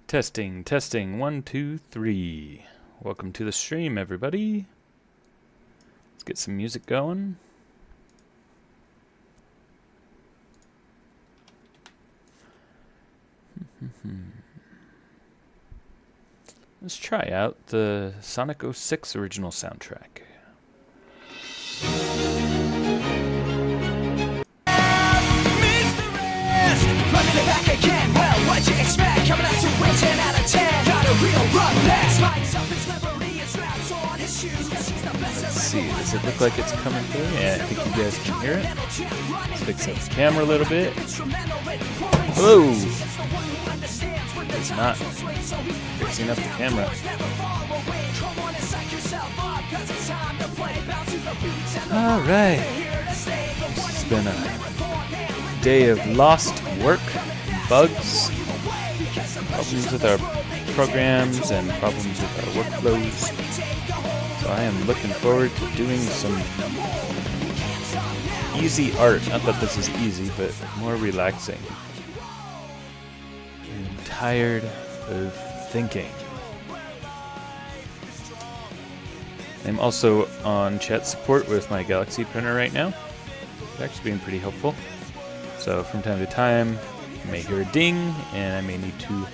Testing, testing, 1, 2, 3. Welcome to the stream, everybody. Let's get some music going. Let's try out the Sonic 06 original soundtrack. Back again. Well, what'd you expect? Coming out to win 10 out of 10. Got a real rough pass. Spikes up his livery and straps on his shoes. Cause he's the best. Let's see, does it look like it's coming through? Yeah, I think you guys can hear it. Let's fix up the camera a little bit. Whoa! It's not fixing up the camera. Alright. It's been a day of lost work, bugs, problems with our programs, and problems with our workflows. So I am looking forward to doing some easy art. Not that this is easy, but more relaxing. I'm tired of thinking. I'm also on chat support with my Galaxy printer right now. It's actually been pretty helpful. So from time to time, you may hear a ding, and I may need to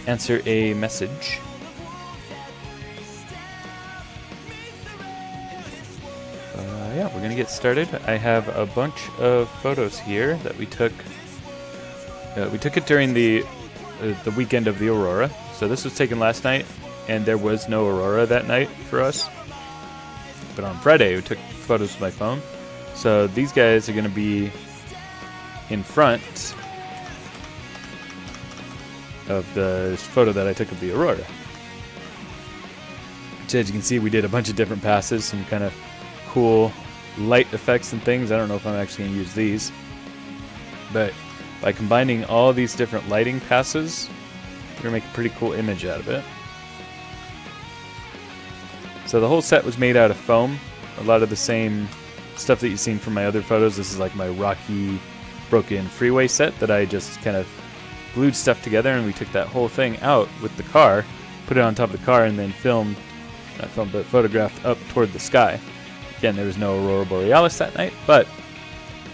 answer a message. Yeah, we're gonna get started. I have a bunch of photos here that we took. We took it during the weekend of the Aurora. So this was taken last night, and there was no Aurora that night for us. But on Friday, we took photos with my phone. So these guys are gonna be in front of the photo that I took of the Aurora. So as you can see, we did a bunch of different passes, some kind of cool light effects and things. I don't know if I'm actually going to use these, but by combining all these different lighting passes, we're going to make a pretty cool image out of it. So the whole set was made out of foam. A lot of the same stuff that you've seen from my other photos. This is like my Rocky Broken Freeway set that I just kind of glued stuff together, and we took that whole thing out with the car, put it on top of the car, and then photographed up toward the sky. Again, there was no Aurora Borealis that night, but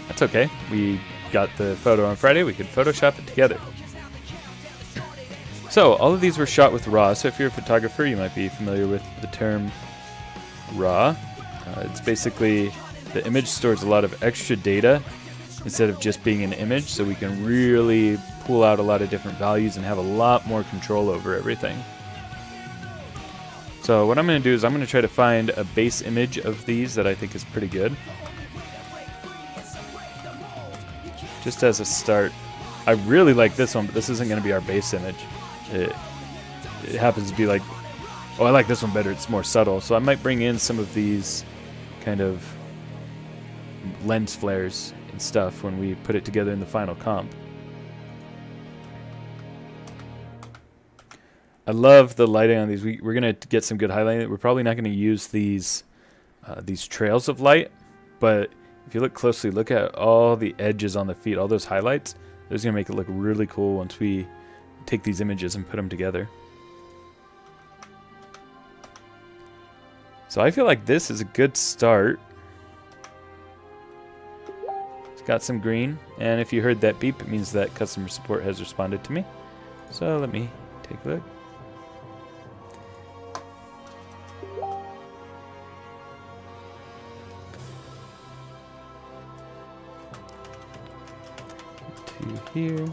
that's okay. We got the photo on Friday. We could Photoshop it together. So all of these were shot with RAW. So if you're a photographer, you might be familiar with the term RAW. It's basically the image stores a lot of extra data instead of just being an image, so we can really pull out a lot of different values and have a lot more control over everything. So what I'm going to do is I'm going to try to find a base image of these that I think is pretty good. Just as a start, I really like this one, but this isn't going to be our base image. It happens to be like, oh, I like this one better, it's more subtle. So I might bring in some of these kind of lens flares and stuff when we put it together in the final comp. I love the lighting on these. We're gonna get some good highlighting. We're probably not gonna use these trails of light, but if you look closely, look at all the edges on the feet, all those highlights. Those are gonna make it look really cool once we take these images and put them together. So I feel like this is a good start. Got some green, and if you heard that beep, it means that customer support has responded to me. So let me take a look. Two here.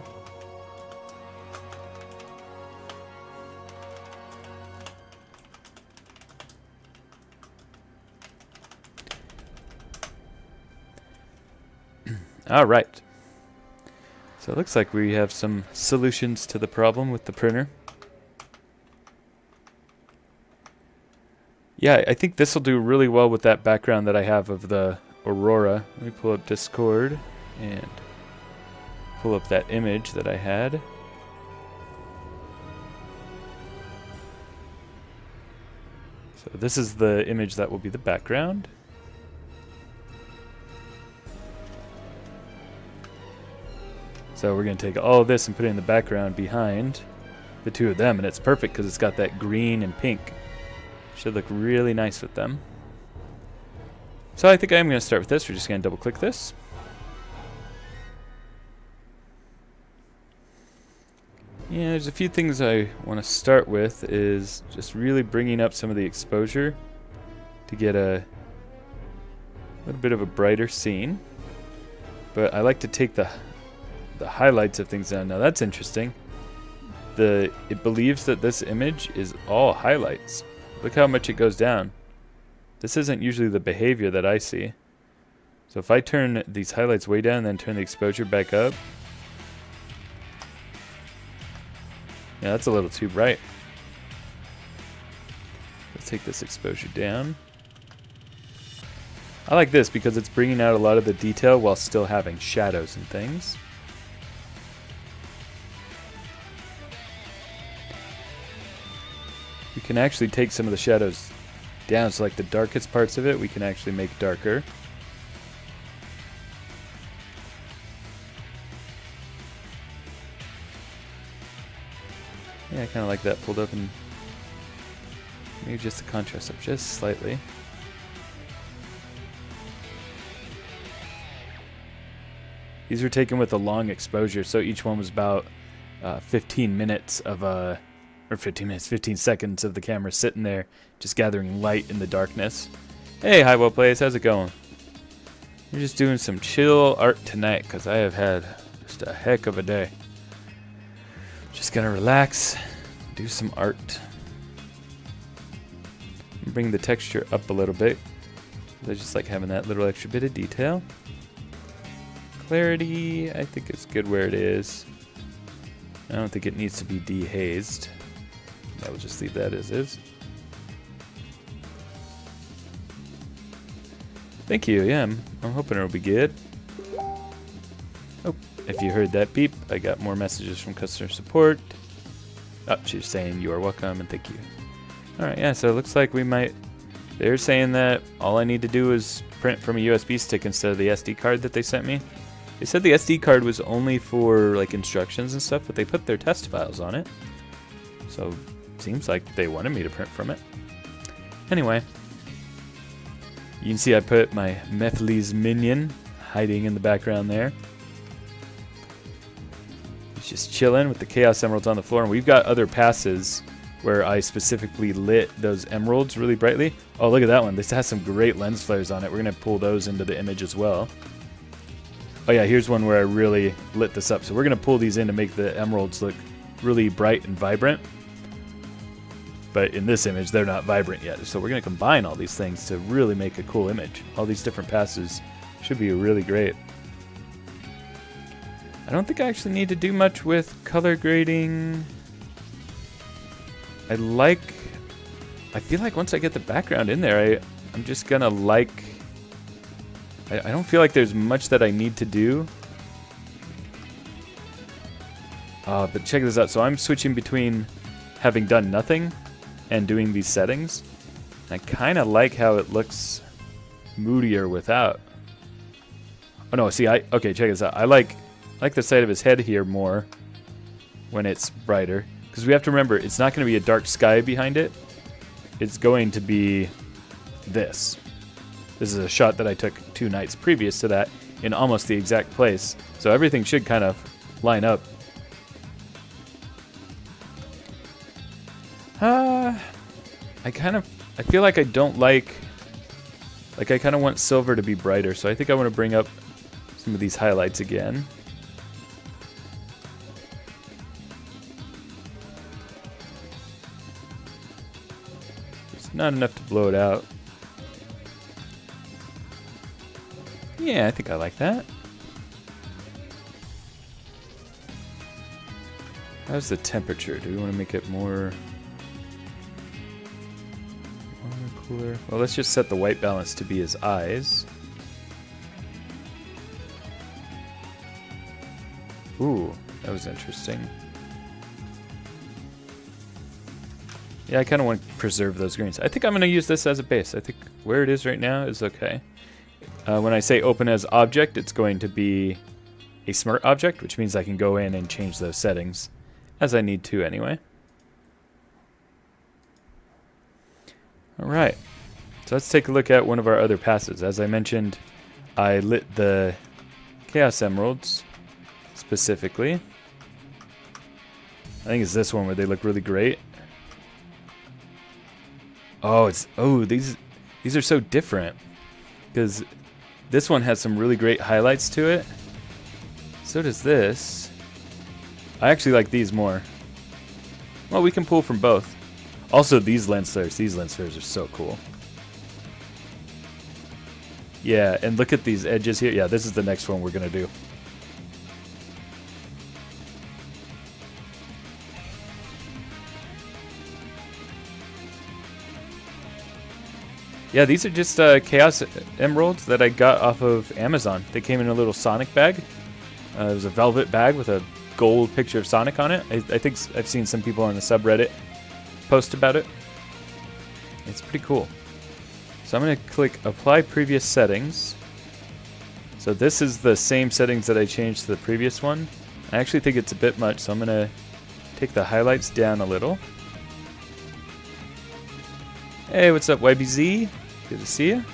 All right. So it looks like we have some solutions to the problem with the printer. Yeah, I think this will do really well with that background that I have of the Aurora. Let me pull up Discord and pull up that image that I had. So this is the image that will be the background. So we're going to take all of this and put it in the background behind the two of them, and it's perfect because it's got that green and pink. Should look really nice with them. So I think I'm going to start with this. We're just going to double click this. Yeah, there's a few things I want to start with, is just really bringing up some of the exposure to get a little bit of a brighter scene. But I like to take the highlights of things down. Now that's interesting. It believes that this image is all highlights. Look how much it goes down. This isn't usually the behavior that I see. So if I turn these highlights way down and then turn the exposure back up, yeah, that's a little too bright. Let's take this exposure down. I like this because it's bringing out a lot of the detail while still having shadows and things. We can actually take some of the shadows down, so like the darkest parts of it we can actually make darker. Yeah, I kind of like that pulled up, and maybe just the contrast up just slightly. These were taken with a long exposure, so each one was about 15 minutes of or 15 seconds of the camera sitting there, just gathering light in the darkness. Hey, Hi Well Plays, how's it going? We're just doing some chill art tonight, because I have had just a heck of a day. Just gonna relax, do some art. Bring the texture up a little bit. I just like having that little extra bit of detail. Clarity, I think it's good where it is. I don't think it needs to be dehazed. I will just leave that as is. Thank you, yeah, I'm hoping it'll be good. Oh, if you heard that beep, I got more messages from customer support. Oh, she's saying you are welcome and thank you. Alright, yeah, so it looks like we might... They're saying that all I need to do is print from a USB stick instead of the SD card that they sent me. They said the SD card was only for like instructions and stuff, but they put their test files on it. So, seems like they wanted me to print from it. Anyway, you can see I put my Methley's minion hiding in the background there. He's just chilling with the Chaos Emeralds on the floor, and we've got other passes where I specifically lit those emeralds really brightly. Oh, look at that one. This has some great lens flares on it. We're going to pull those into the image as well. Oh yeah, here's one where I really lit this up. So we're going to pull these in to make the emeralds look really bright and vibrant. But in this image, they're not vibrant yet. So we're going to combine all these things to really make a cool image. All these different passes should be really great. I don't think I actually need to do much with color grading. I feel like once I get the background in there, I'm just going to like... I don't feel like there's much that I need to do. But check this out. So I'm switching between having done nothing and doing these settings. I kind of like how it looks moodier without. Oh no, see, okay, check this out. I like the side of his head here more when it's brighter. Because we have to remember, it's not going to be a dark sky behind it. It's going to be this. This is a shot that I took 2 nights previous to that in almost the exact place. So everything should kind of line up. I feel like I don't like I kind of want silver to be brighter, so I think I want to bring up some of these highlights again. It's not enough to blow it out. Yeah, I think I like that. How's the temperature? Do we want to make it more cooler? Well, let's just set the white balance to be his eyes. Ooh, that was interesting. Yeah, I kind of want to preserve those greens. I think I'm going to use this as a base. I think where it is right now is okay. When I say open as object, it's going to be a smart object, which means I can go in and change those settings as I need to anyway. Alright, so let's take a look at one of our other passes. As I mentioned, I lit the Chaos Emeralds specifically. I think it's this one where they look really great. Oh, these are so different, because this one has some really great highlights to it. So does this. I actually like these more. Well, we can pull from both. Also, these lens flares are so cool. Yeah, and look at these edges here. Yeah, this is the next one we're gonna do. Yeah, these are just Chaos Emeralds that I got off of Amazon. They came in a little Sonic bag. It was a velvet bag with a gold picture of Sonic on it. I think I've seen some people on the subreddit post about it. It's pretty cool. So I'm going to click Apply Previous Settings. So this is the same settings that I changed to the previous one. I actually think it's a bit much, so I'm going to take the highlights down a little. Hey, what's up, YBZ? Good to see you.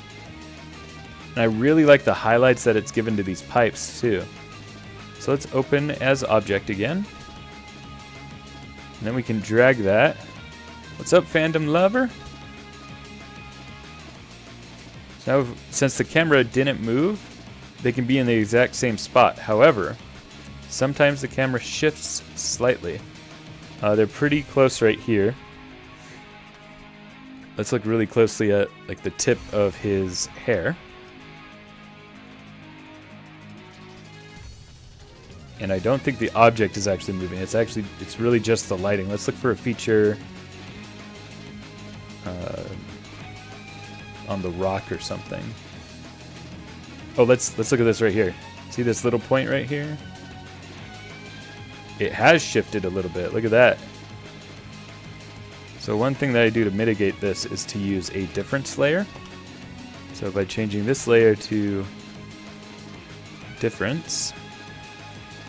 And I really like the highlights that it's given to these pipes, too. So let's open as object again. And then we can drag that. What's up, fandom lover? So now, since the camera didn't move, they can be in the exact same spot. However, sometimes the camera shifts slightly. They're pretty close right here. Let's look really closely at like the tip of his hair. And I don't think the object is actually moving. It's really just the lighting. Let's look for a feature on the rock or something. Oh, let's look at this right here. See this little point right here? It has shifted a little bit. Look at that. So one thing that I do to mitigate this is to use a difference layer. So by changing this layer to difference,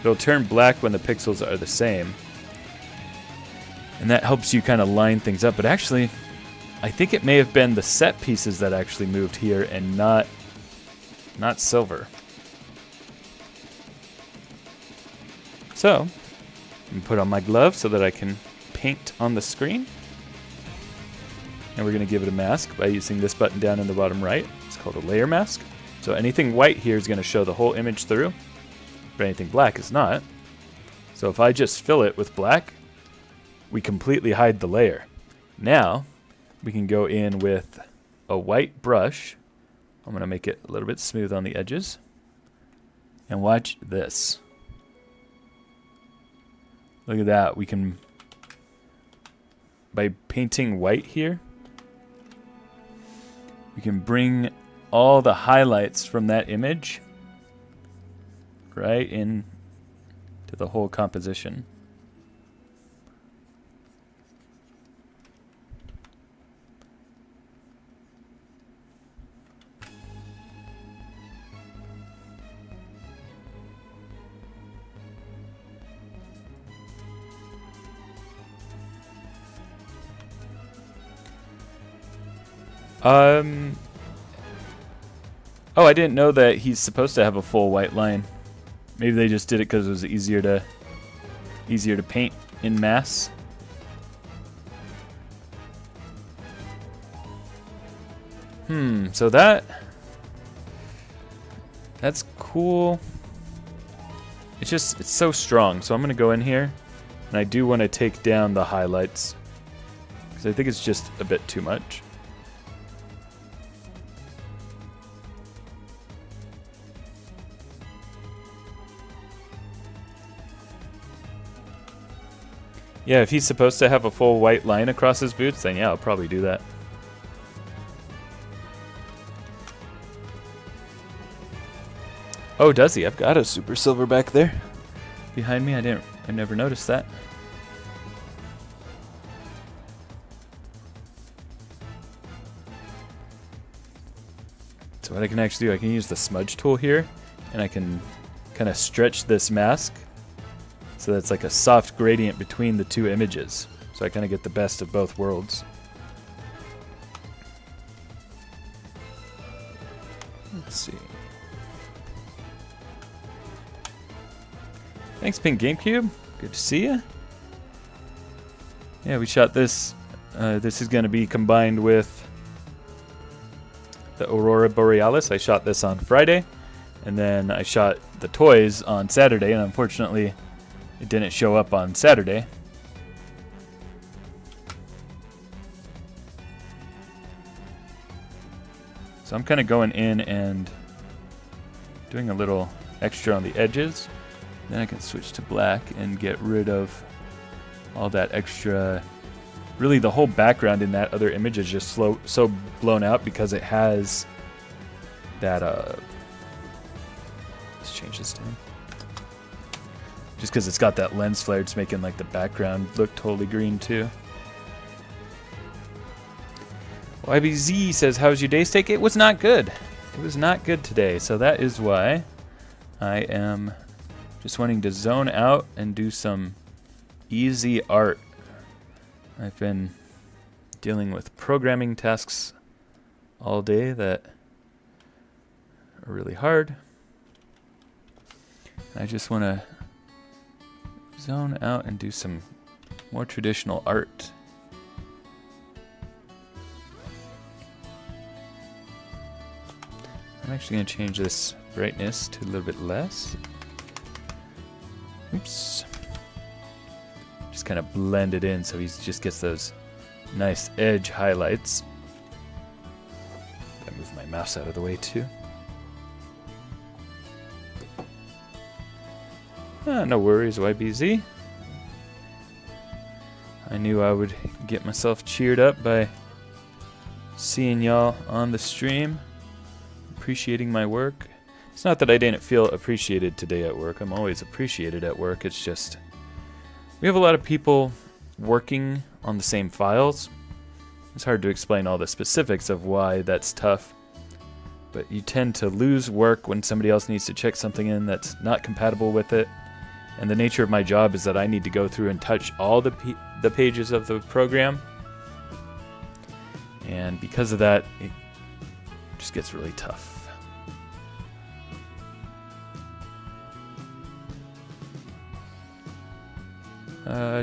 it'll turn black when the pixels are the same. And that helps you kind of line things up. But actually, I think it may have been the set pieces that actually moved here and not silver. So, I'm going to put on my glove so that I can paint on the screen. And we're going to give it a mask by using this button down in the bottom right. It's called a layer mask. So anything white here is going to show the whole image through, but anything black is not. So if I just fill it with black, we completely hide the layer. Now, we can go in with a white brush. I'm going to make it a little bit smooth on the edges. And watch this. Look at that. We can, by painting white here, we can bring all the highlights from that image right in to the whole composition. Oh, I didn't know that he's supposed to have a full white line. Maybe they just did it because it was easier to paint in mass. So that's cool. It's so strong. So I'm gonna go in here, and I do want to take down the highlights because I think it's just a bit too much. Yeah, if he's supposed to have a full white line across his boots, then yeah, I'll probably do that. Oh, does he? I've got a super silver back there behind me. I never noticed that. So what I can actually do, I can use the smudge tool here, and I can kind of stretch this mask so that's like a soft gradient between the two images. So I kind of get the best of both worlds. Let's see. Thanks, Pink GameCube. Good to see you. Yeah, we shot this. This is going to be combined with the Aurora Borealis. I shot this on Friday, and then I shot the toys on Saturday, and unfortunately it didn't show up on Saturday. So I'm kind of going in and doing a little extra on the edges. Then I can switch to black and get rid of all that extra. Really, the whole background in that other image is just so blown out because it has that. Let's change this down. Just because it's got that lens flare, it's making like the background look totally green too. YBZ says, "How's your day, Steak?" It was not good. It was not good today, so that is why I am just wanting to zone out and do some easy art. I've been dealing with programming tasks all day that are really hard. I just want to zone out and do some more traditional art. I'm actually going to change this brightness to a little bit less. Oops. Just kind of blend it in so he just gets those nice edge highlights. Gotta move my mouse out of the way too. No worries, YBZ. I knew I would get myself cheered up by seeing y'all on the stream, appreciating my work. It's not that I didn't feel appreciated today at work. I'm always appreciated at work. It's just we have a lot of people working on the same files. It's hard to explain all the specifics of why that's tough, but you tend to lose work when somebody else needs to check something in that's not compatible with it. And the nature of my job is that I need to go through and touch all the pages of the program. And because of that, it just gets really tough.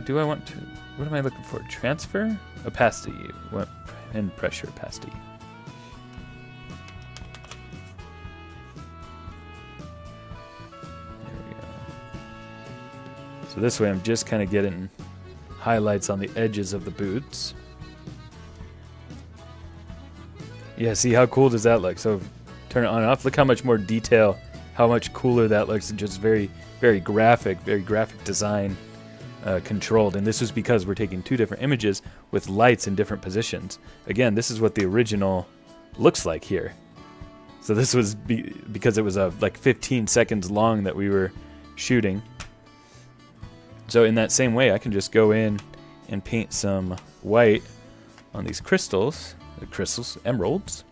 Do I want to... What am I looking for? Transfer? Opacity. And pressure opacity. There we go. So this way I'm just kind of getting highlights on the edges of the boots. Yeah, see how cool does that look? So turn it on and off. Look how much more detail, how much cooler that looks. Just very, very graphic design. Controlled, and this is because we're taking two different images with lights in different positions. Again, this is what the original looks like here. So this was because it was like 15 seconds long that we were shooting. So in that same way, I can just go in and paint some white on these crystals, emeralds.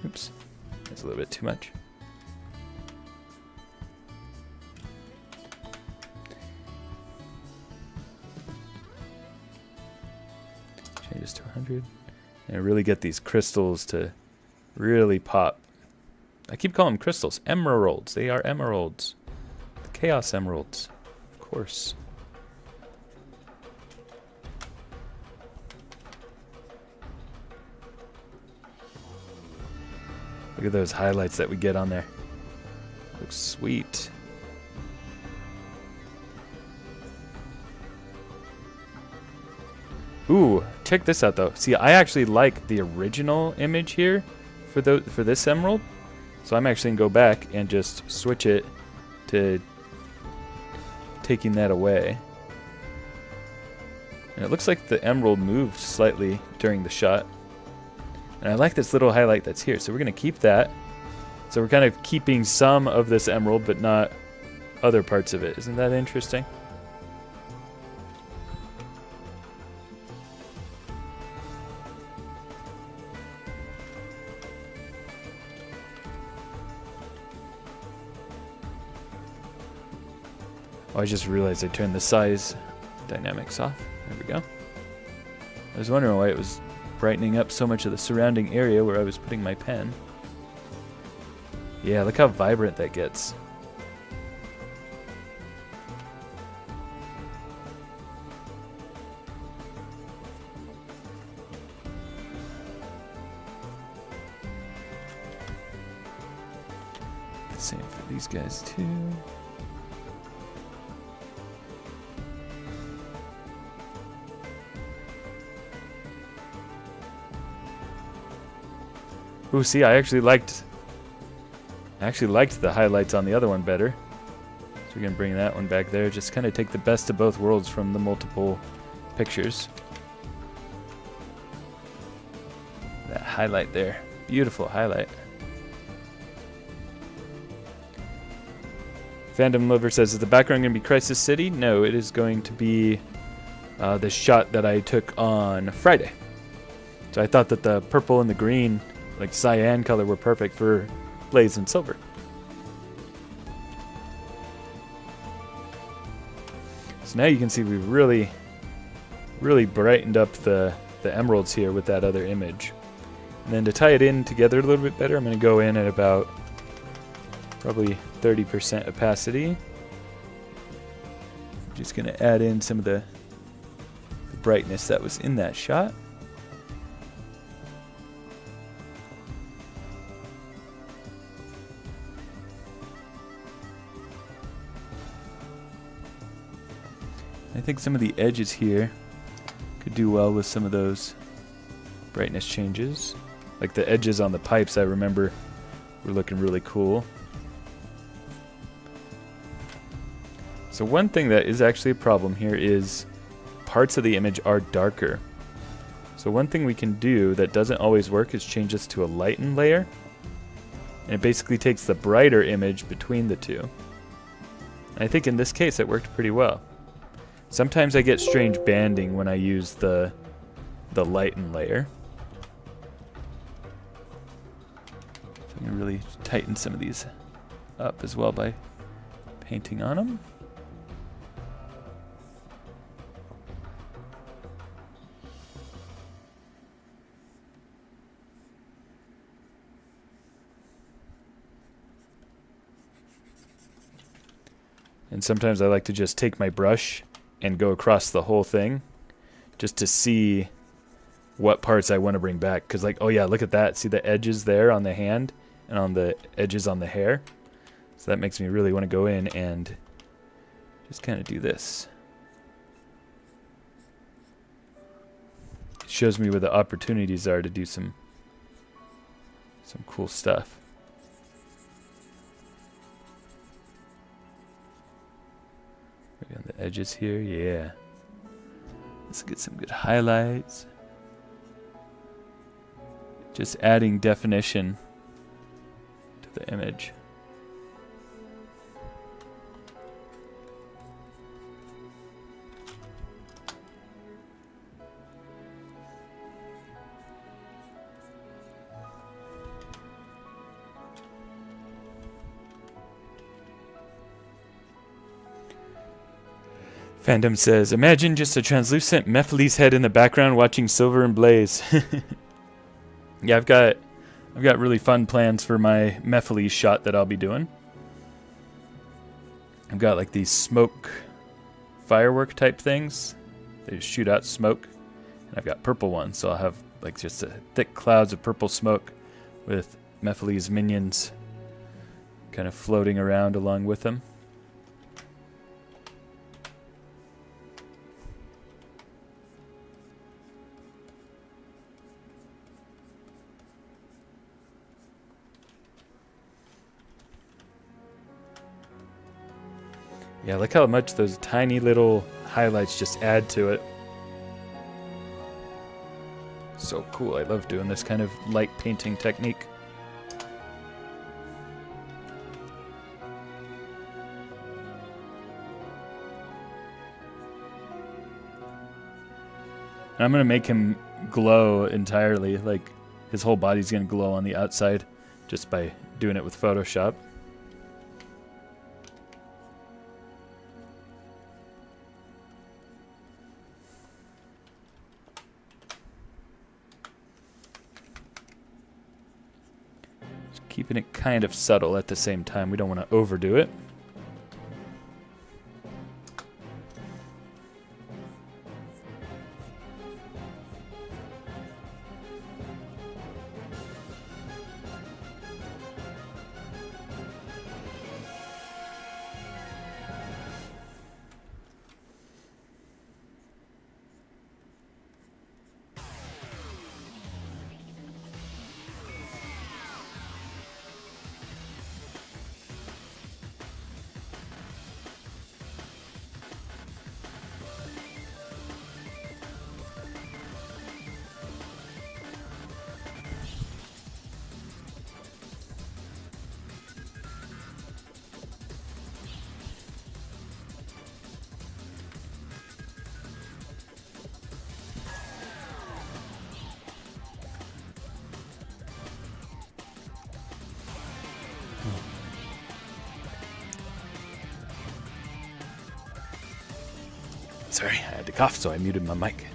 Oops, that's a little bit too much. Change this to 100. And really get these crystals to really pop. I keep calling them crystals. Emeralds. They are emeralds. The Chaos Emeralds. Of course. Look at those highlights that we get on there. Looks sweet. Ooh, check this out though. See, I actually like the original image here for this emerald. So I'm actually going to go back and just switch it to taking that away. And it looks like the emerald moved slightly during the shot. And I like this little highlight that's here. So we're going to keep that. So we're kind of keeping some of this emerald, but not other parts of it. Isn't that interesting? Oh, I just realized I turned the size dynamics off. There we go. I was wondering why it was brightening up so much of the surrounding area where I was putting my pen. Yeah, look how vibrant that gets. Same for these guys too. Ooh, see, I actually liked the highlights on the other one better. So we're gonna bring that one back there. Just kind of take the best of both worlds from the multiple pictures. That highlight there, beautiful highlight. Fandom Lover says, is the background going to be Crisis City? No, it is going to be the shot that I took on Friday. So I thought that the purple and the green, like cyan color, were perfect for Blaze and Silver. So now you can see we really brightened up the emeralds here with that other image. And then to tie it in together a little bit better, I'm going to go in at about probably 30% opacity. Just going to add in some of the brightness that was in that shot. I think some of the edges here could do well with some of those brightness changes. Like the edges on the pipes, I remember were looking really cool. So one thing that is actually a problem here is parts of the image are darker. So one thing we can do that doesn't always work is change this to a lighten layer. And it basically takes the brighter image between the two. And I think in this case it worked pretty well. Sometimes I get strange banding when I use the lighten layer. So I'm going to really tighten some of these up as well by painting on them. And sometimes I like to just take my brush and go across the whole thing just to see what parts I want to bring back. Because like, oh yeah, look at that. See the edges there on the hand and on the edges on the hair? So that makes me really want to go in and just kind of do this. It shows me where the opportunities are to do some cool stuff. On the edges here, yeah. Let's get some good highlights. Just adding definition to the image. Fandom says, imagine just a translucent Mephiles head in the background watching Silver and Blaze. Yeah, I've got really fun plans for my Mephiles shot that I'll be doing. I've got like these smoke firework type things. They just shoot out smoke. And I've got purple ones, so I'll have like just thick clouds of purple smoke with Mephiles minions kind of floating around along with them. Yeah, look how much those tiny little highlights just add to it. So cool. I love doing this kind of light painting technique. And I'm going to make him glow entirely. Like his whole body's going to glow on the outside just by doing it with Photoshop. Keeping it kind of subtle at the same time. We don't want to overdo it. Sorry, I had to cough, so I muted my mic.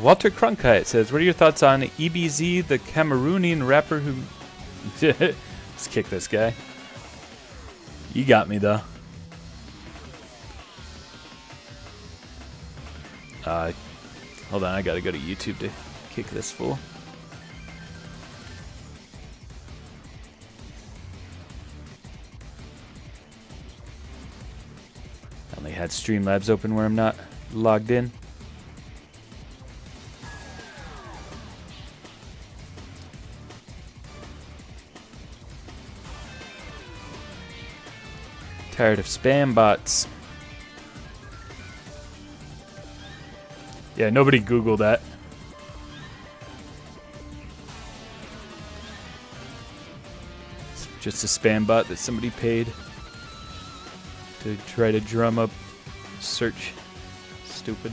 Walter Cronkite says, what are your thoughts on EBZ, the Cameroonian rapper who... Let's kick this guy. You got me, though. Hold on, I gotta go to YouTube to kick this fool. I only had Streamlabs open where I'm not logged in. Tired of spam bots. Yeah, nobody Googled that. It's just a spam bot that somebody paid to try to drum up search. Stupid.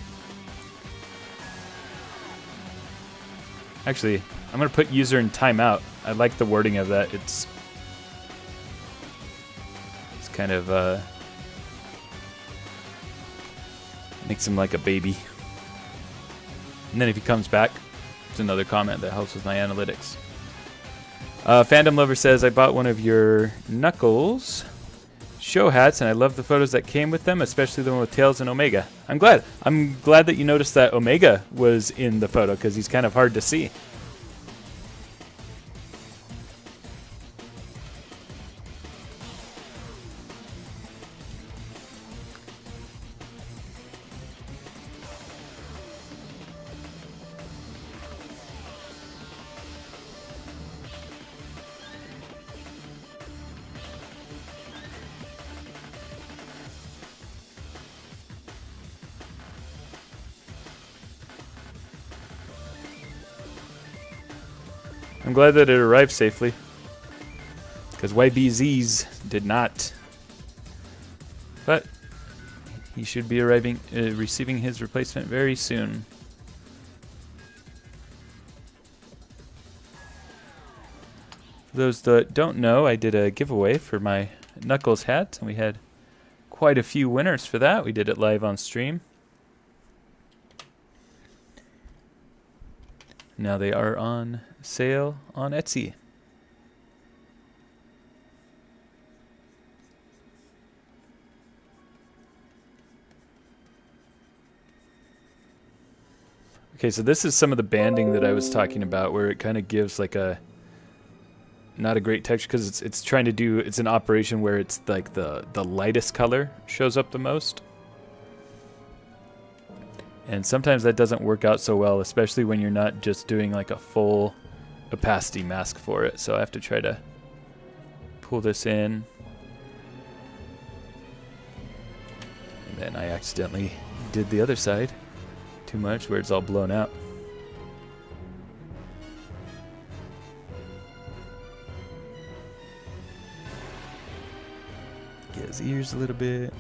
Actually, I'm going to put user in timeout. I like the wording of that. It's kind of makes him like a baby. And then if he comes back, it's another comment that helps with my analytics. Fandom Lover says, I bought one of your Knuckles show hats, and I love the photos that came with them, especially the one with Tails and Omega. I'm glad that you noticed that Omega was in the photo, because he's kind of hard to see. I'm glad that it arrived safely, because YBZ's did not. But he should be receiving his replacement very soon. For those that don't know, I did a giveaway for my Knuckles hat, and we had quite a few winners for that. We did it live on stream. Now they are on sale on Etsy. Okay, so this is some of the banding that I was talking about, where it kind of gives like a not a great texture, because it's trying to do, it's an operation where it's like the lightest color shows up the most. And sometimes that doesn't work out so well, especially when you're not just doing like a full opacity mask for it. So I have to try to pull this in. And then I accidentally did the other side too much, where it's all blown out. Get his ears a little bit.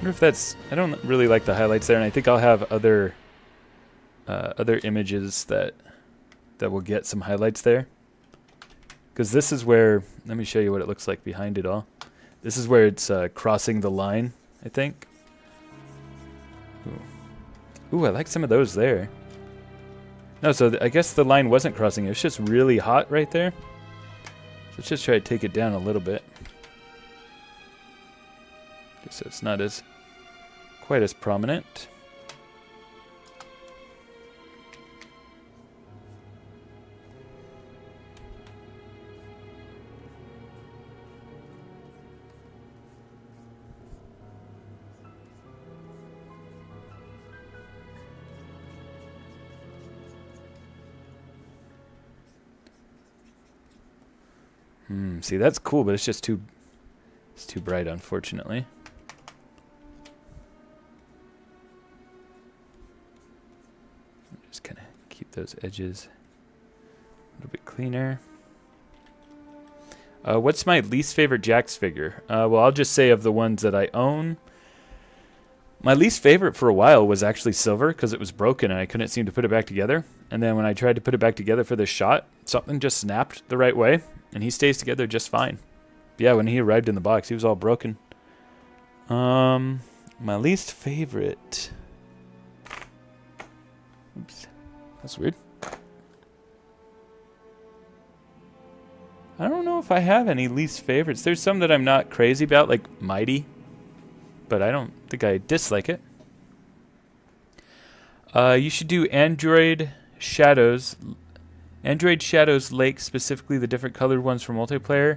wonder if that's... I don't really like the highlights there, and I think I'll have other images that will get some highlights there. Because this is where... Let me show you what it looks like behind it all. This is where it's crossing the line, I think. Ooh, I like some of those there. No, so I guess the line wasn't crossing. It was just really hot right there. So let's just try to take it down a little bit. Just so it's not as quite as prominent. See, that's cool, but it's just too bright, unfortunately. Just kind of keep those edges a little bit cleaner. What's my least favorite Jax figure? Well, I'll just say of the ones that I own, my least favorite for a while was actually Silver because it was broken and I couldn't seem to put it back together. And then when I tried to put it back together for this shot, something just snapped the right way. And he stays together just fine. But yeah, when he arrived in the box, he was all broken. My least favorite... Oops. That's weird. I don't know if I have any least favorites. There's some that I'm not crazy about, like Mighty. But I don't think I dislike it. You should do Android Shadows Lake, specifically the different colored ones for multiplayer.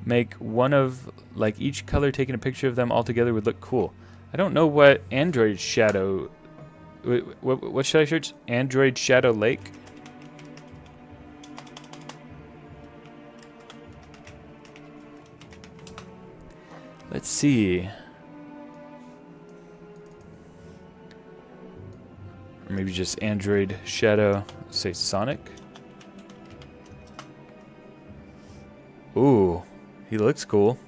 Make one of, like, each color, taking a picture of them all together would look cool. I don't know what Android Shadow... What should I search? Android Shadow Lake? Let's see. Or maybe just Android Shadow, say Sonic. Ooh, he looks cool.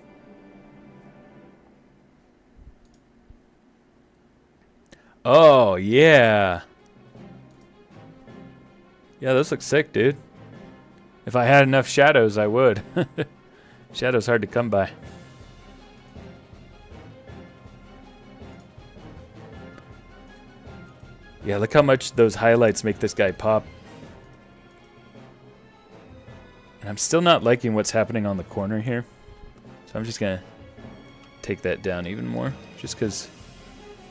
Oh, yeah. Yeah, those look sick, dude. If I had enough shadows, I would. Shadows hard to come by. Yeah, look how much those highlights make this guy pop. And I'm still not liking what's happening on the corner here. So I'm just going to take that down even more. Just because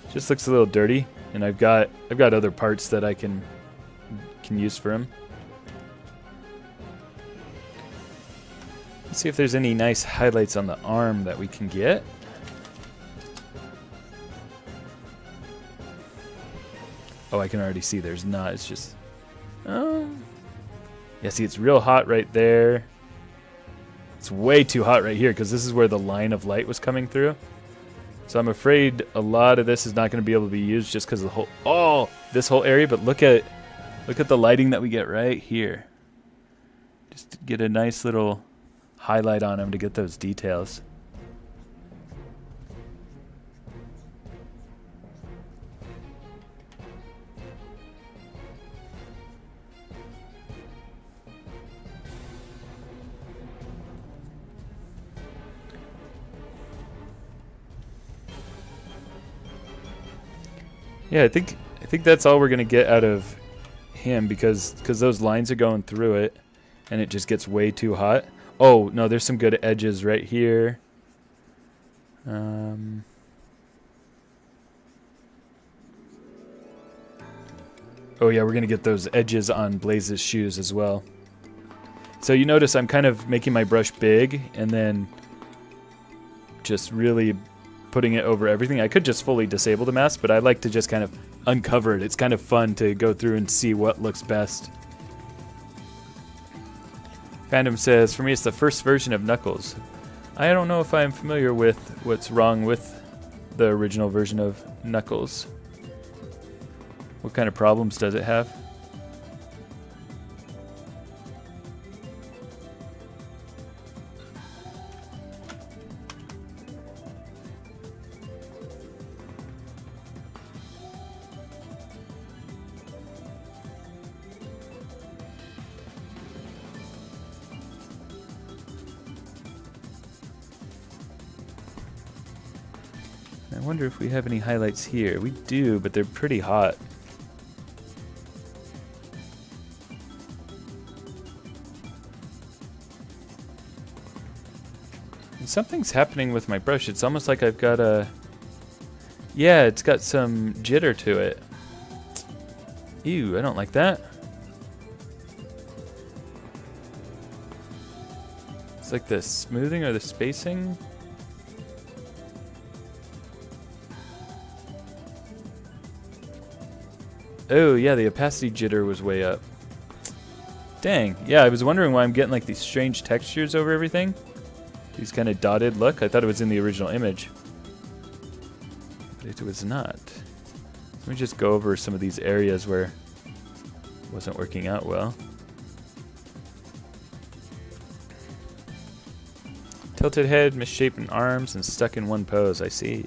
it just looks a little dirty. And I've got other parts that I can use for him. Let's see if there's any nice highlights on the arm that we can get. Oh, I can already see there's not. It's just... Yeah, see, it's real hot right there. It's way too hot right here because this is where the line of light was coming through. So I'm afraid a lot of this is not going to be able to be used just because of the whole... Oh, this whole area. But look at the lighting that we get right here. Just to get a nice little highlight on him to get those details. Yeah, I think that's all we're gonna get out of him because those lines are going through it, and it just gets way too hot. Oh no, there's some good edges right here. Oh yeah, we're gonna get those edges on Blaze's shoes as well. So you notice I'm kind of making my brush big and then just really putting it over everything. I could just fully disable the mask, but I like to just kind of uncover it. It's kind of fun to go through and see what looks best. Fandom says, for me it's the first version of Knuckles. I don't know if I'm familiar with what's wrong with the original version of Knuckles. What kind of problems does it have? wonder if we have any highlights here. We do, but they're pretty hot. And something's happening with my brush. It's almost like I've got a... Yeah, it's got some jitter to it. Ew, I don't like that. It's like the smoothing or the spacing. Oh, yeah, the opacity jitter was way up. Dang. Yeah, I was wondering why I'm getting like these strange textures over everything. These kind of dotted look. I thought it was in the original image. But it was not. Let me just go over some of these areas where it wasn't working out well. Tilted head, misshapen arms, and stuck in one pose. I see.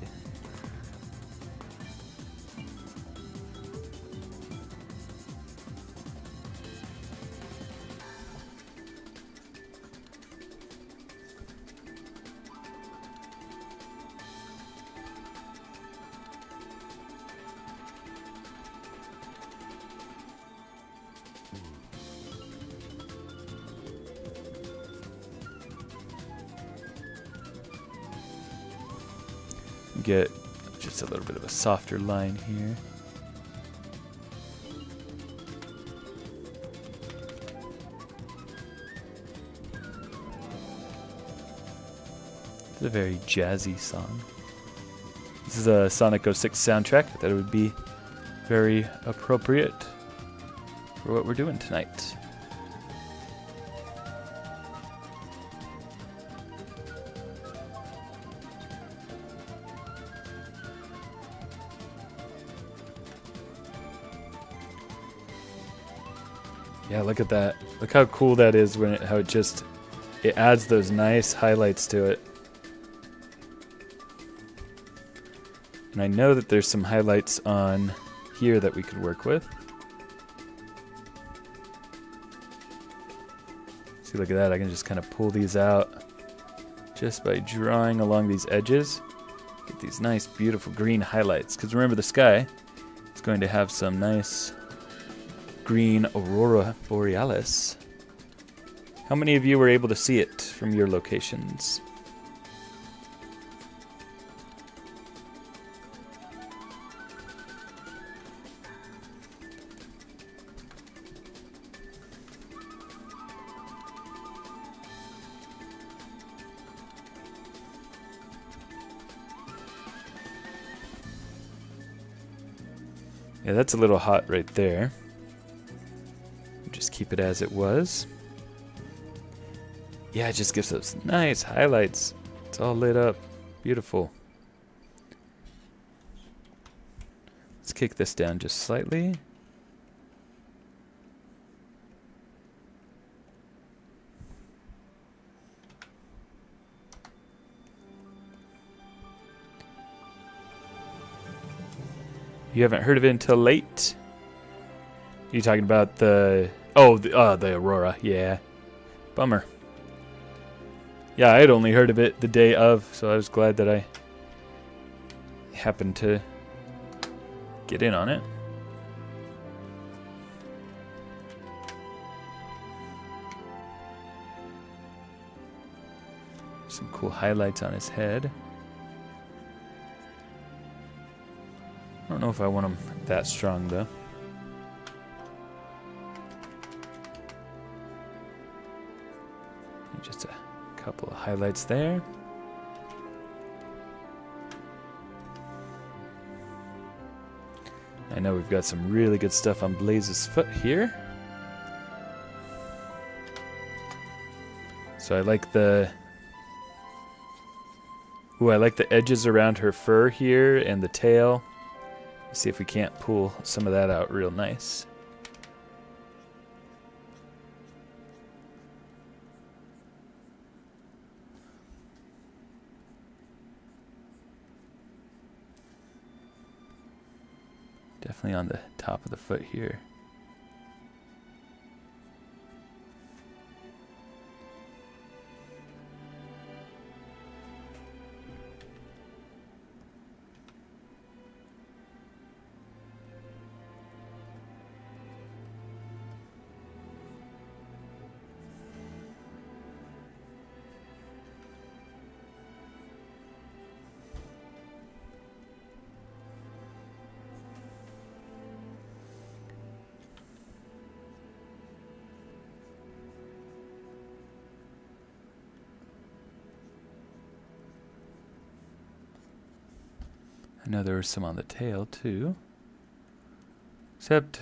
Get just a little bit of a softer line here. It's a very jazzy song. This is a Sonic 06 soundtrack. I thought it would be very appropriate for what we're doing tonight. Yeah, look at that. Look how cool that is when how it adds those nice highlights to it. And I know that there's some highlights on here that we could work with. See, look at that. I can just kind of pull these out just by drawing along these edges. Get these nice, beautiful green highlights. Because remember, the sky is going to have some nice green aurora borealis. How many of you were able to see it from your locations? Yeah, that's a little hot right there. Just keep it as it was. Yeah, it just gives those nice highlights. It's all lit up. Beautiful. Let's kick this down just slightly. You haven't heard of it until late? You talking about the... Oh, the Aurora, yeah. Bummer. Yeah, I had only heard of it the day of, so I was glad that I happened to get in on it. Some cool highlights on his head. I don't know if I want him that strong, though. Just a couple of highlights there. I know we've got some really good stuff on Blaze's foot here. So I like the... Ooh, I like the edges around her fur here and the tail. Let's see if we can't pull some of that out real nice. Definitely on the top of the foot here. I know there was some on the tail too. Except,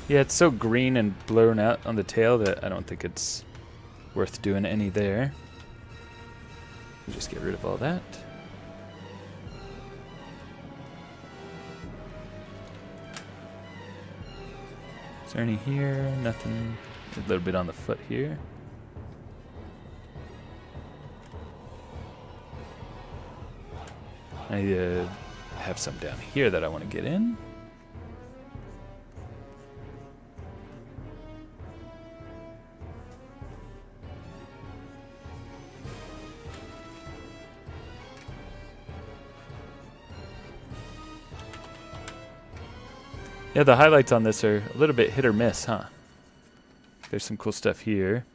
yeah, it's so green and blown out on the tail that I don't think it's worth doing any there. We'll just get rid of all that. Is there any here? Nothing. A little bit on the foot here. I have some down here that I want to get in. Yeah, the highlights on this are a little bit hit or miss, huh? There's some cool stuff here.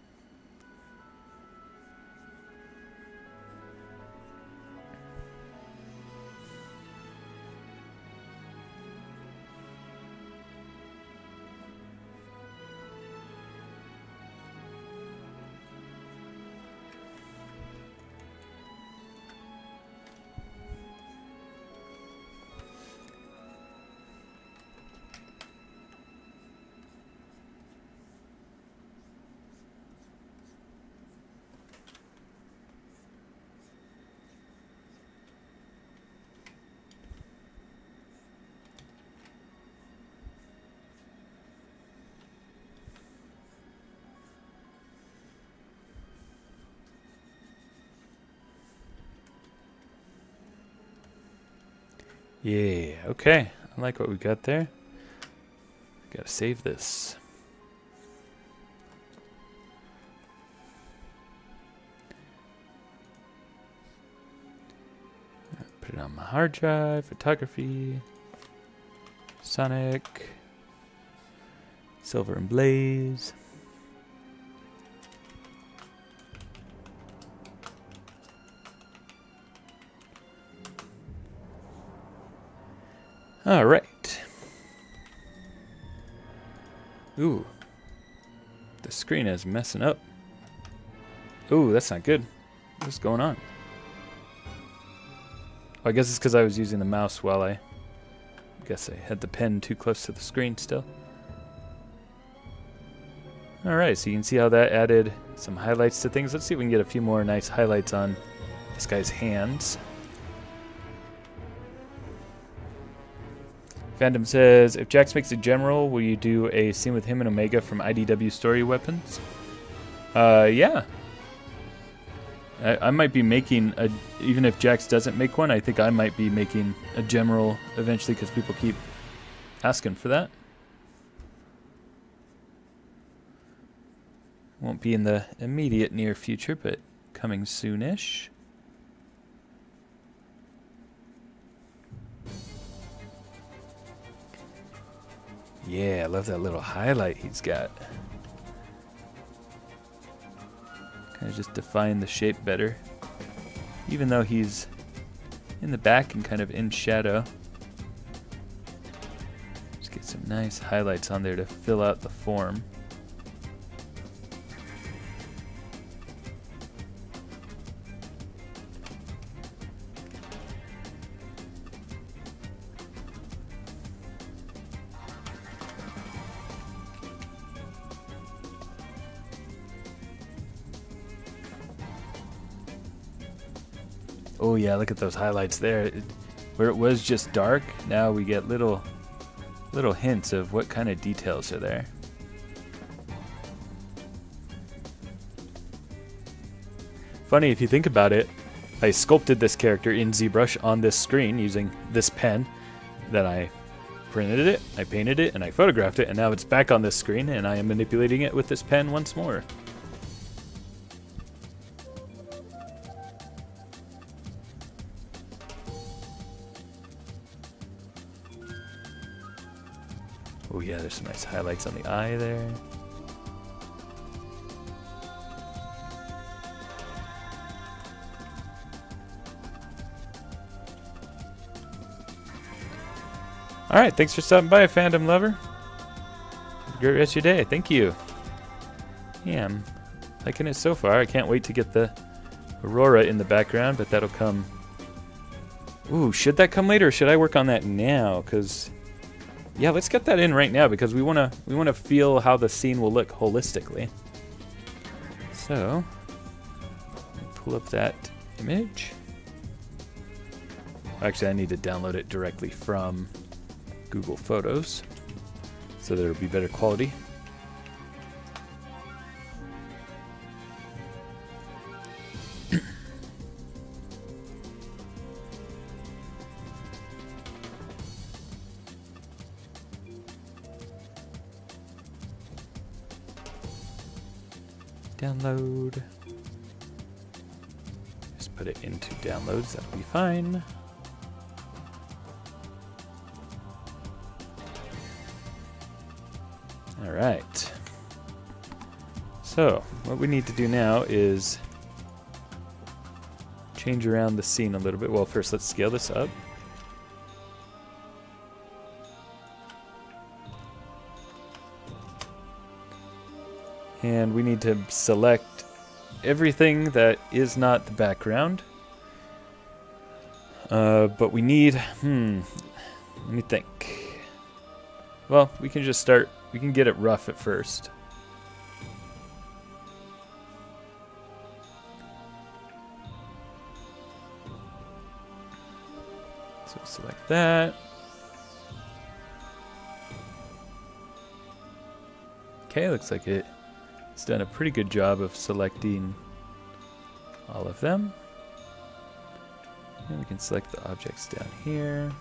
Yeah, okay. I like what we got there. Gotta save this. Put it on my hard drive, photography, Sonic, Silver and Blaze. All right. Ooh. The screen is messing up. Ooh, that's not good. What's going on? Oh, I guess it's because I was using the mouse while I guess I had the pen too close to the screen still. All right, so you can see how that added some highlights to things. Let's see if we can get a few more nice highlights on this guy's hands. Fandom says, if Jax makes a general, will you do a scene with him and Omega from IDW Story Weapons? Yeah. I might be making a, even if Jax doesn't make one, I think I might be making a general eventually because people keep asking for that. Won't be in the immediate near future, but coming soonish. Yeah, I love that little highlight he's got. Kind of just define the shape better. Even though he's in the back and kind of in shadow. Just get some nice highlights on there to fill out the form. Oh yeah, look at those highlights there. Where it was just dark, now we get little hints of what kind of details are there. Funny if you think about it, I sculpted this character in ZBrush on this screen using this pen. Then I printed it, I painted it, and I photographed it, and now it's back on this screen, and I am manipulating it with this pen once more. Oh yeah, there's some nice highlights on the eye there. Alright, thanks for stopping by, Fandom Lover. Have a great rest of your day. Thank you. Yeah, I'm liking it so far. I can't wait to get the Aurora in the background, but that'll come Ooh, should that come later or should I work on that now? Because, yeah, let's get that in right now because we wanna feel how the scene will look holistically. So, pull up that image. Actually, I need to download it directly from Google Photos so that it'll be better quality. Download. Just put it into downloads, that'll be fine. Alright. So, what we need to do now is change around the scene a little bit. Well, first let's scale this up. And we need to select everything that is not the background. But we need, let me think. Well, we can just start, we can get it rough at first. So select that. Okay, looks like it's done a pretty good job of selecting all of them. And we can select the objects down here.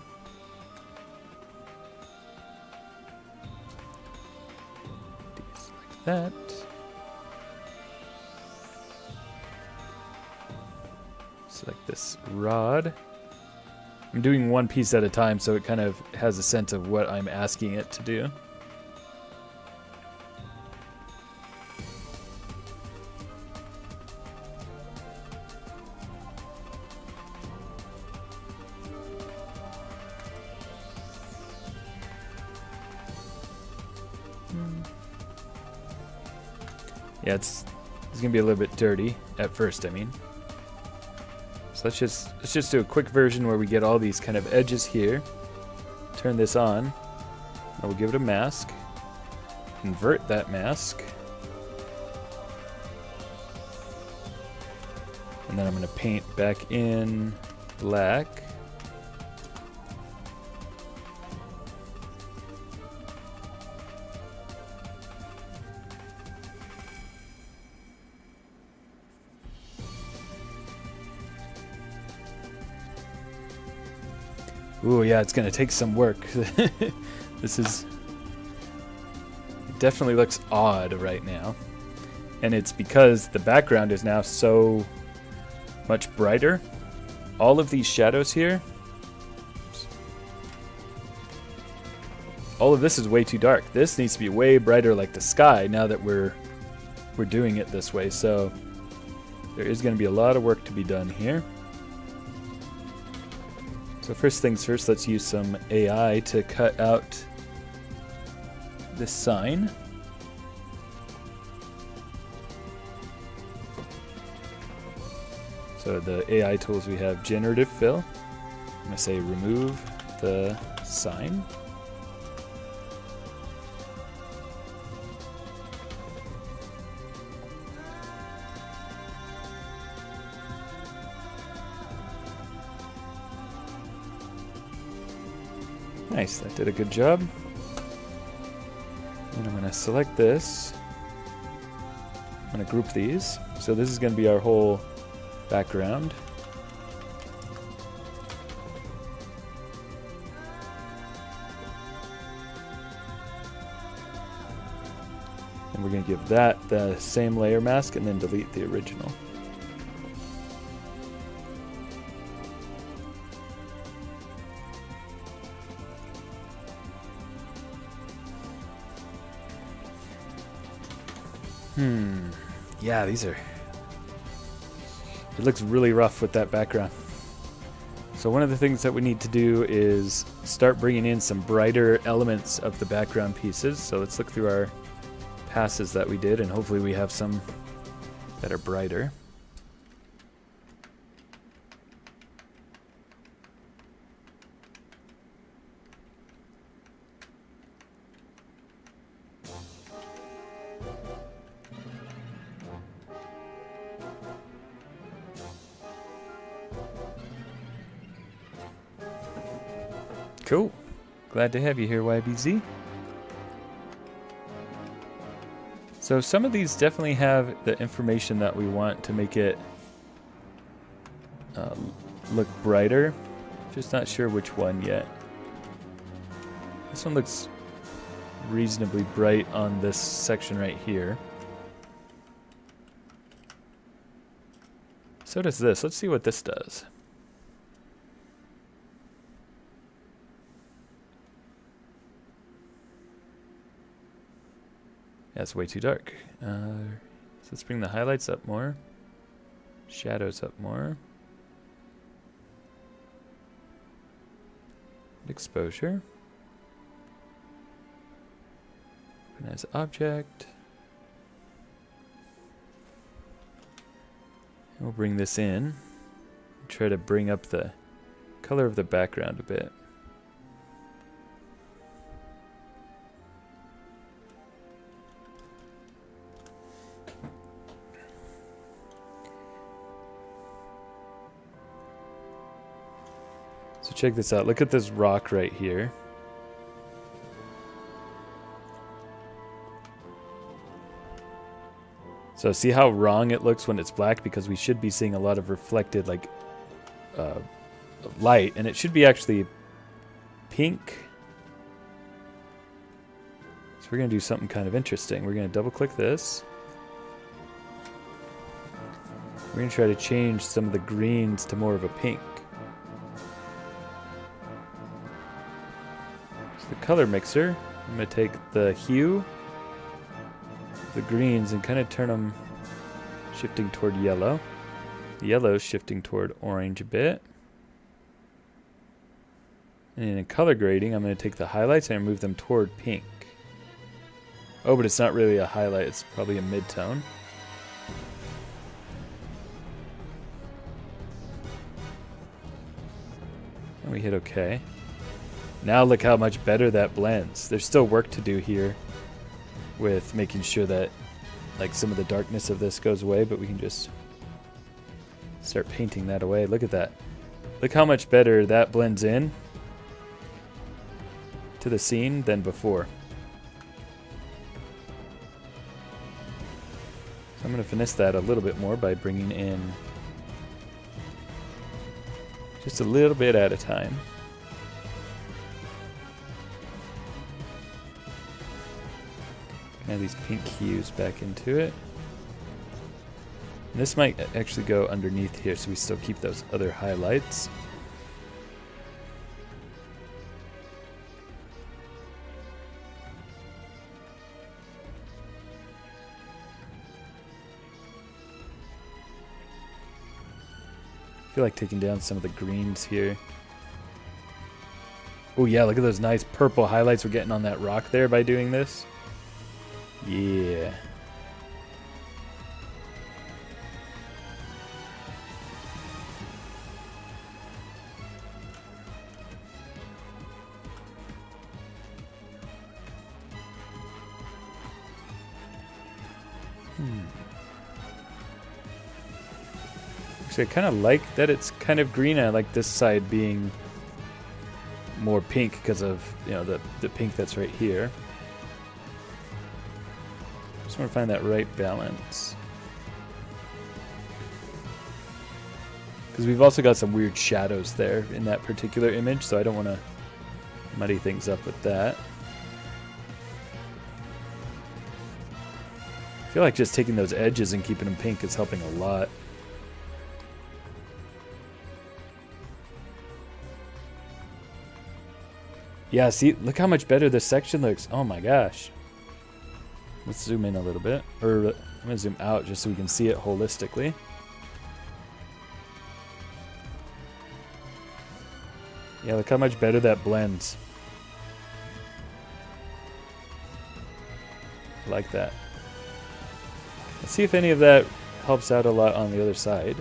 Deselect that. Select this rod. I'm doing one piece at a time, so it kind of has a sense of what I'm asking it to do. Yeah, it's gonna be a little bit dirty at first, I mean. So let's just do a quick version where we get all these kind of edges here. Turn this on. Now we'll give it a mask. Invert that mask. And then I'm gonna paint back in black. Ooh, yeah, it's gonna take some work. This is... It definitely looks odd right now. And it's because the background is now so much brighter. All of these shadows here... All of this is way too dark. This needs to be way brighter like the sky now that we're doing it this way. So there is gonna be a lot of work to be done here. So first things first, let's use some AI to cut out this sign. So the AI tools we have generative fill. I'm going to say remove the sign. Nice, that did a good job. And I'm going to select this. I'm going to group these. So this is going to be our whole background. And we're going to give that the same layer mask and then delete the original. Yeah, these are... It looks really rough with that background. So one of the things that we need to do is start bringing in some brighter elements of the background pieces. So let's look through our passes that we did, and hopefully we have some that are brighter. Cool. Glad to have you here, YBZ. So some of these definitely have the information that we want to make it look brighter. Just not sure which one yet. This one looks reasonably bright on this section right here. So does this. Let's see what this does. Yeah, it's way too dark. So let's bring the highlights up more. Shadows up more. Exposure. Open as object. And we'll bring this in. Try to bring up the color of the background a bit. So check this out. Look at this rock right here. So see how wrong it looks when it's black, because we should be seeing a lot of reflected like light, and it should be actually pink. So we're going to do something kind of interesting. We're going to double click this. We're going to try to change some of the greens to more of a pink. So the color mixer, I'm going to take the hue, the greens, and kind of turn them shifting toward yellow. The yellow is shifting toward orange a bit. And in color grading, I'm going to take the highlights and move them toward pink. Oh, but it's not really a highlight, it's probably a mid-tone. And we hit OK. Now look how much better that blends. There's still work to do here with making sure that like some of the darkness of this goes away, but we can just start painting that away. Look at that. Look how much better that blends in to the scene than before. So I'm going to finesse that a little bit more by bringing in just a little bit at a time. Add these pink hues back into it. And this might actually go underneath here, so we still keep those other highlights. I feel like taking down some of the greens here. Oh yeah, look at those nice purple highlights we're getting on that rock there by doing this. Yeah. Actually, I kind of like that it's kind of green. I like this side being more pink because of, you know, the pink that's right here. Just want to find that right balance. Because we've also got some weird shadows there in that particular image, so I don't want to muddy things up with that. I feel like just taking those edges and keeping them pink is helping a lot. Yeah, see, look how much better this section looks. Oh my gosh. Let's zoom in a little bit. Or I'm going to zoom out just so we can see it holistically. Yeah, look how much better that blends. I like that. Let's see if any of that helps out a lot on the other side.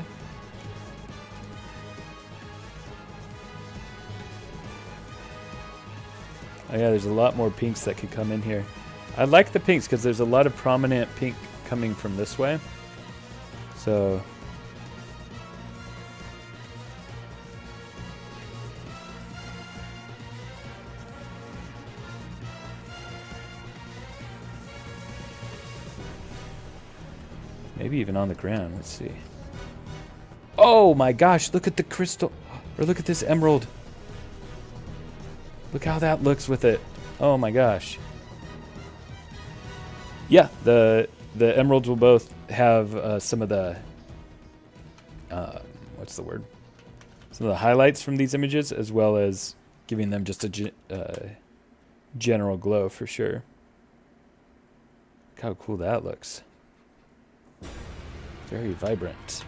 Oh yeah, there's a lot more pinks that could come in here. I like the pinks because there's a lot of prominent pink coming from this way. So Maybe even on the ground. Let's see. Oh my gosh, look at the crystal. Or look at this emerald. Look how that looks with it. Oh my gosh. Yeah, the emeralds will both have some of the what's the word? Some of the highlights from these images, as well as giving them just a general glow for sure. Look how cool that looks. Very vibrant.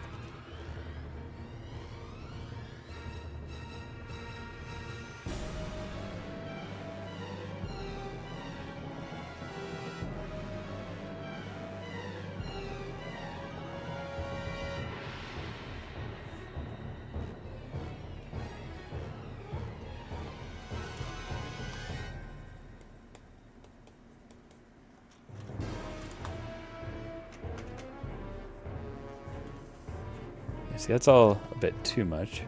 See, that's all a bit too much.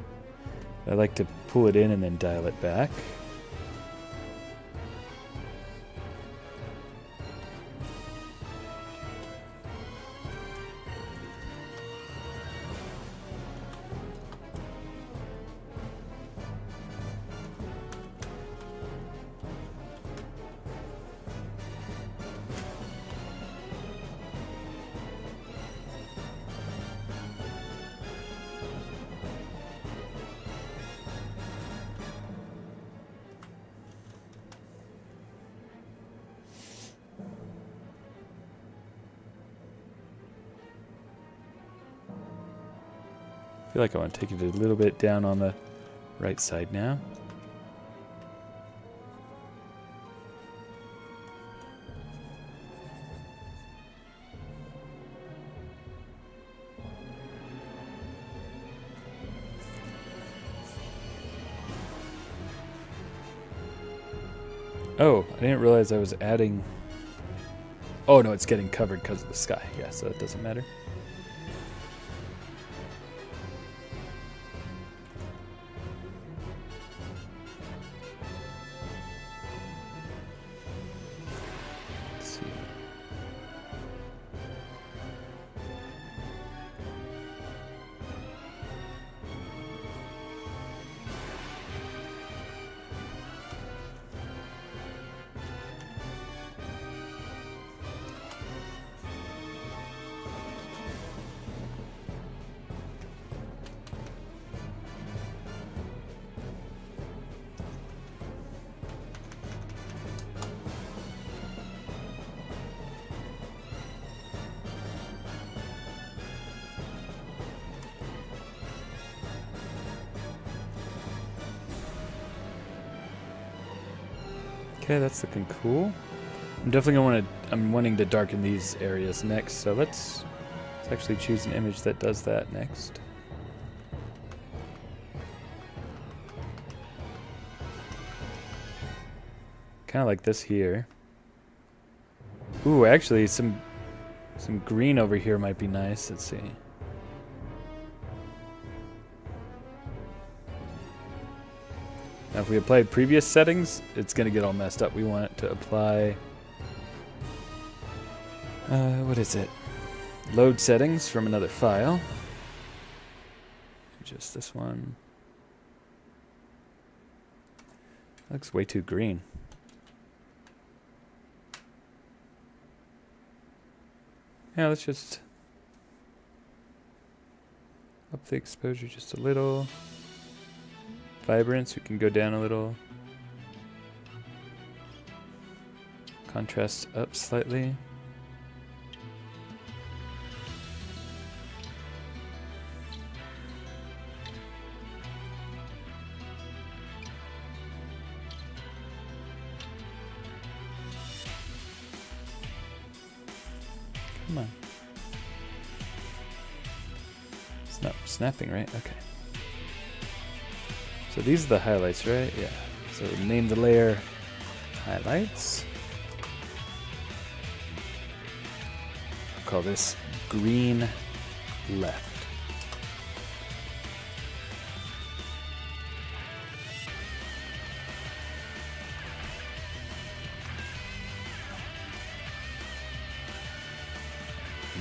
I like to pull it in and then dial it back. I feel like I want to take it a little bit down on the right side now. Oh, I didn't realize I was adding... Oh no, it's getting covered because of the sky. Yeah, so that doesn't matter. Okay, that's looking cool. I'm definitely I'm wanting to darken these areas next, so let's actually choose an image that does that next. Kind of like this here. Ooh, actually some green over here might be nice. Let's see. Now if we applied previous settings, it's going to get all messed up. We want to apply... what is it? Load settings from another file. Just this one. Looks way too green. Yeah, let's just up the exposure just a little. Vibrance, we can go down a little. Contrast up slightly. Come on. It's not snapping, right? Okay. So these are the highlights, right? Yeah. So name the layer highlights. I'll call this green left.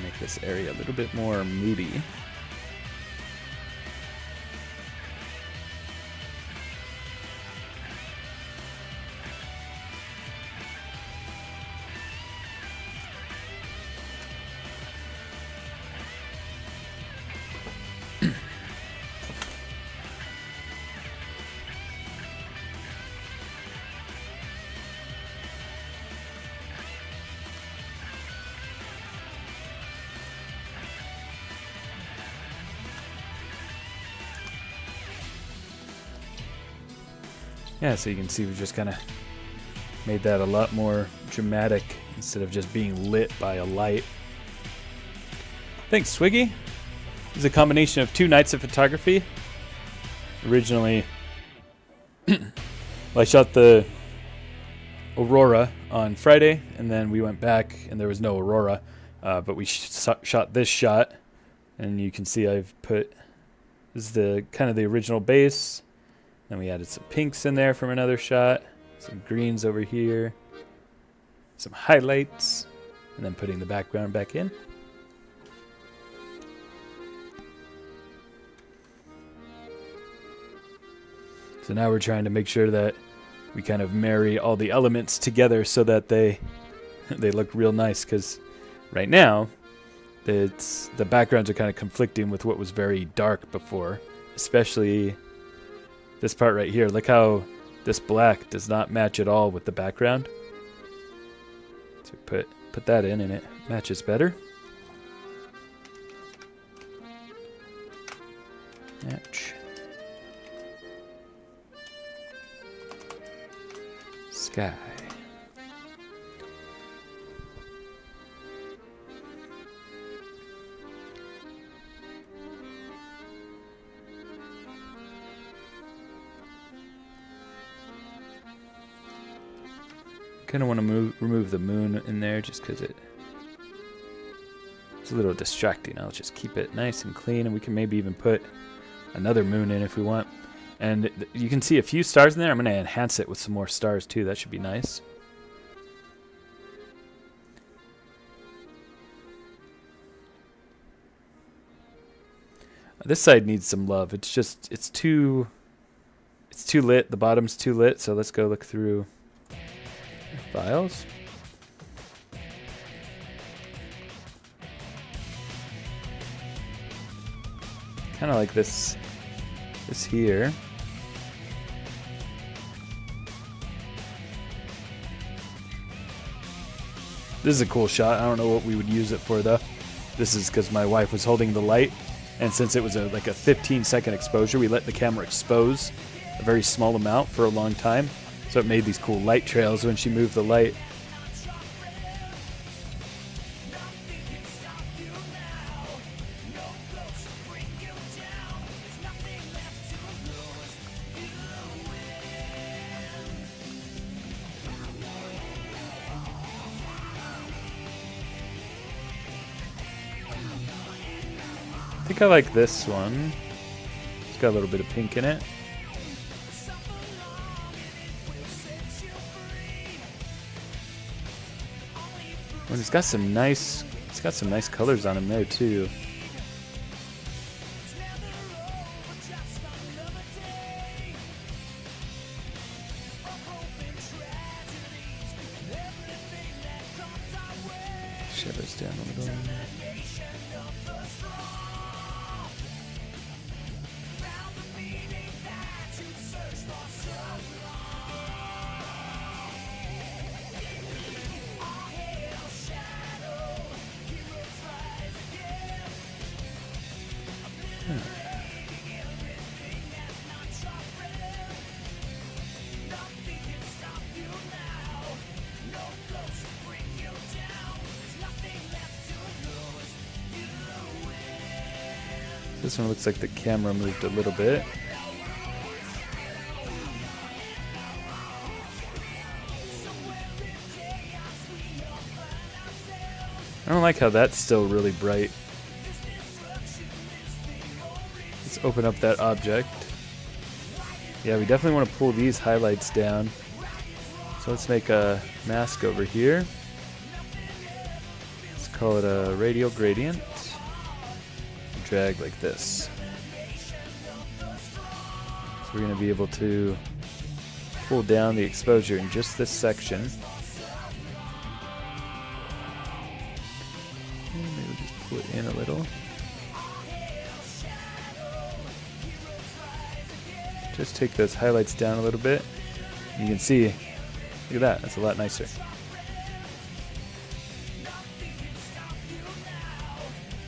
Make this area a little bit more moody. Yeah, so you can see we just kind of made that a lot more dramatic instead of just being lit by a light. Thanks, Swiggy. This is a combination of 2 nights of photography. Originally, well, I shot the aurora on Friday, and then we went back and there was no aurora, but we shot this shot, and you can see I've put, this is the kind of the original base. Then we added some pinks in there from another shot, some greens over here, some highlights, and then putting the background back in. So now we're trying to make sure that we kind of marry all the elements together so that they look real nice, because right now the backgrounds are kind of conflicting with what was very dark before, especially this part right here. Look how this black does not match at all with the background. So put that in and it matches better. Match. Sky. Kind of want to remove the moon in there just because it's a little distracting. I'll just keep it nice and clean, and we can maybe even put another moon in if we want. And you can see a few stars in there. I'm going to enhance it with some more stars too. That should be nice. This side needs some love. It's too lit. The bottom's too lit. So let's go look through files. Kind of like this here. This is a cool shot. I don't know what we would use it for though. This is because my wife was holding the light, and since it was like a 15-second exposure, we let the camera expose a very small amount for a long time. So it made these cool light trails when she moved the light. I think I like this one. It's got a little bit of pink in it. And it's got some nice colors on him there too. Shadows down a little. This one looks like the camera moved a little bit. I don't like how that's still really bright. Let's open up that object. Yeah, we definitely want to pull these highlights down. So let's make a mask over here. Let's call it a radial gradient. Drag like this. So we're going to be able to pull down the exposure in just this section. And maybe just pull it in a little. Just take those highlights down a little bit. You can see, look at that, that's a lot nicer.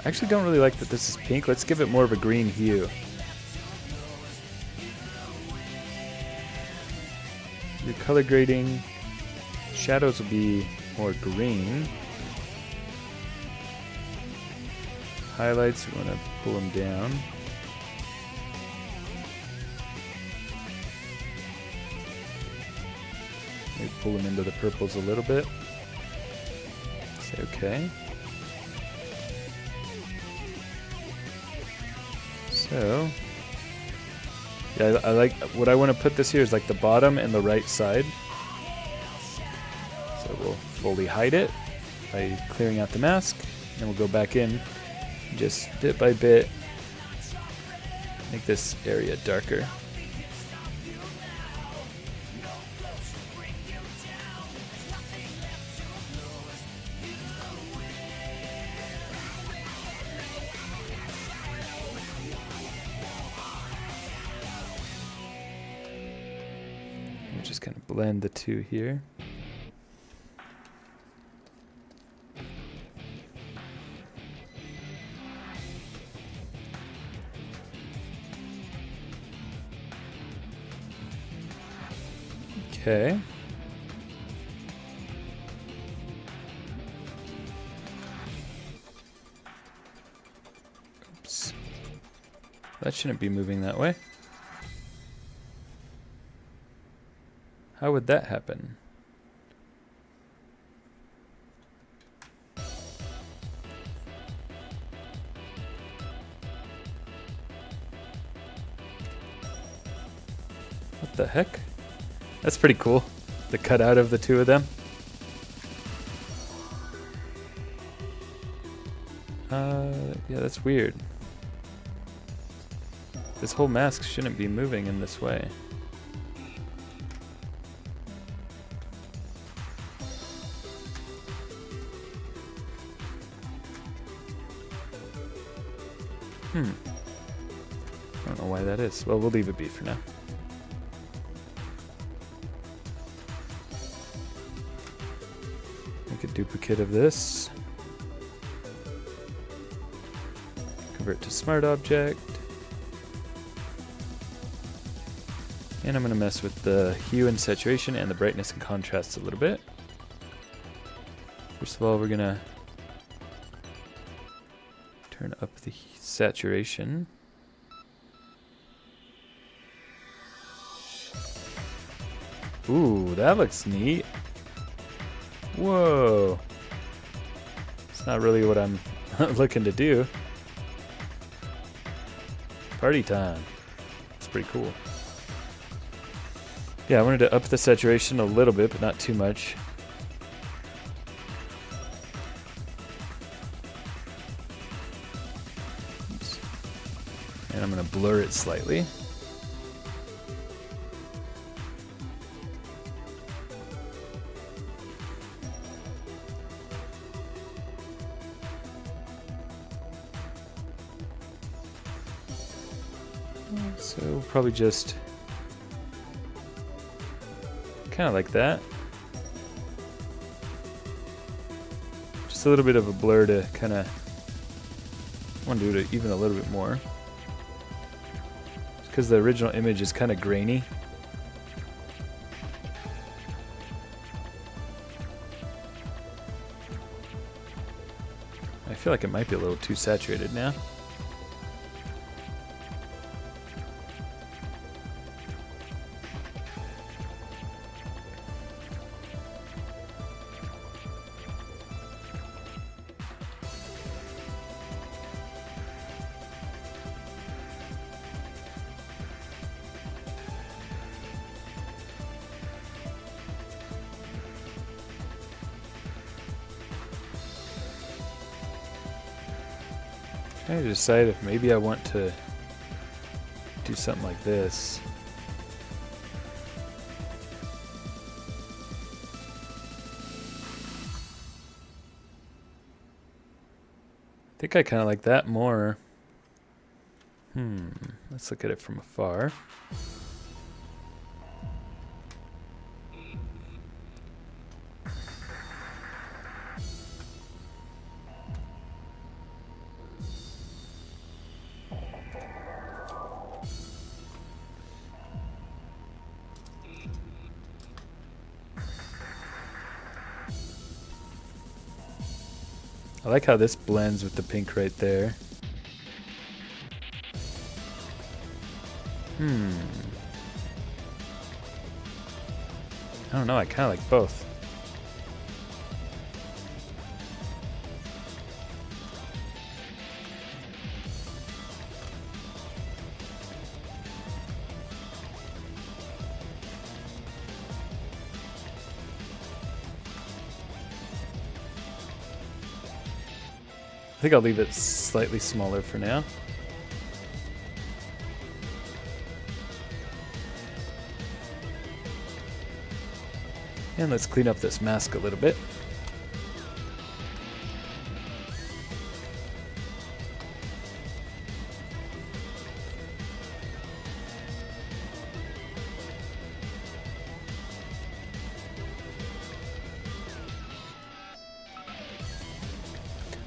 I actually don't really like that this is pink. Let's give it more of a green hue. Your color grading, shadows will be more green. Highlights, we want to pull them down. Maybe pull them into the purples a little bit. Say okay. So, yeah, I like, what I want to put this here is like the bottom and the right side. So we'll fully hide it by clearing out the mask. And we'll go back in and just bit by bit make this area darker. Just kind of blend the two here. Okay. Oops. That shouldn't be moving that way. How would that happen? What the heck? That's pretty cool. The cutout of the two of them. Yeah, that's weird. This whole mask shouldn't be moving in this way. I don't know why that is. Well, we'll leave it be for now. Make a duplicate of this. Convert to smart object. And I'm going to mess with the hue and saturation and the brightness and contrast a little bit. First of all, we're going to turn up the saturation. Ooh, that looks neat. Whoa. It's not really what I'm looking to do. Party time. It's pretty cool. Yeah, I wanted to up the saturation a little bit, but not too much. Oops. And I'm going to blur it slightly. So we'll probably just kind of like that. Just a little bit of a blur to kind of, I want to do it even a little bit more. Because the original image is kind of grainy. I feel like it might be a little too saturated now. Trying to decide if maybe I want to do something like this. I think I kind of like that more. Let's look at it from afar. I like how this blends with the pink right there. I don't know, I kind of like both. I think I'll leave it slightly smaller for now. And let's clean up this mask a little bit.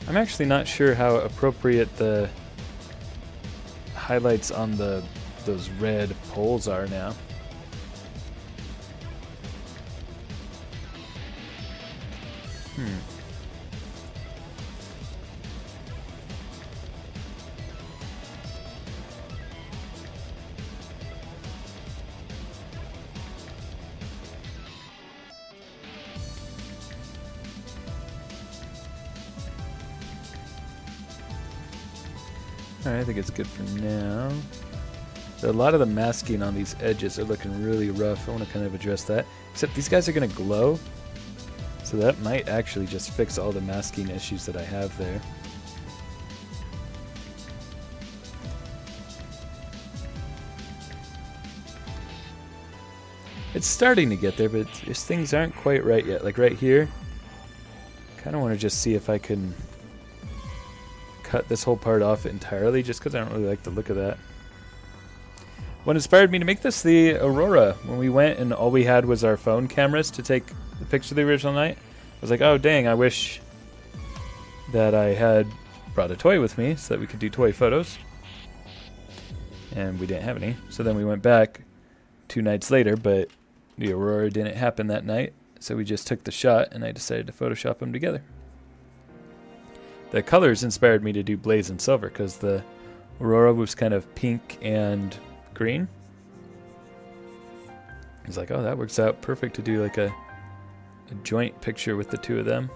I'm actually not sure how appropriate the highlights on those red poles are now. Alright, I think it's good for now. A lot of the masking on these edges are looking really rough. I want to kind of address that. Except these guys are going to glow. So that might actually just fix all the masking issues that I have there. It's starting to get there, but just things aren't quite right yet. Like right here, kind of want to just see if I can cut this whole part off entirely, just because I don't really like the look of that. What inspired me to make this, the Aurora. When we went and all we had was our phone cameras to take the picture the original night, I was like, oh dang, I wish that I had brought a toy with me so that we could do toy photos. And we didn't have any. So then we went back 2 nights later, but the Aurora didn't happen that night. So we just took the shot and I decided to Photoshop them together. The colors inspired me to do Blaze and Silver because the Aurora was kind of pink and green. I was like, oh, that works out perfect to do like a joint picture with the two of them.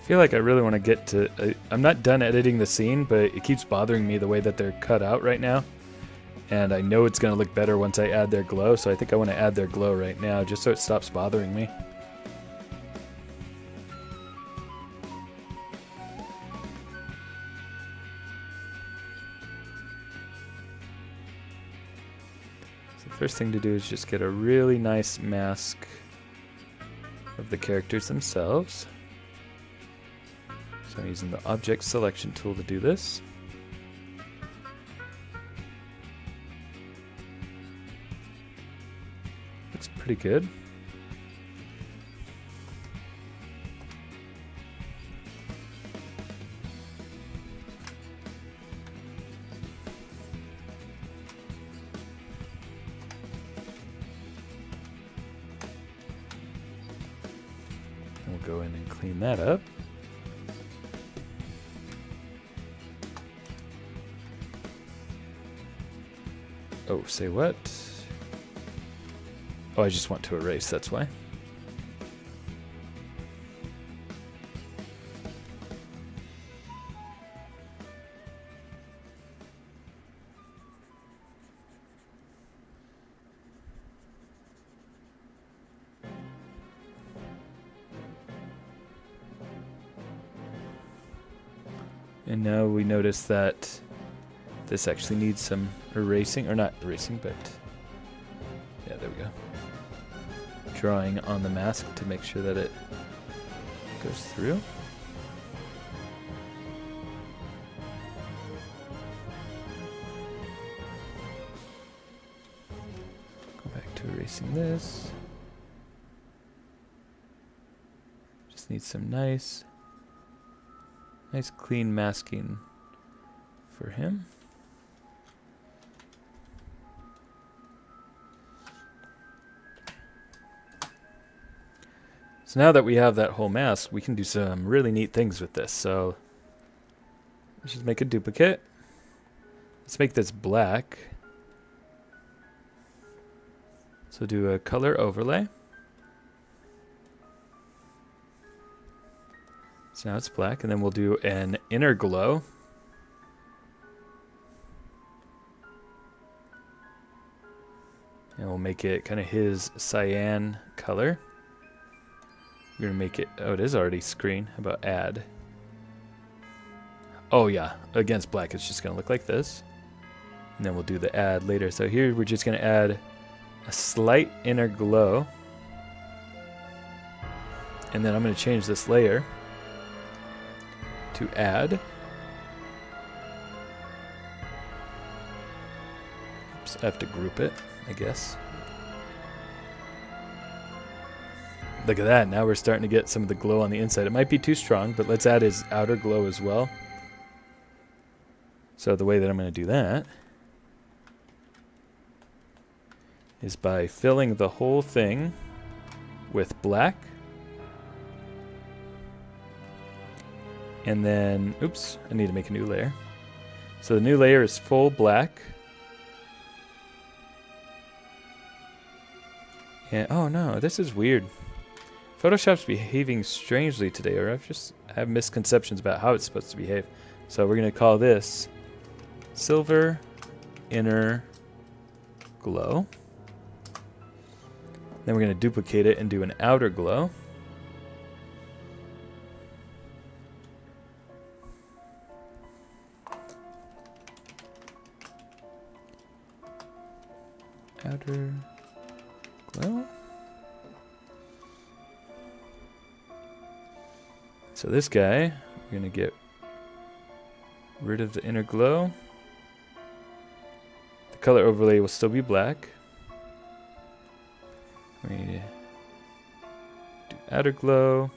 feel like I really want to get to... I'm not done editing the scene, but it keeps bothering me the way that they're cut out right now. And I know it's going to look better once I add their glow, so I think I want to add their glow right now, just so it stops bothering me. So the first thing to do is just get a really nice mask of the characters themselves. So I'm using the object selection tool to do this. Looks pretty good. We'll go in and clean that up. Oh, say what? Oh, I just want to erase, that's why. And now we notice that this actually needs some erasing, or not erasing, but yeah, there we go. Drawing on the mask to make sure that it goes through. Go back to erasing this. Just need some nice clean masking for him. So now that we have that whole mask, we can do some really neat things with this. So let's just make a duplicate. Let's make this black. So do a color overlay. So now it's black, and then we'll do an inner glow. And we'll make it kind of his cyan color. We're going to make it... Oh, it is already screen. How about add? Oh, yeah. Against black, it's just going to look like this. And then we'll do the add later. So here we're just going to add a slight inner glow. And then I'm going to change this layer to add. Oops, I have to group it, I guess. Look at that, now we're starting to get some of the glow on the inside. It might be too strong, but let's add his outer glow as well. So the way that I'm going to do that is by filling the whole thing with black. And then, oops, I need to make a new layer. So the new layer is full black. And, oh no, this is weird. Photoshop's behaving strangely today, or I have misconceptions about how it's supposed to behave. So we're going to call this Silver Inner Glow. Then we're going to duplicate it and do an outer glow. Outer glow. So this guy, we're going to get rid of the inner glow. The color overlay will still be black. We do outer glow.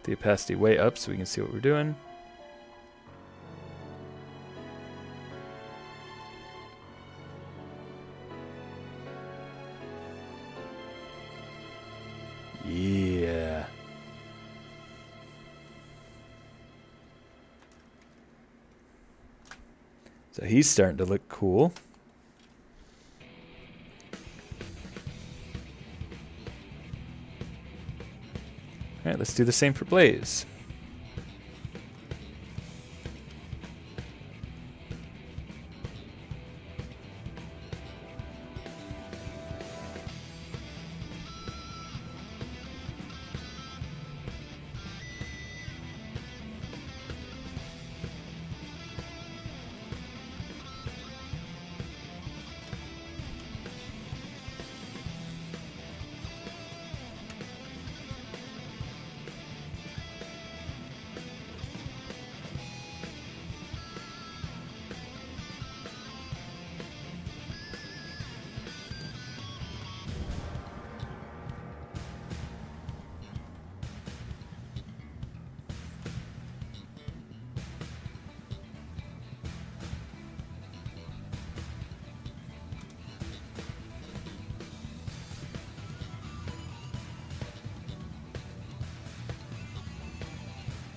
The opacity way up so we can see what we're doing. Yeah. So he's starting to look cool. Alright, let's do the same for Blaze.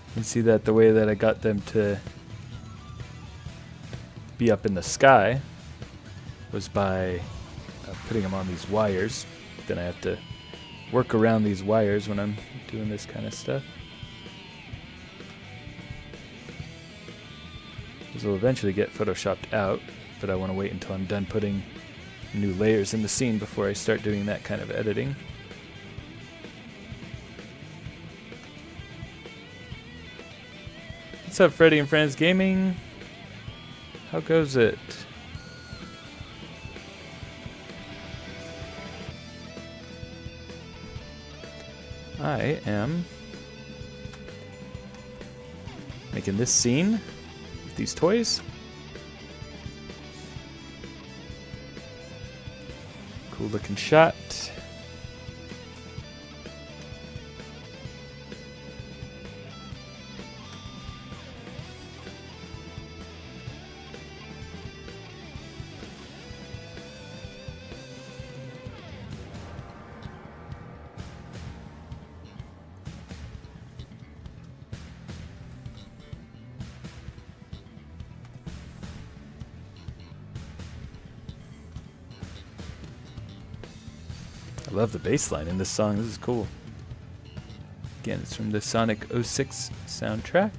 You can see that the way that I got them to be up in the sky was by putting them on these wires. Then I have to work around these wires when I'm doing this kind of stuff. These will eventually get photoshopped out, but I want to wait until I'm done putting new layers in the scene before I start doing that kind of editing. What's up, Freddy and Friends Gaming? How goes it? I am making this scene with these toys. Cool looking shot. I love the bass line in this song. This is cool. Again, it's from the Sonic 06 soundtrack.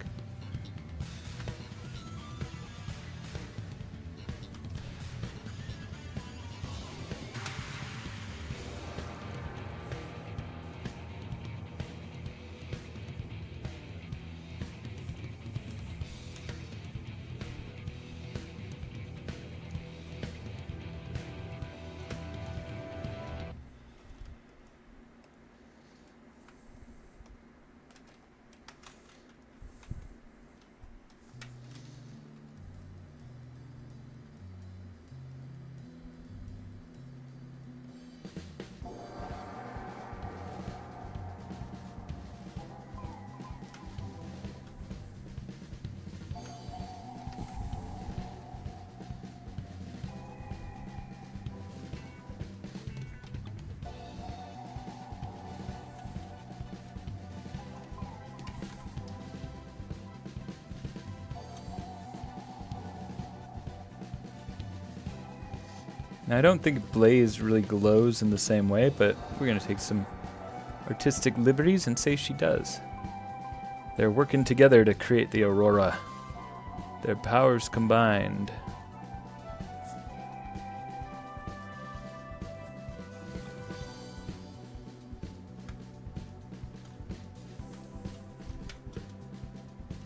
Now, I don't think Blaze really glows in the same way, but we're going to take some artistic liberties and say she does. They're working together to create the aurora. Their powers combined.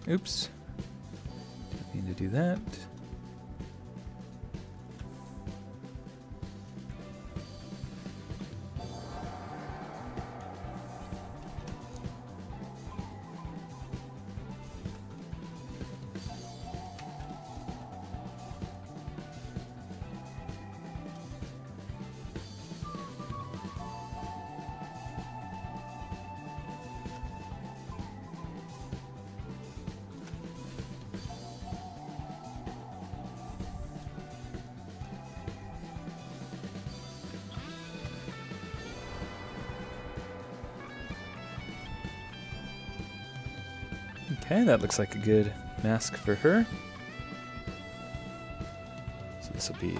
Oops. Didn't mean to do that. Okay, that looks like a good mask for her. So this will be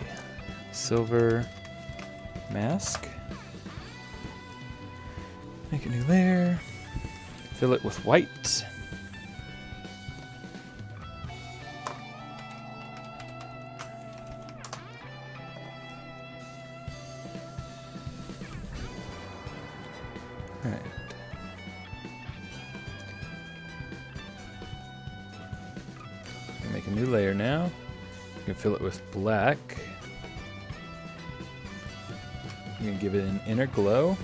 silver mask. Make a new layer. Fill it with white. All right. Make a new layer now. You can fill it with black. I'm going to give it an inner glow.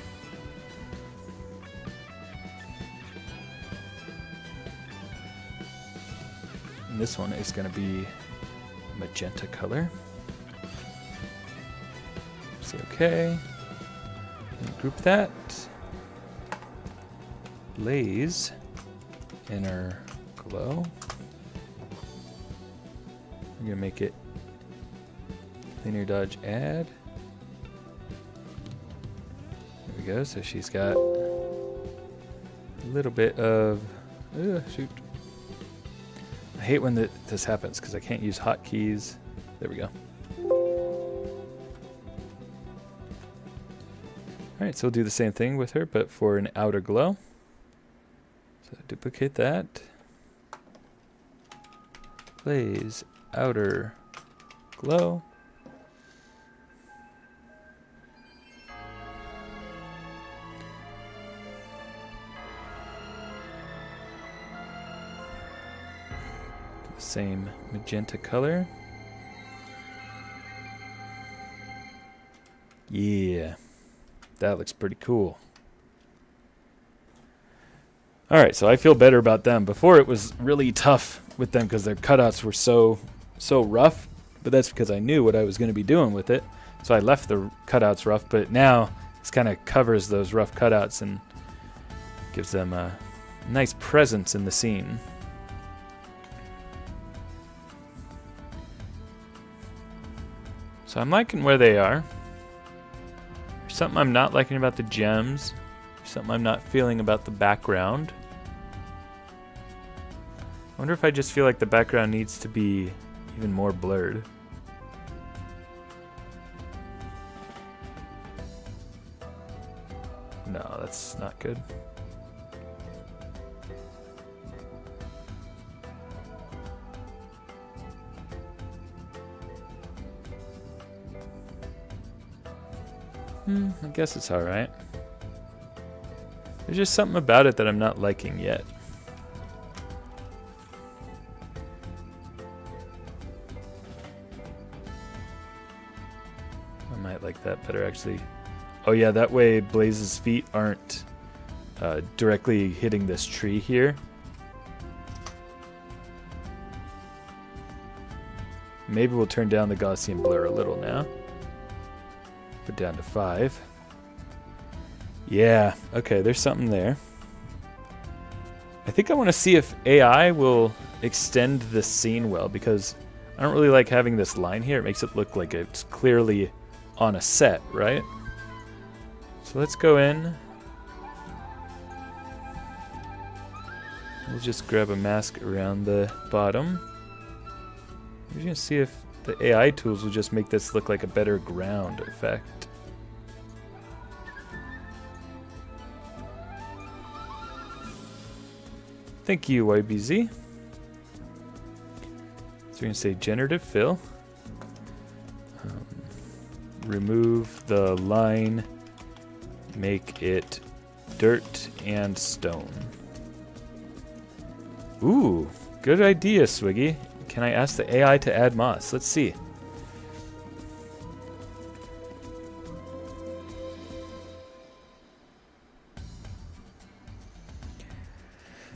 And this one is going to be magenta color. Say okay. And group that. Blaze. Inner glow. I'm going to make it linear dodge add. There we go. So she's got a little bit of... shoot. I hate when this happens because I can't use hotkeys. There we go. Alright, so we'll do the same thing with her, but for an outer glow. So duplicate that. Blaze outer glow. Same magenta color. Yeah, that looks pretty cool. Alright, so I feel better about them. Before it was really tough with them because their cutouts were so rough, but that's because I knew what I was going to be doing with it. So I left the cutouts rough, but now this kind of covers those rough cutouts and gives them a nice presence in the scene. So I'm liking where they are. There's something I'm not liking about the gems. There's something I'm not feeling about the background. I wonder if I just feel like the background needs to be even more blurred. No, that's not good. I guess it's alright. There's just something about it that I'm not liking yet. I might like that better actually. Oh yeah, that way Blaze's feet aren't directly hitting this tree here. Maybe we'll turn down the Gaussian blur a little now. Put down to 5. Yeah, okay, there's something there. I think I want to see if AI will extend the scene well, because I don't really like having this line here. It makes it look like it's clearly on a set, right? So let's go in. We'll just grab a mask around the bottom. We're going to see if the AI tools will just make this look like a better ground effect. Thank you, YBZ. So we're going to say generative fill. Remove the line. Make it dirt and stone. Ooh, good idea, Swiggy. Can I ask the AI to add moss? Let's see.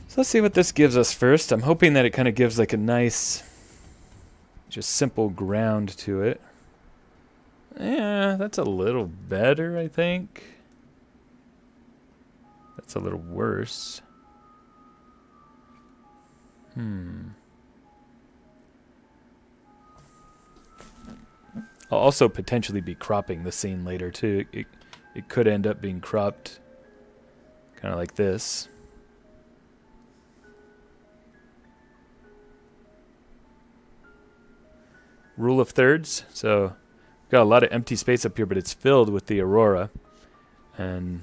So let's see what this gives us first. I'm hoping that it kind of gives like a nice, just simple ground to it. Yeah, that's a little better, I think. That's a little worse. I'll also potentially be cropping the scene later too. It could end up being cropped kind of like this. Rule of thirds. So we've got a lot of empty space up here, but it's filled with the aurora. And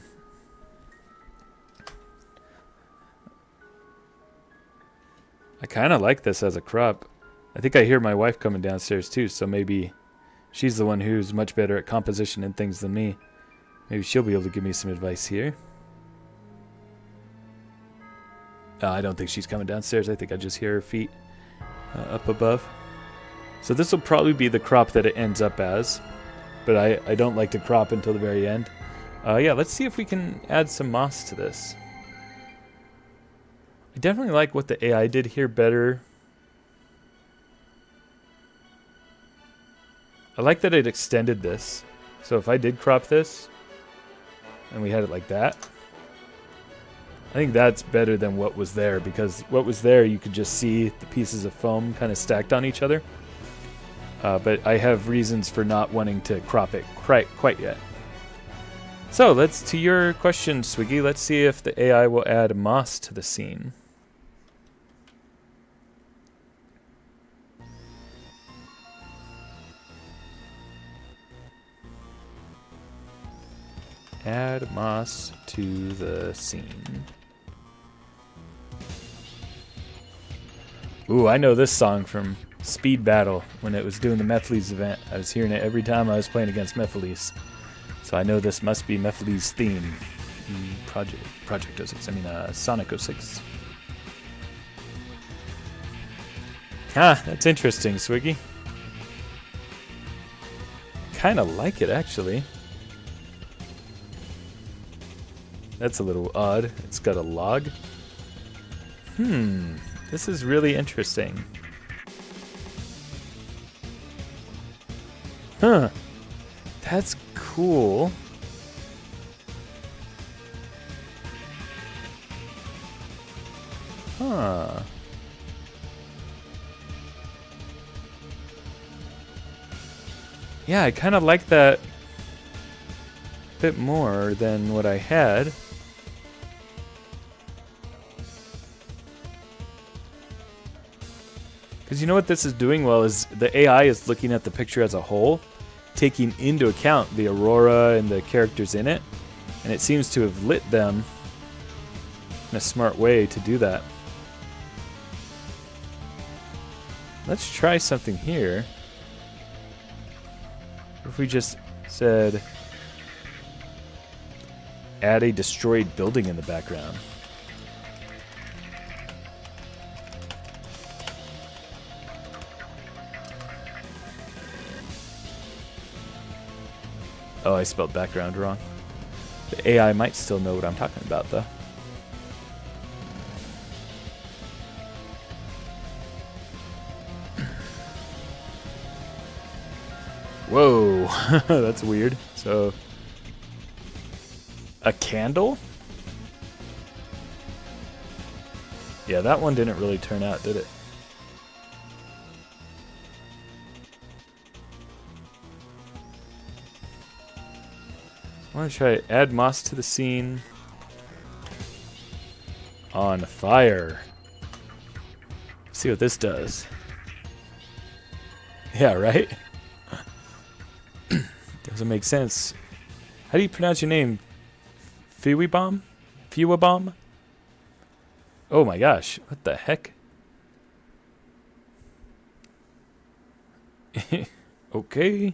I kind of like this as a crop. I think I hear my wife coming downstairs too, so maybe she's the one who's much better at composition and things than me. Maybe she'll be able to give me some advice here. I don't think she's coming downstairs. I think I just hear her feet up above. So this will probably be the crop that it ends up as. But I don't like to crop until the very end. Yeah, let's see if we can add some moss to this. I definitely like what the AI did here better. I like that it extended this. So if I did crop this, and we had it like that, I think that's better than what was there, because what was there, you could just see the pieces of foam kind of stacked on each other. But I have reasons for not wanting to crop it quite yet. So to your question, Swiggy, let's see if the AI will add moss to the scene. Add moss to the scene. Ooh, I know this song from Speed Battle when it was doing the Mephiles event. I was hearing it every time I was playing against Mephiles. So I know this must be Mephiles' theme. Project 06, Sonic 06. That's interesting, Swiggy. Kinda like it, actually. That's a little odd. It's got a log. This is really interesting. Huh. That's cool. Huh. Yeah, I kind of like that a bit more than what I had. Because you know what this is doing well is the AI is looking at the picture as a whole, taking into account the aurora and the characters in it, and it seems to have lit them in a smart way to do that. Let's try something here. If we just said add a destroyed building in the background. Oh, I spelled background wrong. The AI might still know what I'm talking about, though. Whoa, that's weird. So, a candle? Yeah, that one didn't really turn out, did it? I want to try add moss to the scene. On fire. See what this does. Yeah, right? Doesn't make sense. How do you pronounce your name? Fiwibomb? Fiwabomb? Oh my gosh, what the heck? Okay.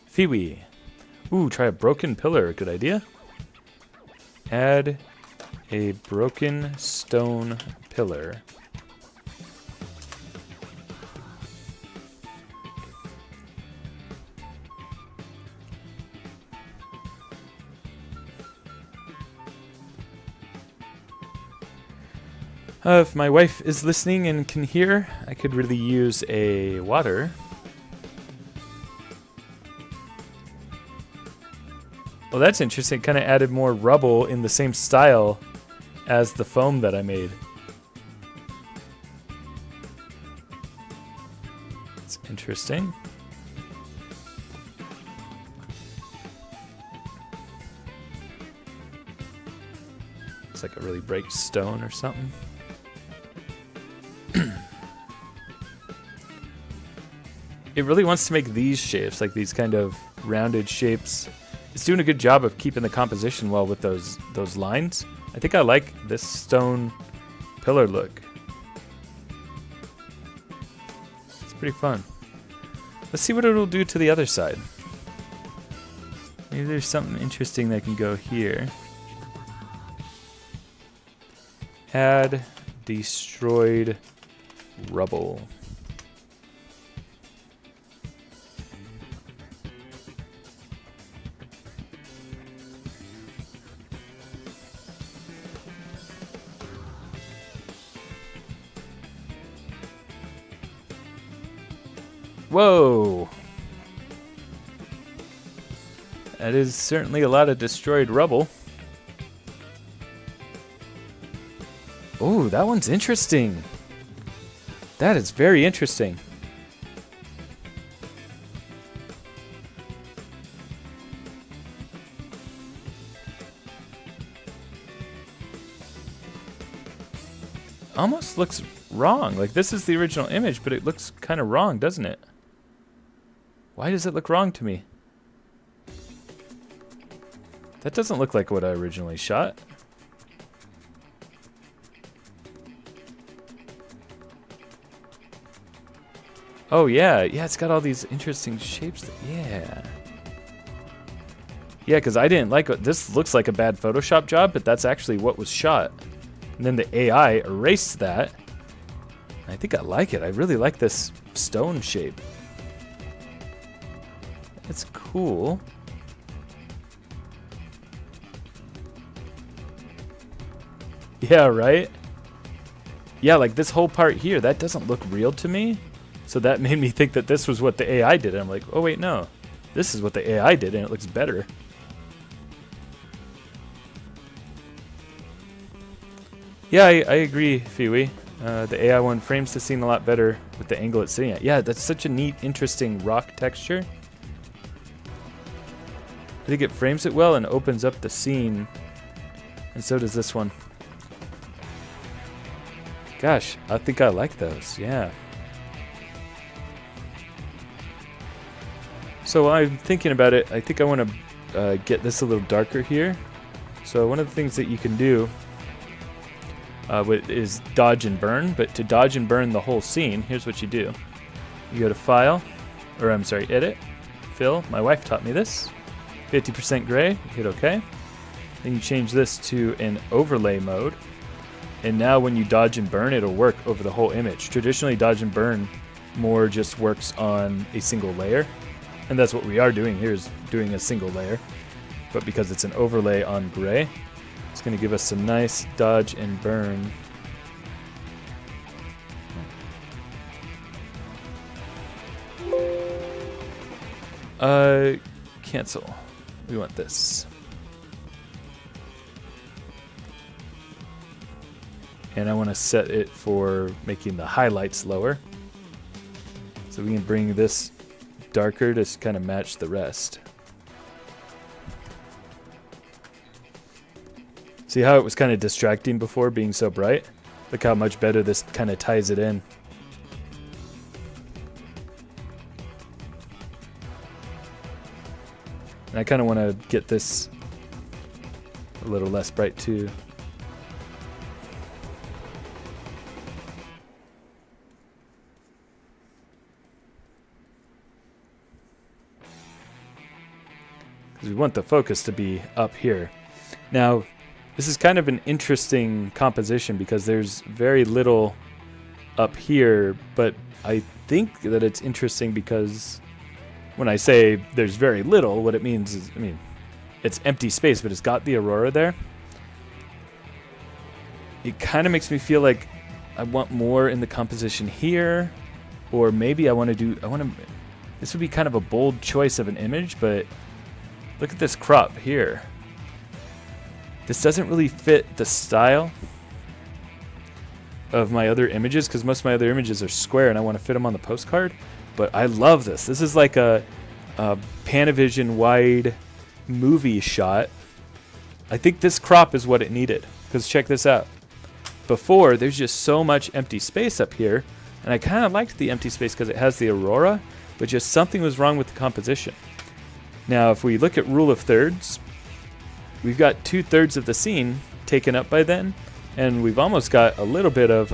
Fiwi. Ooh, try a broken pillar. Good idea. Add a broken stone pillar. If my wife is listening and can hear, I could really use a water. Well, that's interesting. Kind of added more rubble in the same style as the foam that I made. It's interesting. It's like a really bright stone or something. It really wants to make these shapes, like these kind of rounded shapes it's doing a good job of keeping the composition well with those lines. I think I like this stone pillar look. It's pretty fun. Let's see what it'll do to the other side. Maybe there's something interesting that can go here. Add destroyed rubble. Whoa! That is certainly a lot of destroyed rubble. Oh, that one's interesting. That is very interesting. Almost looks wrong. Like, this is the original image, but it looks kind of wrong, doesn't it? Why does it look wrong to me? That doesn't look like what I originally shot. Oh yeah, it's got all these interesting shapes. Yeah, because I didn't like it. This looks like a bad Photoshop job, but that's actually what was shot. And then the AI erased that. I think I like it. I really like this stone shape. It's cool. Yeah, right? Yeah, like this whole part here, that doesn't look real to me. So that made me think that this was what the AI did. And I'm like, oh wait, no. This is what the AI did and it looks better. Yeah, I agree, Fiwi. The AI one frames the scene a lot better with the angle it's sitting at. Yeah, that's such a neat, interesting rock texture. I think it frames it well and opens up the scene. And so does this one. Gosh, I think I like those, yeah. So I'm thinking about it, I think I want to get this a little darker here. So one of the things that you can do is dodge and burn, but to dodge and burn the whole scene, here's what you do. You go to File, or I'm sorry, Edit, Fill, my wife taught me this, 50% gray, hit OK. Then you change this to an overlay mode, and now when you dodge and burn, it'll work over the whole image. Traditionally, dodge and burn more just works on a single layer, and that's what we are doing here, is doing a single layer. But because it's an overlay on gray, it's going to give us some nice dodge and burn. Cancel. We want this. And I want to set it for making the highlights lower. So we can bring this darker to kind of match the rest. See how it was kind of distracting before, being so bright? Look how much better this kind of ties it in. And I kind of want to get this a little less bright too. Because we want the focus to be up here. Now, this is kind of an interesting composition because there's very little up here, but I think that it's interesting because when I say there's very little, what it means is, it's empty space, but it's got the aurora there. It kind of makes me feel like I want more in the composition here, or maybe this would be kind of a bold choice of an image, but look at this crop here. This doesn't really fit the style of my other images because most of my other images are square and I want to fit them on the postcard. But I love this. This is like a Panavision wide movie shot. I think this crop is what it needed because check this out. Before, there's just so much empty space up here, and I kind of liked the empty space because it has the aurora, but just something was wrong with the composition. Now, if we look at rule of thirds, we've got 2/3 of the scene taken up by then, and we've almost got a little bit of,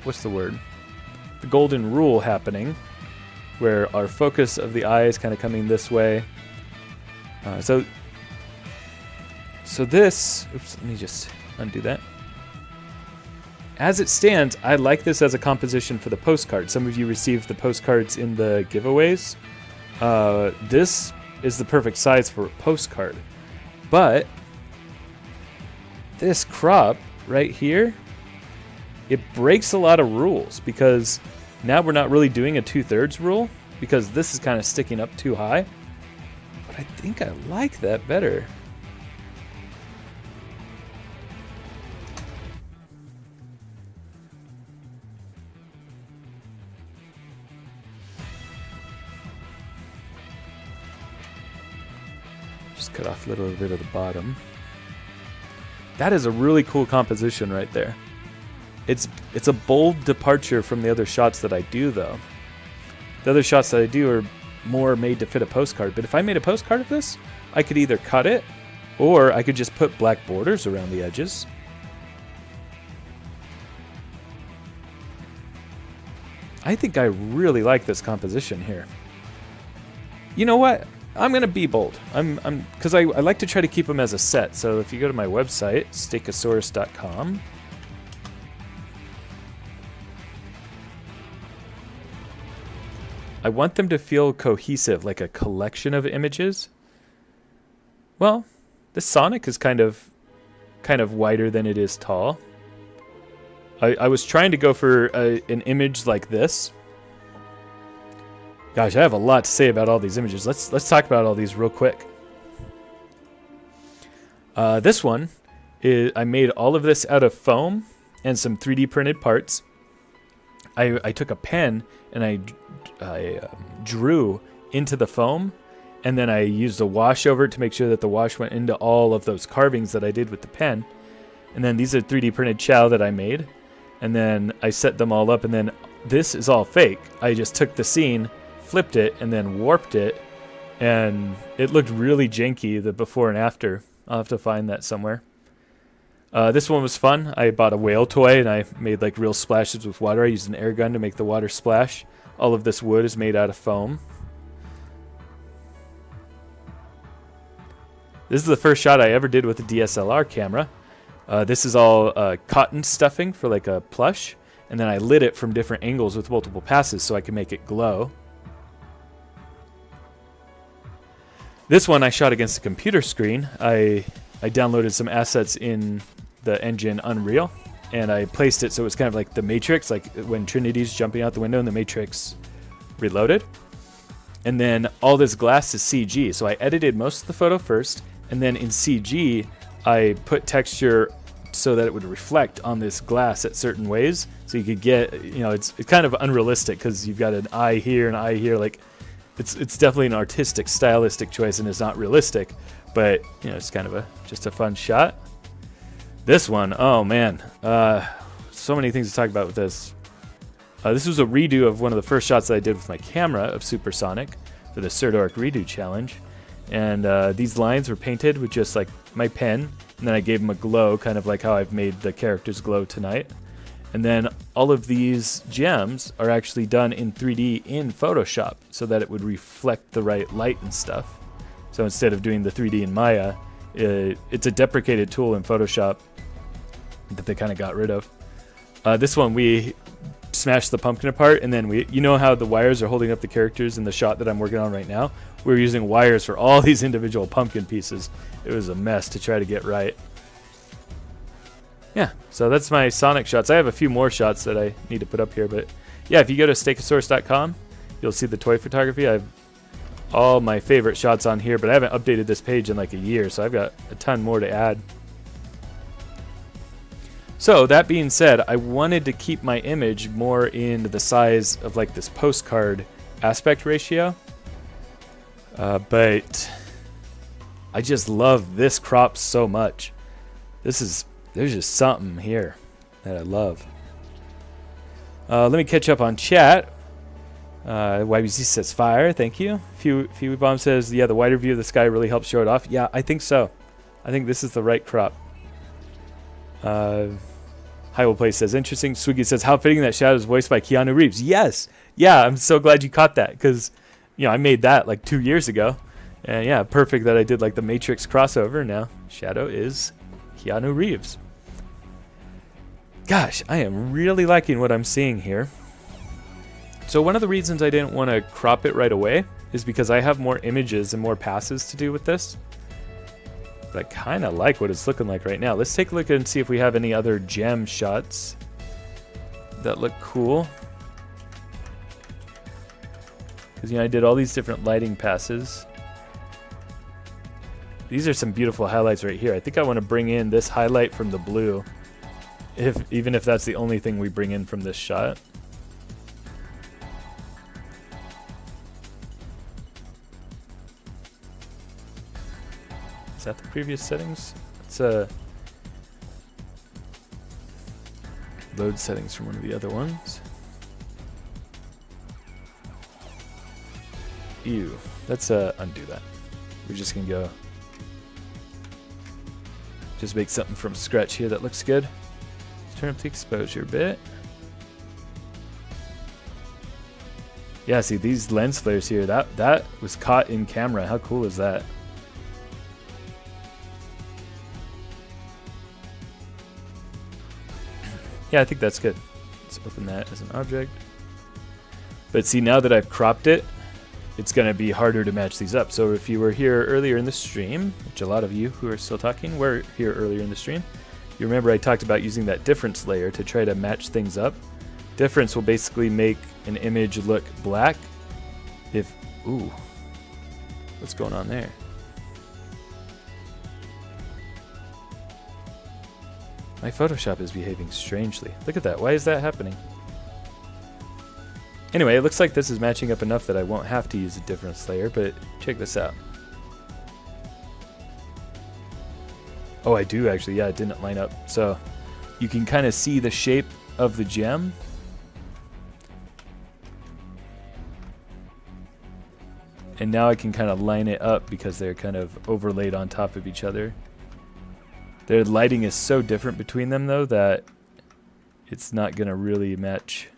what's the word? The golden rule happening, where our focus of the eye is kind of coming this way. So this, oops, let me just undo that. As it stands, I like this as a composition for the postcard. Some of you received the postcards in the giveaways. This is the perfect size for a postcard. But this crop right here, it breaks a lot of rules, because now we're not really doing a 2/3 rule, because this is kind of sticking up too high. But I think I like that better. Just cut off a little bit of the bottom. That is a really cool composition right there. It's a bold departure from the other shots that I do, though. The other shots that I do are more made to fit a postcard. But if I made a postcard of this, I could either cut it, or I could just put black borders around the edges. I think I really like this composition here. You know what? I'm gonna be bold. Because I like to try to keep them as a set. So if you go to my website, Stegosaurus.com, I want them to feel cohesive, like a collection of images. Well, this Sonic is kind of wider than it is tall. I was trying to go for an image like this. Gosh, I have a lot to say about all these images. Let's talk about all these real quick. This one I made all of this out of foam and some 3D printed parts. I took a pen and I drew into the foam, and then I used a wash over it to make sure that the wash went into all of those carvings that I did with the pen. And then these are 3D printed chow that I made, and then I set them all up, and then this is all fake. I just took the scene, flipped it, and then warped it, and it looked really janky, the before and after. I'll have to find that somewhere. This one was fun. I bought a whale toy and I made like real splashes with water. I used an air gun to make the water splash. All of this wood is made out of foam. This is the first shot I ever did with a DSLR camera. This is all cotton stuffing for like a plush, and then I lit it from different angles with multiple passes so I can make it glow. This one I shot against a computer screen. I downloaded some assets in the engine Unreal, and I placed it so it was kind of like the Matrix, like when Trinity's jumping out the window in the Matrix Reloaded. And then all this glass is CG, so I edited most of the photo first, and then in CG I put texture so that it would reflect on this glass at certain ways, so you could get, it's kind of unrealistic because you've got an eye here and an eye here. Like it's definitely an artistic, stylistic choice, and it's not realistic, but it's kind of just a fun shot. This one, oh man, so many things to talk about with this. This was a redo of one of the first shots that I did with my camera of Supersonic for the Surdork Redo Challenge. And these lines were painted with just like my pen, and then I gave them a glow, kind of like how I've made the characters glow tonight. And then all of these gems are actually done in 3D in Photoshop so that it would reflect the right light and stuff. So instead of doing the 3D in Maya, it's a deprecated tool in Photoshop that they kind of got rid of. This one, we smashed the pumpkin apart, and then you know how the wires are holding up the characters in the shot that I'm working on right now? We're using wires for all these individual pumpkin pieces. It was a mess to try to get right. Yeah, so that's my Sonic shots. I have a few more shots that I need to put up here, but yeah, if you go to Stegosaurus.com, you'll see the toy photography. I have all my favorite shots on here, but I haven't updated this page in like a year, so I've got a ton more to add. So that being said, I wanted to keep my image more in the size of like this postcard aspect ratio, but I just love this crop so much. There's just something here that I love. Let me catch up on chat. YBZ says fire. Thank you. Few Bomb says, yeah, the wider view of the sky really helps show it off. Yeah, I think so. I think this is the right crop. Highwell Place says, interesting. Swiggy says, how fitting that Shadow is voiced by Keanu Reeves. Yes. Yeah, I'm so glad you caught that because, you know, I made that like 2 years ago. And yeah, perfect that I did like the Matrix crossover. Now Shadow is Keanu Reeves. Gosh, I am really liking what I'm seeing here. So one of the reasons I didn't want to crop it right away is because I have more images and more passes to do with this. But I kind of like what it's looking like right now. Let's take a look and see if we have any other gem shots that look cool. Because, you know, I did all these different lighting passes. These are some beautiful highlights right here. I think I want to bring in this highlight from the blue, even if that's the only thing we bring in from this shot. Is that the previous settings? It's load settings from one of the other ones. Ew. Let's undo that. We're just gonna go just make something from scratch here that looks good. Let's turn up the exposure a bit. Yeah, see these lens flares here, that was caught in camera. How cool is that? Yeah, I think that's good. Let's open that as an object. But see, now that I've cropped it, it's going to be harder to match these up. So if you were here earlier in the stream, which a lot of you who are still talking were here earlier in the stream, you remember I talked about using that difference layer to try to match things up. Difference will basically make an image look black if... Ooh. What's going on there? My Photoshop is behaving strangely. Look at that. Why is that happening? Anyway, it looks like this is matching up enough that I won't have to use a difference layer, but check this out. Oh, I do actually. Yeah, it didn't line up. So you can kind of see the shape of the gem. And now I can kind of line it up because they're kind of overlaid on top of each other. Their lighting is so different between them, though, that it's not going to really match.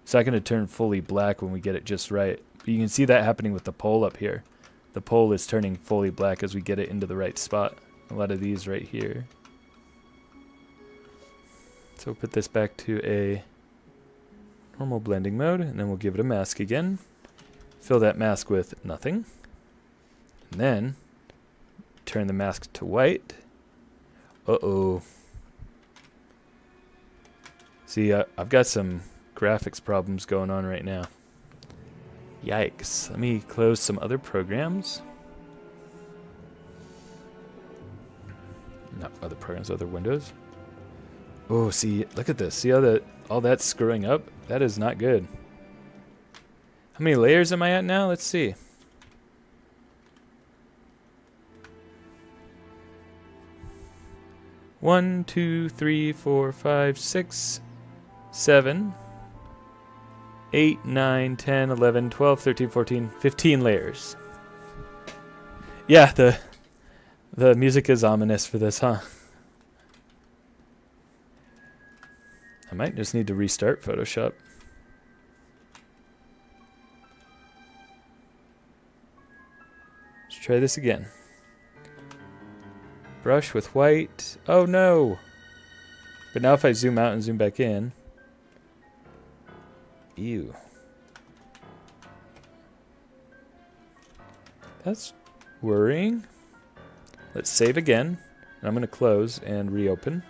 It's not going to turn fully black when we get it just right. But you can see that happening with the pole up here. The pole is turning fully black as we get it into the right spot. A lot of these right here. So we'll put this back to a normal blending mode, and then we'll give it a mask again. Fill that mask with nothing. And then turn the mask to white. Uh-oh. See, I've got some graphics problems going on right now. Yikes. Let me close some other programs. Not other programs, other windows. Oh, see, look at this. See how all that's screwing up? That is not good. How many layers am I at now? Let's see. 1, 2, 3, 4, 5, 6, 7, 8, 9, 10, 11, 12, 13, 14, 15 layers. Yeah, the music is ominous for this, huh? I might just need to restart Photoshop. Let's try this again. Brush with white. Oh no! But now if I zoom out and zoom back in. Ew. That's worrying. Let's save again. And I'm going to close and reopen.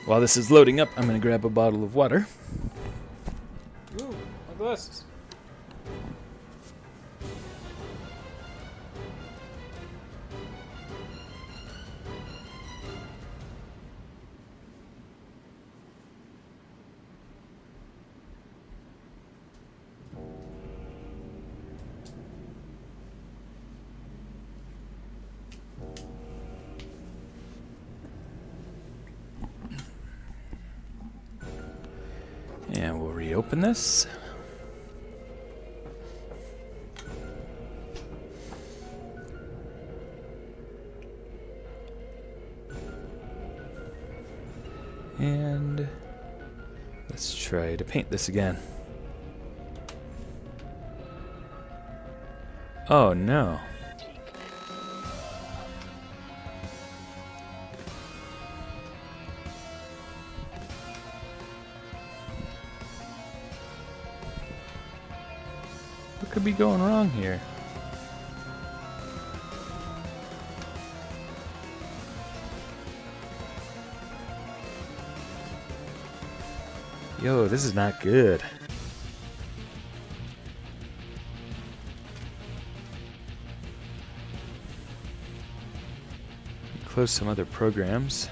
While this is loading up, I'm going to grab a bottle of water. Ooh, my glasses. open this. And let's try to paint this again. Oh no. What could be going wrong here? Yo, this is not good. Close some other programs.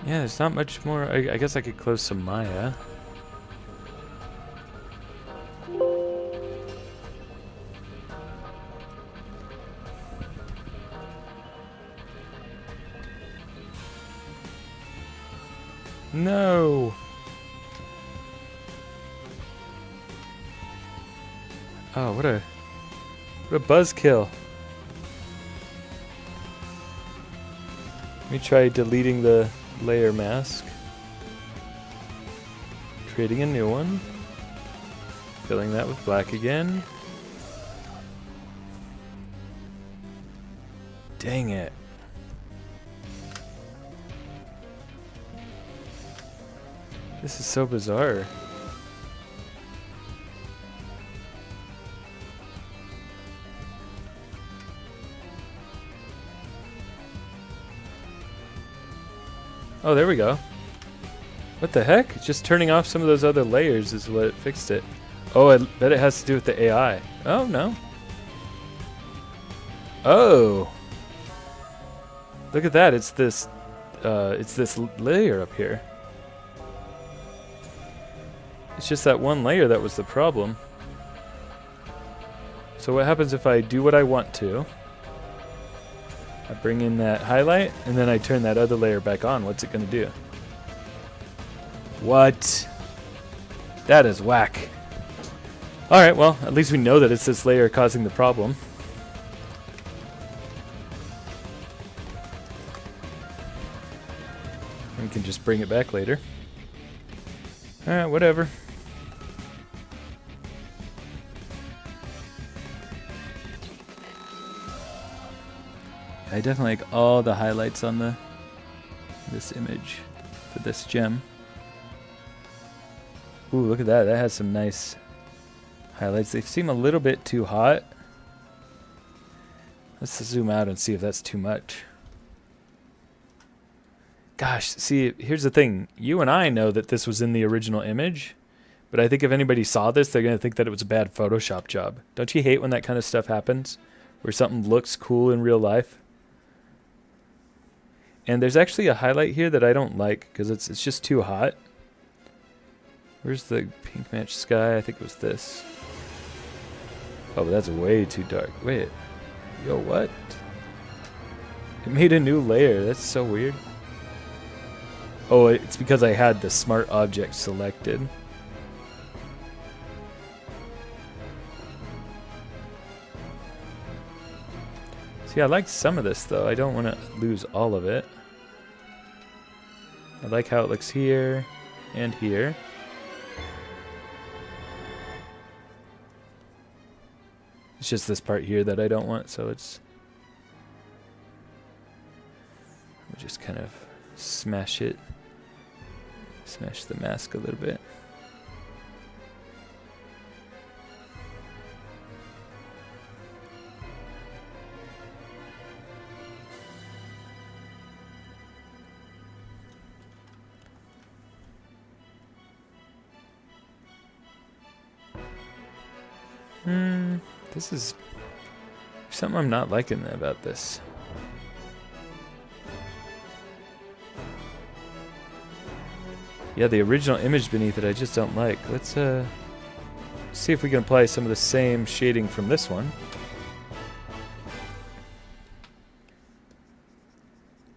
Yeah, there's not much more. I guess I could close some Maya. No. Oh, what a buzzkill. Let me try deleting the layer mask. Creating a new one. Filling that with black again. Dang it. This is so bizarre. Oh, there we go. What the heck? Just turning off some of those other layers is what fixed it. Oh, I bet it has to do with the AI. Oh, no. Oh. Look at that. It's this layer up here. It's just that one layer that was the problem. So what happens if I do what I want to? I bring in that highlight, and then I turn that other layer back on. What's it going to do? What? That is whack. Alright, well, at least we know that it's this layer causing the problem. We can just bring it back later. Alright, whatever. I definitely like all the highlights on this image for this gem. Ooh, look at that. That has some nice highlights. They seem a little bit too hot. Let's zoom out and see if that's too much. Gosh, see, here's the thing. You and I know that this was in the original image, but I think if anybody saw this, they're going to think that it was a bad Photoshop job. Don't you hate when that kind of stuff happens? Where something looks cool in real life? And there's actually a highlight here that I don't like because it's just too hot. Where's the pink match sky? I think it was this. Oh, but that's way too dark. Wait. Yo, what? It made a new layer. That's so weird. Oh, it's because I had the smart object selected. See, I like some of this, though. I don't want to lose all of it. I like how it looks here and here. It's just this part here that I don't want, so it's... We'll just kind of smash it. Smash the mask a little bit. This is something I'm not liking about this. Yeah, the original image beneath it I just don't like. Let's see if we can apply some of the same shading from this one.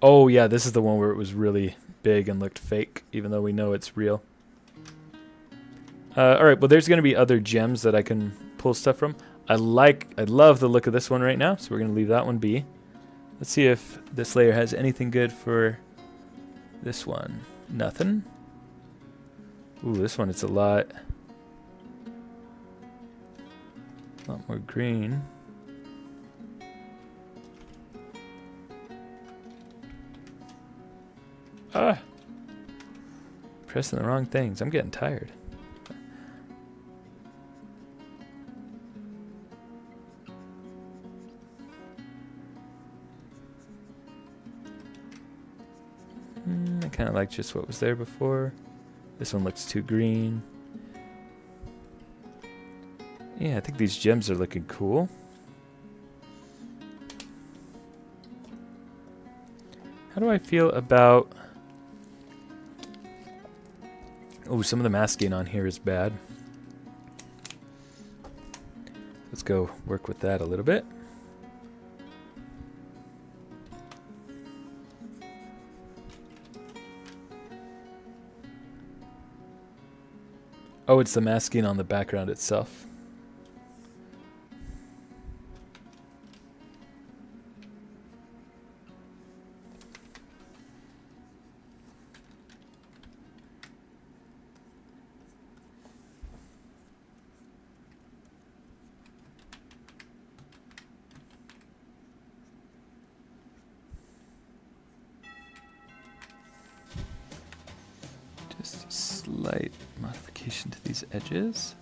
Oh yeah, this is the one where it was really big and looked fake, even though we know it's real. Alright, well there's going to be other gems that I can pull stuff from. I love the look of this one right now, so we're going to leave that one be. Let's see if this layer has anything good for this one. Nothing. Ooh, this one, it's a lot more green. Ah! Pressing the wrong things. I'm getting tired. I kind of like just what was there before. This one looks too green. Yeah, I think these gems are looking cool. How do I feel about... Oh, some of the masking on here is bad. Let's go work with that a little bit. Oh, it's the masking on the background itself. Just a slight modification to these edges.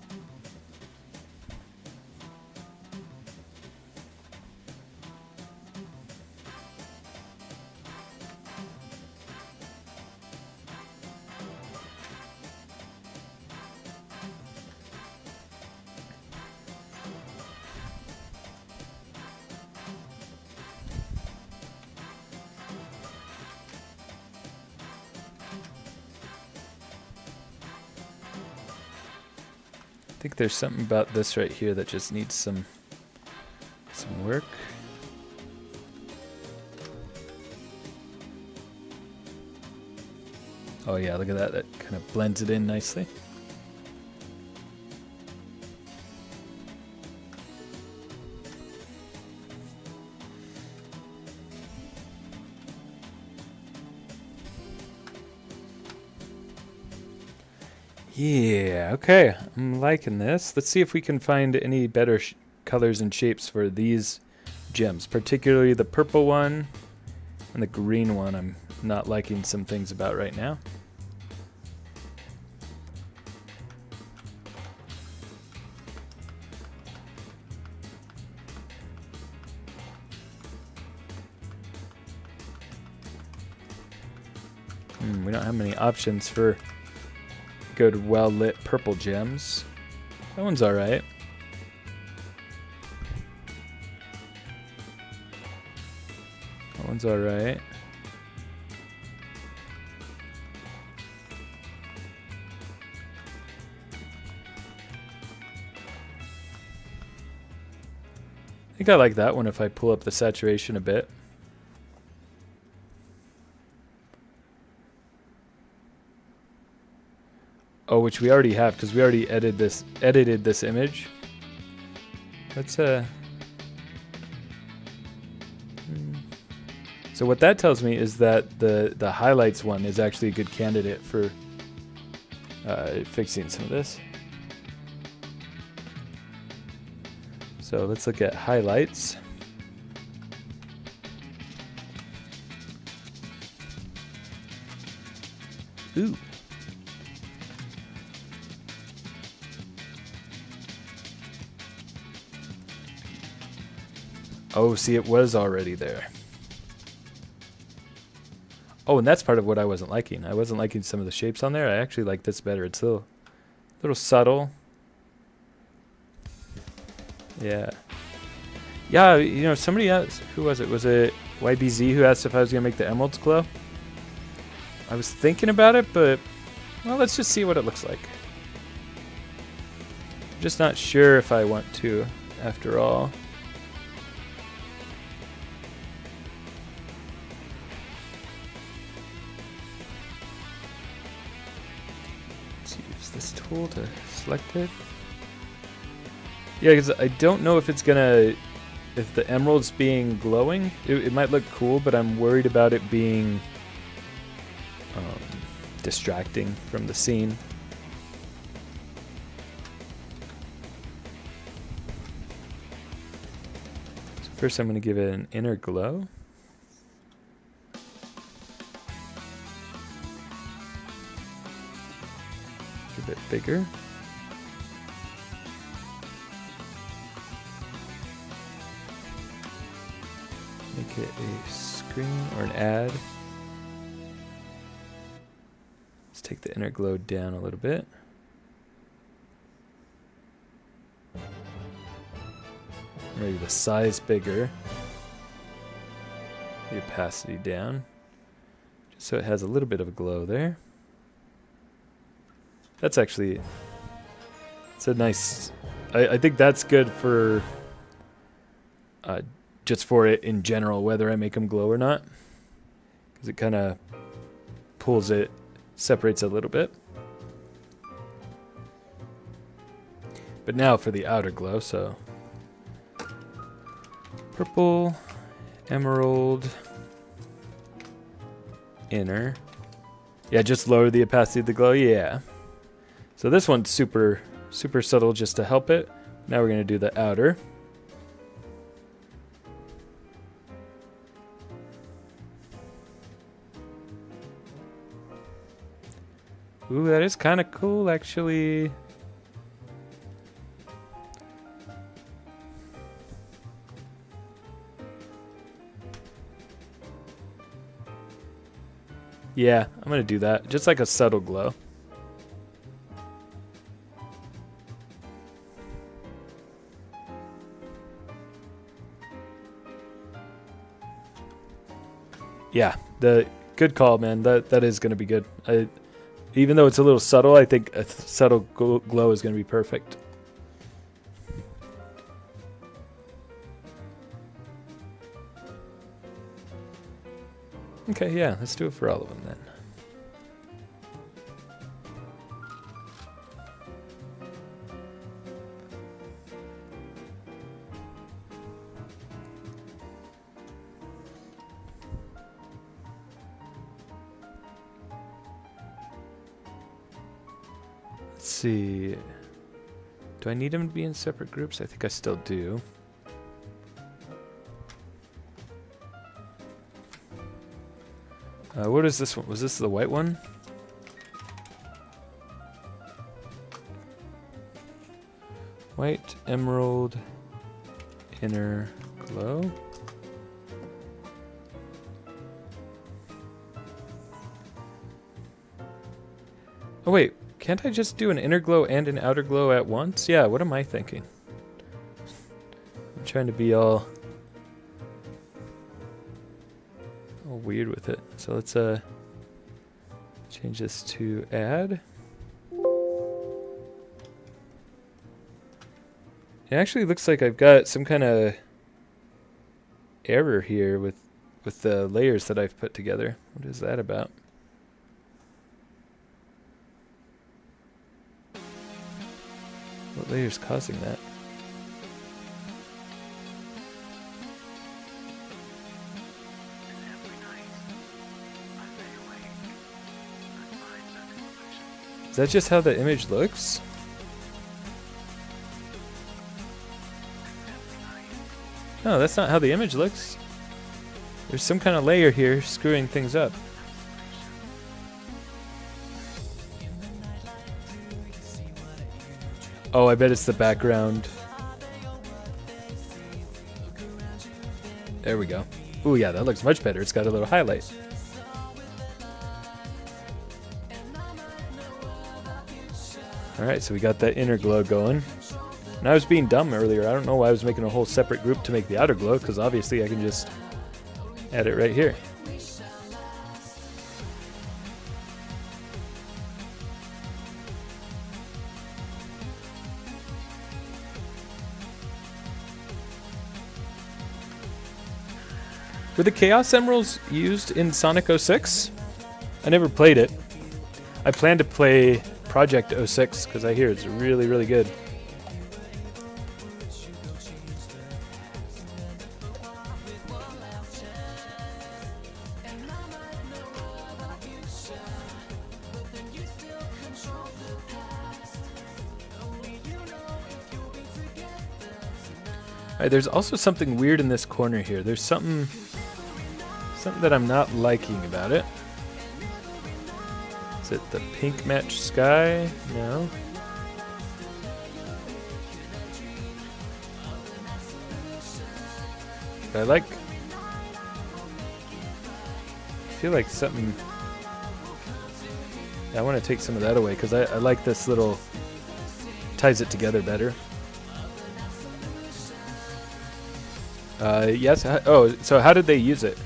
I think there's something about this right here that just needs some work. Oh yeah, look at that. That kind of blends it in nicely. Yeah, okay. I'm liking this. Let's see if we can find any better colors and shapes for these gems, particularly the purple one and the green one. I'm not liking some things about right now. We don't have many options for good, well-lit purple gems. That one's alright. That one's alright. I think I like that one if I pull up the saturation a bit. Oh, which we already have because we already edited this image. Let's So what that tells me is that the highlights one is actually a good candidate for fixing some of this. So let's look at highlights. Ooh. Oh, see, it was already there. Oh, and that's part of what I wasn't liking. I wasn't liking some of the shapes on there. I actually like this better. It's a little subtle. Yeah. Yeah, you know, somebody else, who was it? Was it YBZ who asked if I was going to make the emeralds glow? I was thinking about it, but Well, let's just see what it looks like. I'm just not sure if I want to, after all. Let's use this tool to select it. Yeah, because I don't know if it's gonna, if the emerald's being glowing. It might look cool, but I'm worried about it being distracting from the scene. So first I'm going to give it an inner glow. A bit bigger. Make it a screen or an ad. Take the inner glow down a little bit. Maybe the size bigger. The opacity down. Just so it has a little bit of a glow there. That's actually, it's a nice, I think that's good for, just for it in general, whether I make them glow or not. Because it kind of pulls it, separates a little bit. But now for the outer glow, so purple, emerald, inner. Yeah, just lower the opacity of the glow, yeah. So this one's super subtle just to help it. Now we're gonna do the outer. Ooh, that is kind of cool, actually. Yeah, I'm gonna do that. Just like a subtle glow. Yeah, the good call, man. That is gonna be good. Even though it's a little subtle, I think a subtle glow is going to be perfect. Okay, yeah, let's do it for all of them then. Let's see. Do I need them to be in separate groups? I think I still do. What is this one? Was this the white one? White, emerald, inner glow. Oh wait, can't I just do an inner glow and an outer glow at once? Yeah, what am I thinking? I'm trying to be all weird with it. So let's change this to add. It actually looks like I've got some kind of error here with the layers that I've put together. What is that about? What layer's causing that? Is that just how the image looks? No, that's not how the image looks. There's some kind of layer here screwing things up. Oh, I bet it's the background. There we go. Ooh, yeah, that looks much better. It's got a little highlight. Alright, so we got that inner glow going. And I was being dumb earlier. I don't know why I was making a whole separate group to make the outer glow, because obviously I can just add it right here. Were the Chaos Emeralds used in Sonic 06? I never played it. I plan to play Project 06 because I hear it's really, really good. Alright, there's also something weird in this corner here. There's something that I'm not liking about it. Is it the pink match sky? No. But I feel like something... I want to take some of that away because I like this little... ties it together better. Yes. So how did they use it?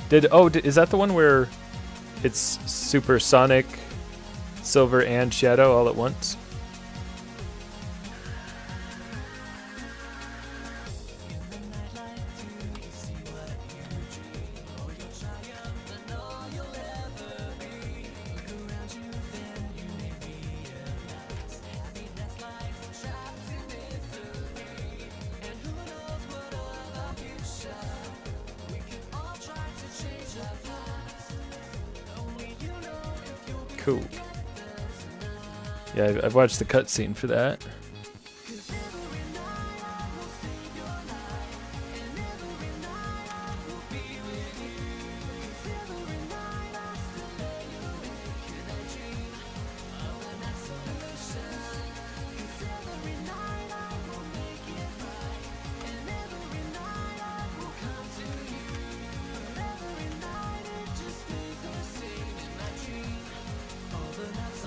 Is that the one where it's Super Sonic, Silver, and Shadow all at once? Cool. Yeah, I've watched the cutscene for that.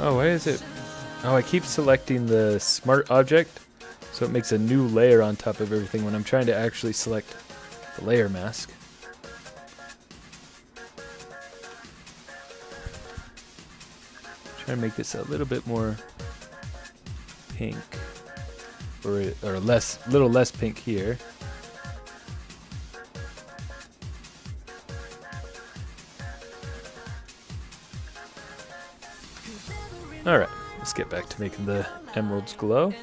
Oh, why is it? Oh, I keep selecting the smart object, so it makes a new layer on top of everything when I'm trying to actually select the layer mask. Try to make this a little bit more pink, or little less pink here. Alright, let's get back to making the emeralds glow.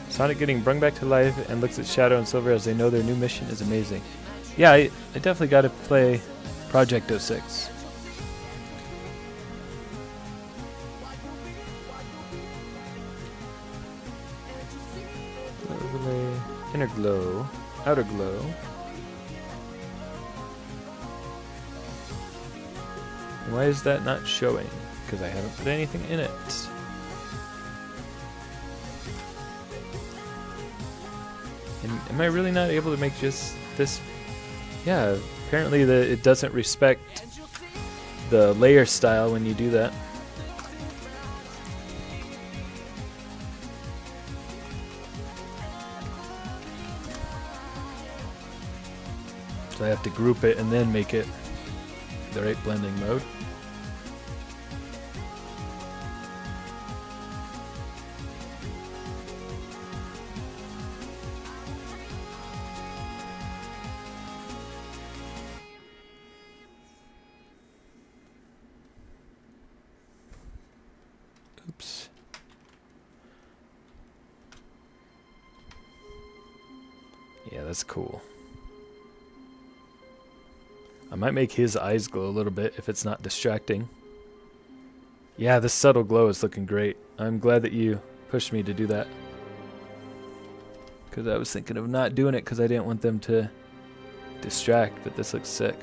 Sonic getting brung back to life and looks at Shadow and Silver as they know their new mission is amazing. Yeah, I definitely got to play Project 06. Overlay, inner glow, outer glow. Why is that not showing? Because I haven't put anything in it. And am I really not able to make just this? Yeah, apparently it doesn't respect the layer style when you do that. So I have to group it and then make it the right blending mode. Oops. Yeah, that's cool. I might make his eyes glow a little bit if it's not distracting. Yeah, this subtle glow is looking great. I'm glad that you pushed me to do that. Because I was thinking of not doing it because I didn't want them to distract, but this looks sick.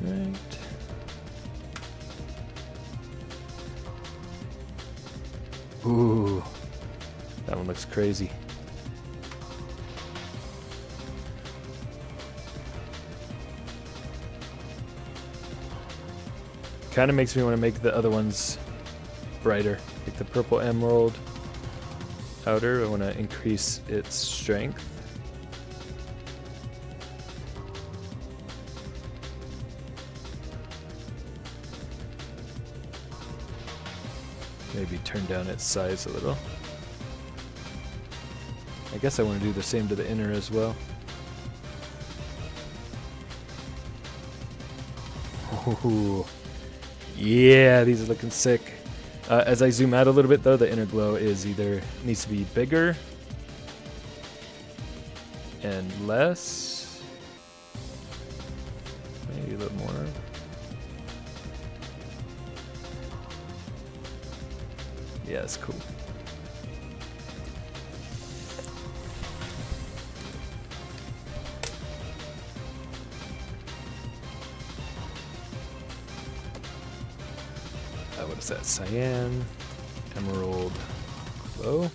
Right. Ooh, that one looks crazy. Kind of makes me want to make the other ones brighter. Like the purple emerald outer, I want to increase its strength. Maybe turn down its size a little. I guess I want to do the same to the inner as well. Ooh. Yeah, these are looking sick. As I zoom out a little bit though, the inner glow is either needs to be bigger and less. Maybe a little more. Yeah, that's cool. What is that? Cyan, emerald, glow.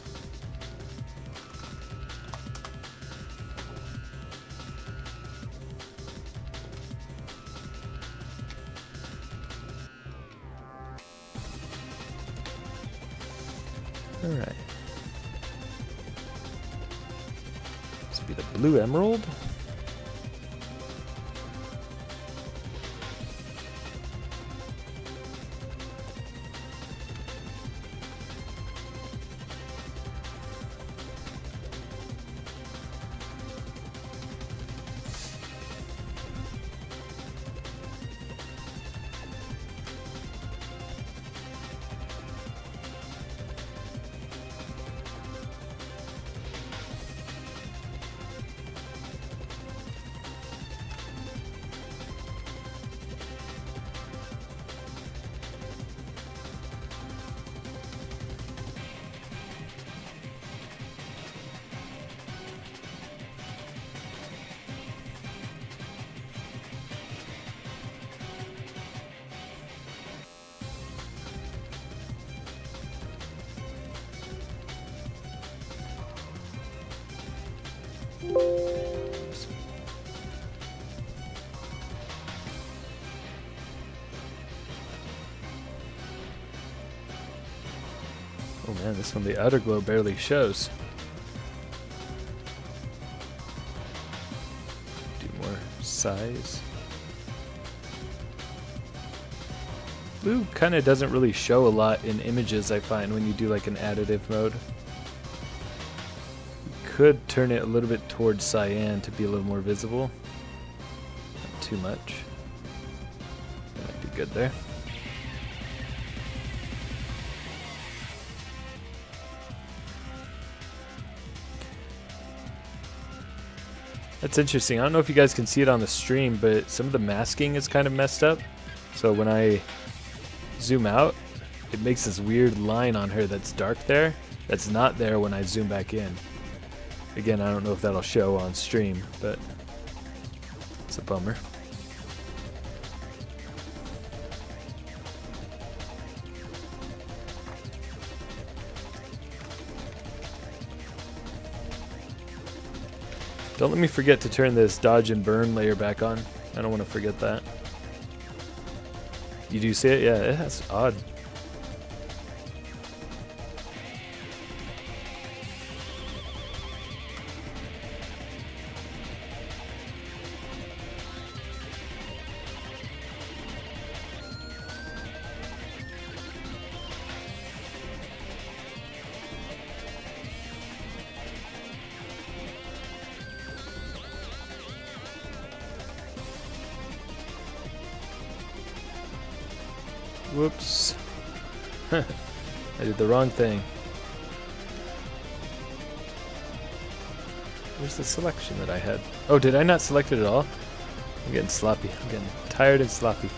All right. This would be the blue emerald. Oh man, this one, the outer glow barely shows. Do more size. Blue kind of doesn't really show a lot in images, I find, when you do like an additive mode. You could turn it a little bit towards cyan to be a little more visible. Not too much. That might be good there. That's interesting. I don't know if you guys can see it on the stream, but some of the masking is kind of messed up. So when I zoom out, it makes this weird line on her that's dark there. That's not there when I zoom back in. Again, I don't know if that'll show on stream, but it's a bummer. Don't let me forget to turn this dodge and burn layer back on. I don't want to forget that. You do see it? Yeah, that's odd. Whoops. I did the wrong thing. Where's the selection that I had? Oh, did I not select it at all? I'm getting sloppy. I'm getting tired and sloppy.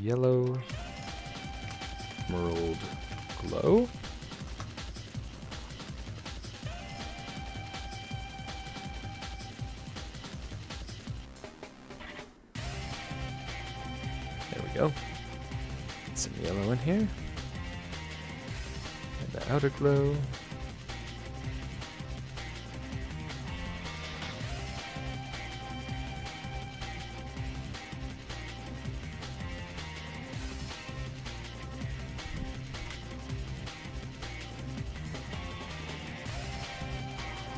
Yellow emerald glow. we go. Get some yellow in here. And the outer glow.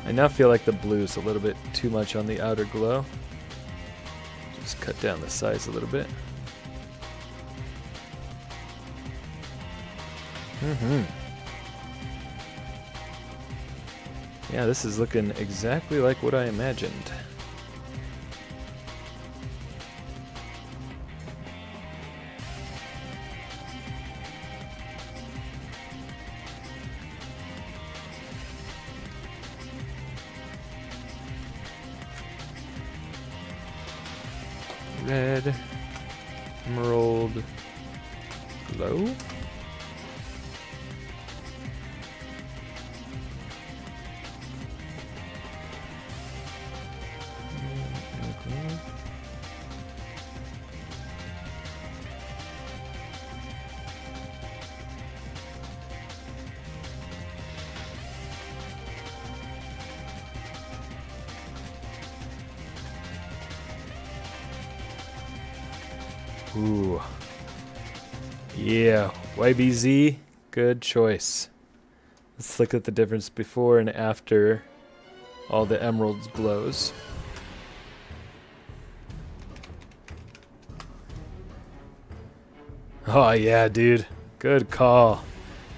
I now feel like the blue is a little bit too much on the outer glow. Just cut down the size a little bit. Yeah, this is looking exactly like what I imagined. Red, emerald, glow. Ooh. Yeah, YBZ, good choice. Let's look at the difference before and after all the emeralds glows. Oh yeah, dude. Good call.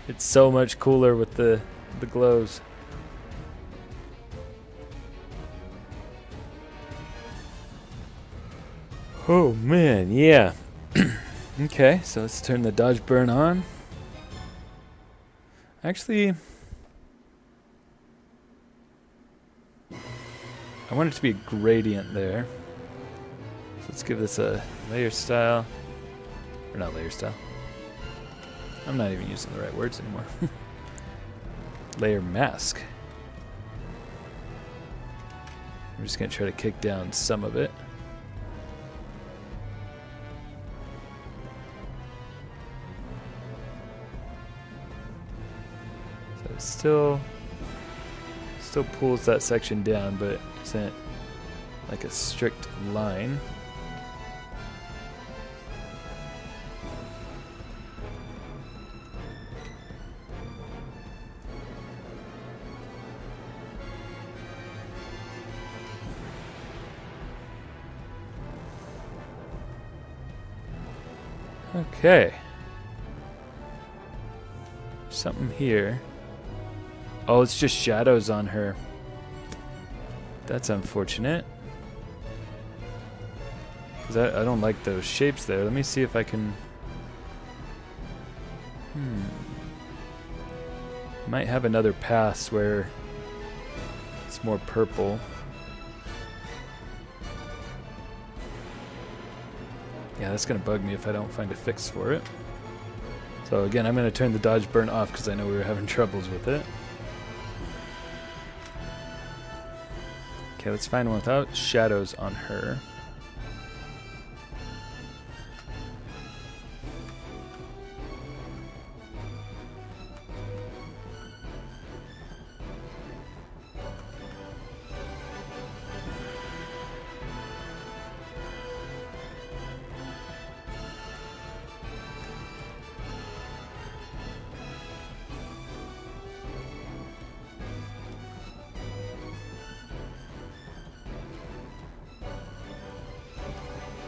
It's so much cooler with the glows. Oh man, yeah. Okay, so let's turn the dodge burn on. Actually, I want it to be a gradient there. So let's give this a layer style. Or not layer style. I'm not even using the right words anymore. Layer mask. I'm just going to try to kick down some of it. So it still pulls that section down, but isn't like a strict line. Okay. Something here. Oh, it's just shadows on her. That's unfortunate. 'Cause I don't like those shapes there. Let me see if I can... Might have another pass where it's more purple. Yeah, that's going to bug me if I don't find a fix for it. So again, I'm going to turn the dodge burn off because I know we were having troubles with it. Okay, let's find one without shadows on her.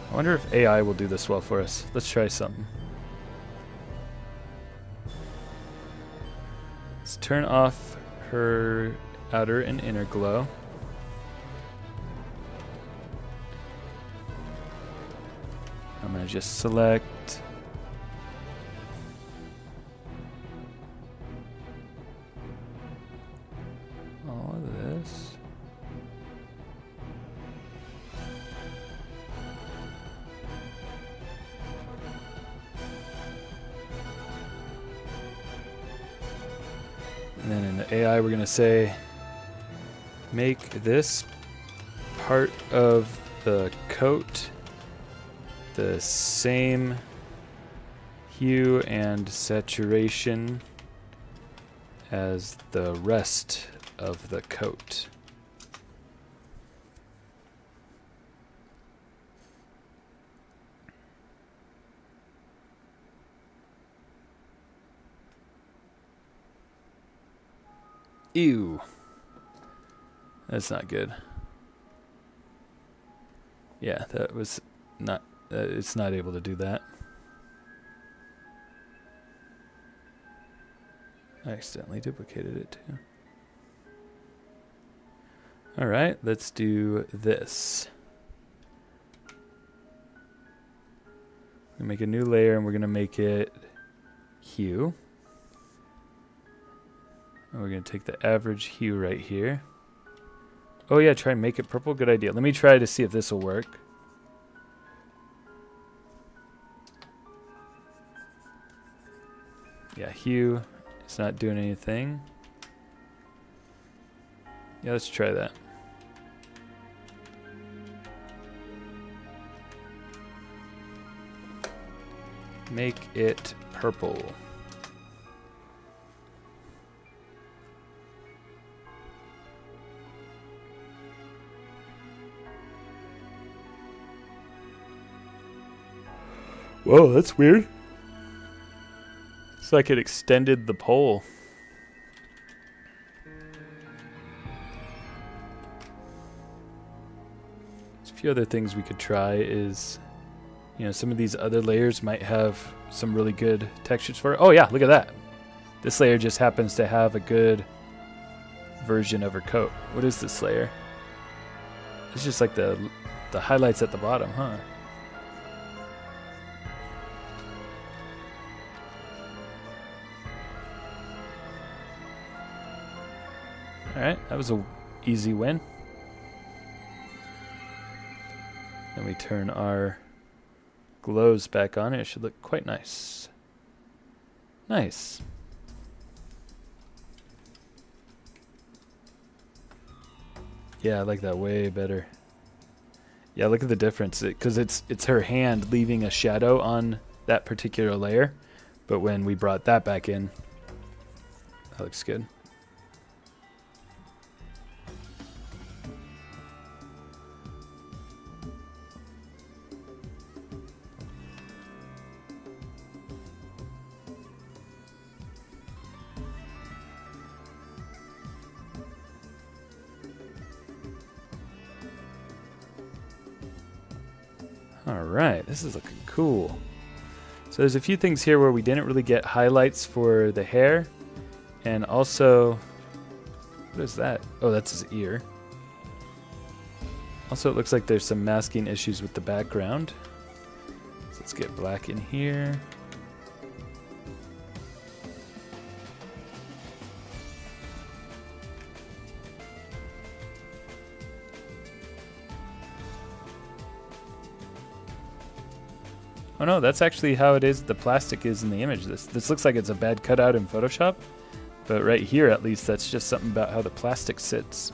I wonder if AI will do this well for us. Let's try something. Let's turn off her outer and inner glow. I'm going to just select all of this. And then in the AI, we're going to say, make this part of the coat the same hue and saturation as the rest of the coat. Ew. That's not good. Yeah, that was not, it's not able to do that. I accidentally duplicated it too. Alright, let's do this. We make a new layer and we're going to make it hue. And we're going to take the average hue right here. Oh yeah, try and make it purple. Good idea. Let me try to see if this will work. Yeah, hue. It's not doing anything. Yeah, let's try that. Make it purple. Whoa, that's weird. It's like it extended the pole. There's a few other things we could try is, you know, some of these other layers might have some really good textures for it. Oh yeah, look at that. This layer just happens to have a good version of her coat. What is this layer? It's just like the highlights at the bottom, huh? Alright, that was a easy win. Then we turn our glows back on. It should look quite nice. Nice. Yeah, I like that way better. Yeah, look at the difference. Because it's her hand leaving a shadow on that particular layer. But when we brought that back in, that looks good. Alright, this is looking cool. So there's a few things here where we didn't really get highlights for the hair. And also, what is that? Oh, that's his ear. Also, it looks like there's some masking issues with the background. So let's get black in here. Oh no, that's actually how it is. The plastic is in the image. This looks like it's a bad cutout in Photoshop, but right here at least that's just something about how the plastic sits.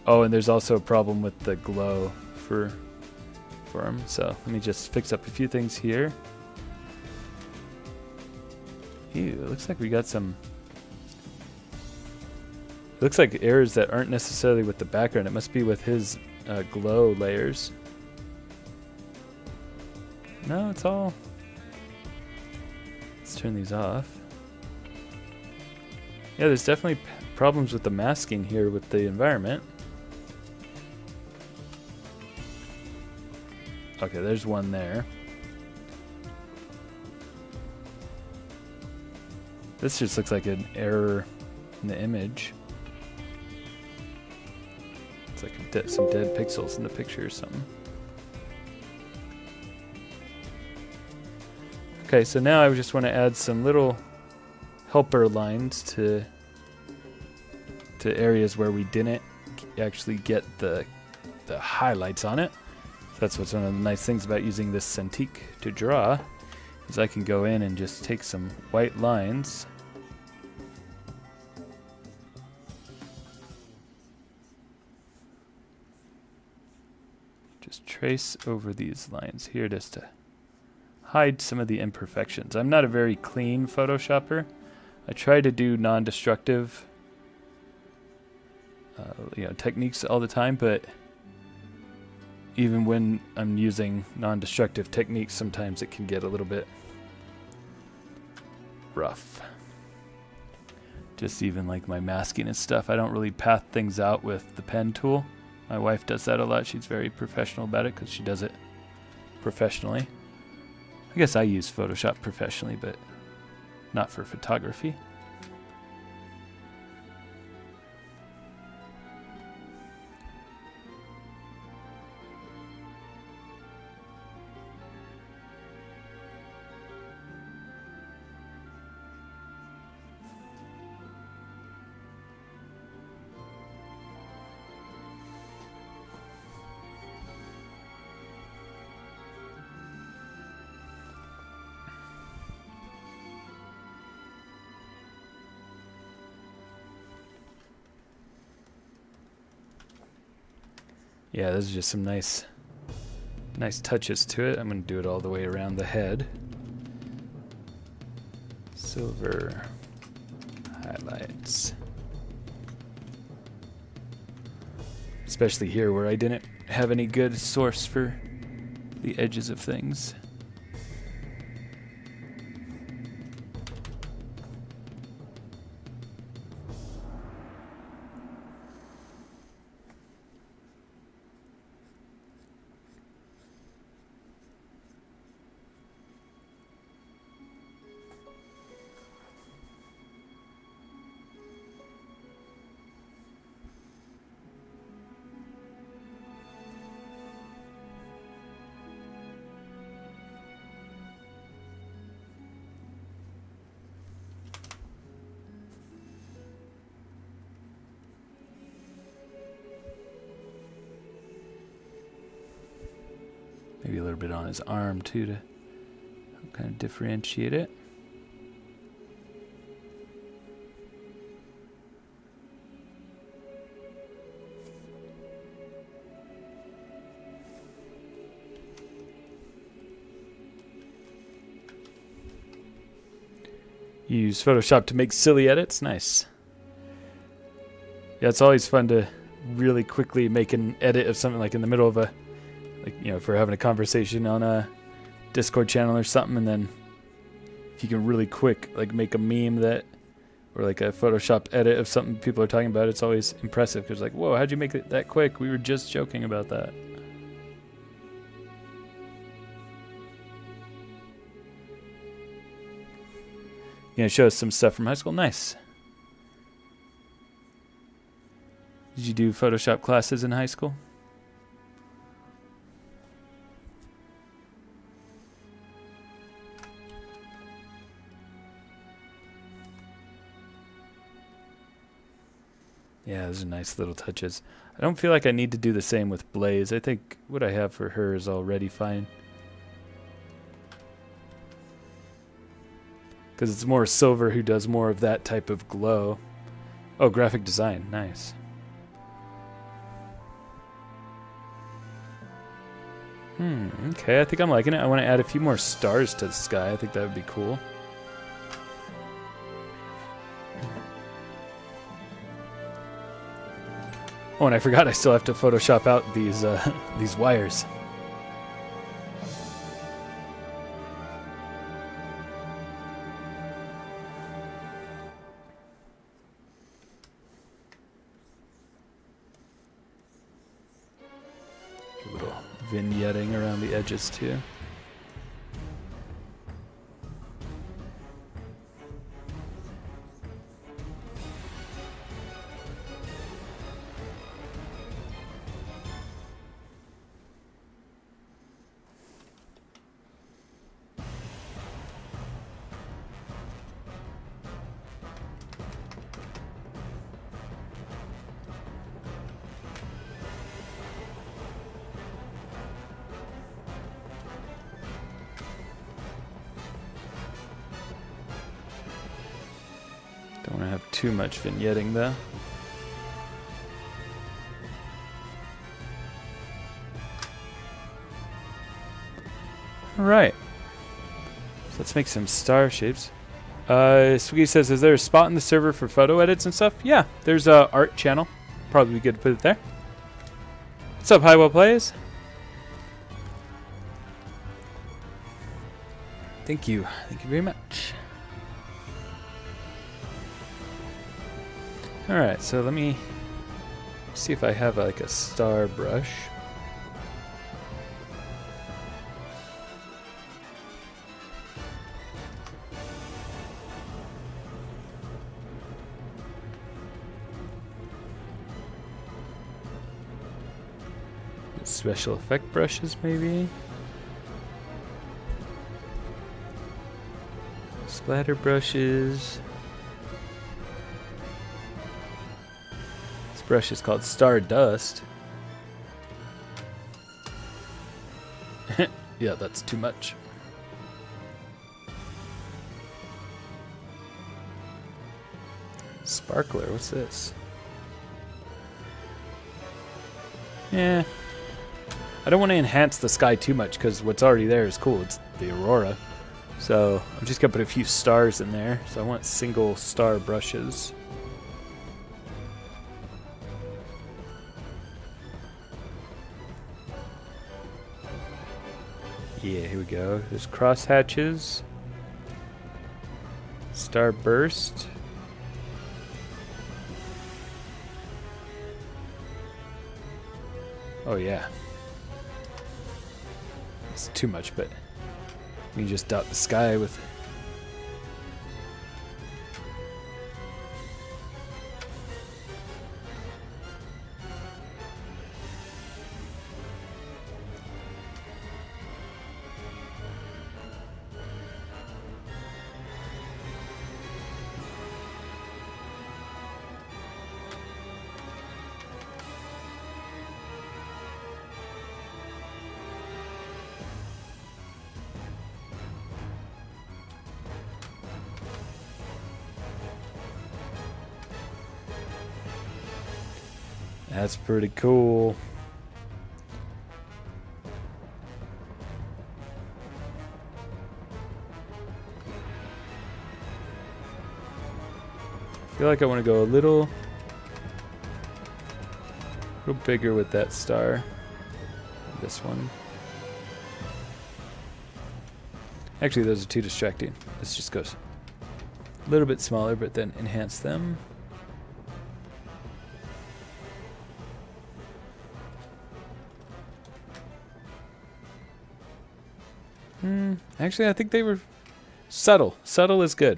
Oh, and there's also a problem with the glow for him. So let me just fix up a few things here. Ew, it looks like we got some... It looks like errors that aren't necessarily with the background. It must be with his glow layers. No, it's all... Let's turn these off. Yeah, there's definitely problems with the masking here with the environment. Okay, there's one there. This just looks like an error in the image. It's like some dead pixels in the picture or something. Okay, so now I just want to add some little helper lines to areas where we didn't actually get the highlights on it. So that's what's one of the nice things about using this Cintiq to draw, is I can go in and just take some white lines trace over these lines. Here it is to hide some of the imperfections. I'm not a very clean Photoshopper. I try to do non-destructive techniques all the time, but even when I'm using non-destructive techniques, sometimes it can get a little bit rough. Just even like my masking and stuff, I don't really path things out with the pen tool. My wife does that a lot. She's very professional about it because she does it professionally. I guess I use Photoshop professionally, but not for photography. Yeah, those are just some nice touches to it. I'm going to do it all the way around the head. Silver highlights. Especially here where I didn't have any good source for the edges of things. Maybe a little bit on his arm too to kind of differentiate it. Use Photoshop to make silly edits. Nice. Yeah, it's always fun to really quickly make an edit of something, like in the middle of a, if we're having a conversation on a Discord channel or something, and then if you can really quick make a meme that, or like a Photoshopped edit of something people are talking about, it's always impressive because like, whoa, how'd you make it that quick? We were just joking about that. You gonna show us some stuff from high school? Nice. Did you do Photoshop classes in high school? Yeah, those are nice little touches. I don't feel like I need to do the same with Blaze. I think what I have for her is already fine. Because it's more Silver who does more of that type of glow. Oh, graphic design. Nice. Okay, I think I'm liking it. I want to add a few more stars to the sky. I think that would be cool. Oh, and I forgot I still have to Photoshop out these wires. A little vignetting around the edges too. Don't want to have too much vignetting though. Alright. So let's make some star shapes. Swiggy says, is there a spot in the server for photo edits and stuff? Yeah, there's a art channel. Probably be good to put it there. What's up, Highwell Plays? Thank you. Thank you very much. Alright, so let me see if I have like a star brush. Special effect brushes, maybe? Splatter brushes. This brush is called Stardust. Yeah, that's too much. Sparkler, what's this? Yeah. I don't want to enhance the sky too much because what's already there is cool. It's the aurora. So I'm just going to put a few stars in there. So I want single star brushes. Yeah, here we go. There's cross hatches. Star burst. Oh yeah. It's too much, but you can just dot the sky with. That's pretty cool. I feel like I want to go a little bigger with that star. This one. Actually, those are too distracting. Let's just go a little bit smaller, but then enhance them. Actually, I think they were subtle. Subtle is good.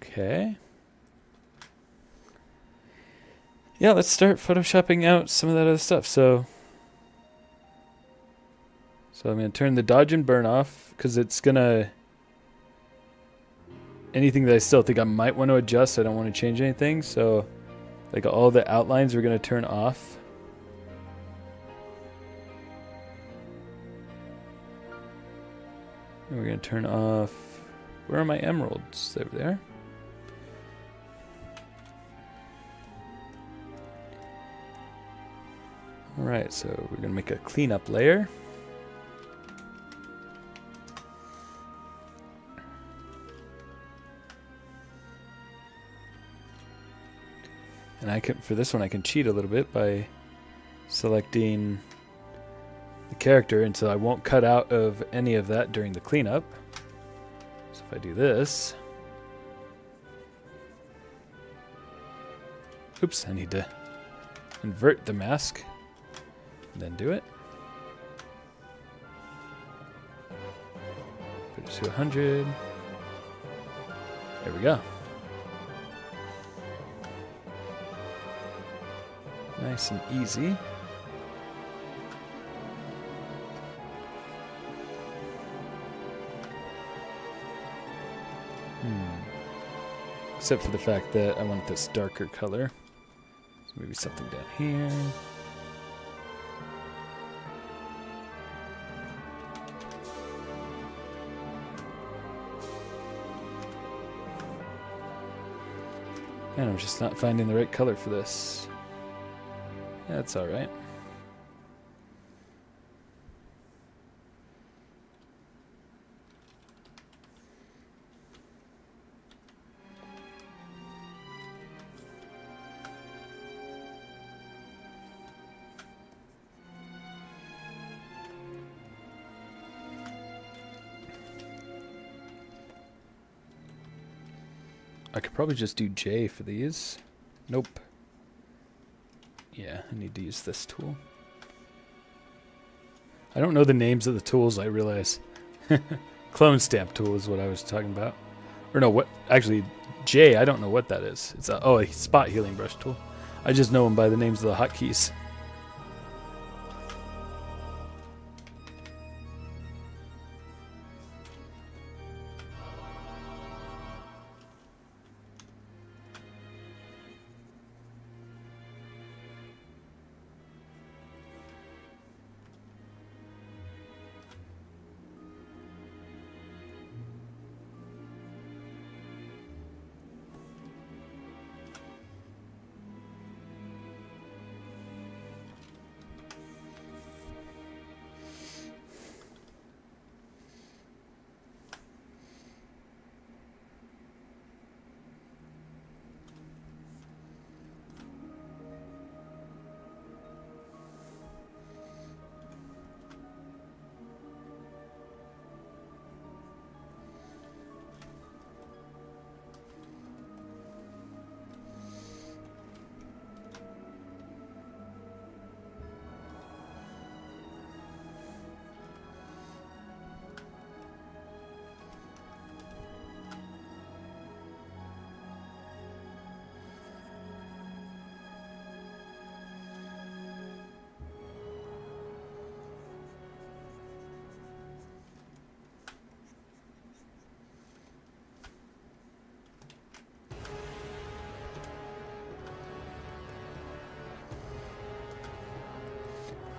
Okay. Yeah, let's start photoshopping out some of that other stuff. So I'm going to turn the dodge and burn off because it's going to... Anything that I still think I might want to adjust, I don't want to change anything. So like all the outlines we're going to turn off. And we're going to turn off... Where are my emeralds? Over there. Alright, so we're going to make a cleanup layer. And I can, for this one, I can cheat a little bit by selecting the character, and so I won't cut out of any of that during the cleanup. So if I do this... Oops, I need to invert the mask. And then do it. Put it to 100. There we go. Nice and easy. Except for the fact that I want this darker color. So maybe something down here. And I'm just not finding the right color for this. That's alright. I could probably just do J for these. Nope. Yeah, I need to use this tool. I don't know the names of the tools, I realize. Clone stamp tool is what I was talking about. Or no, what? Actually, J, I don't know what that is. It's a spot healing brush tool. I just know them by the names of the hotkeys.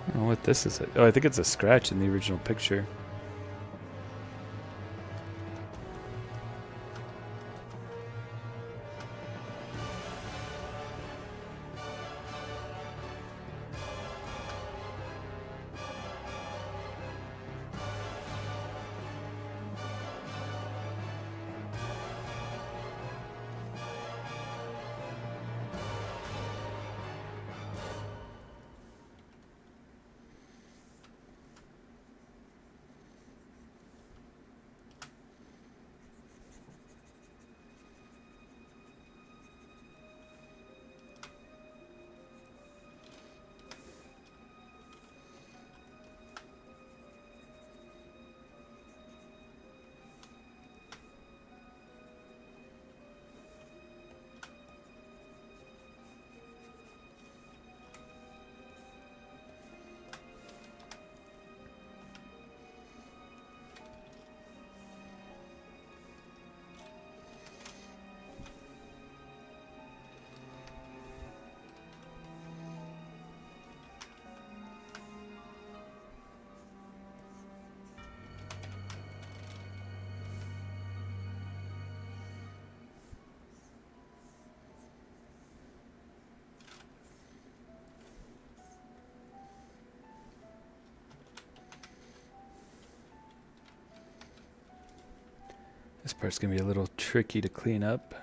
I don't know what this is. Oh, I think it's a scratch in the original picture. This part's going to be a little tricky to clean up.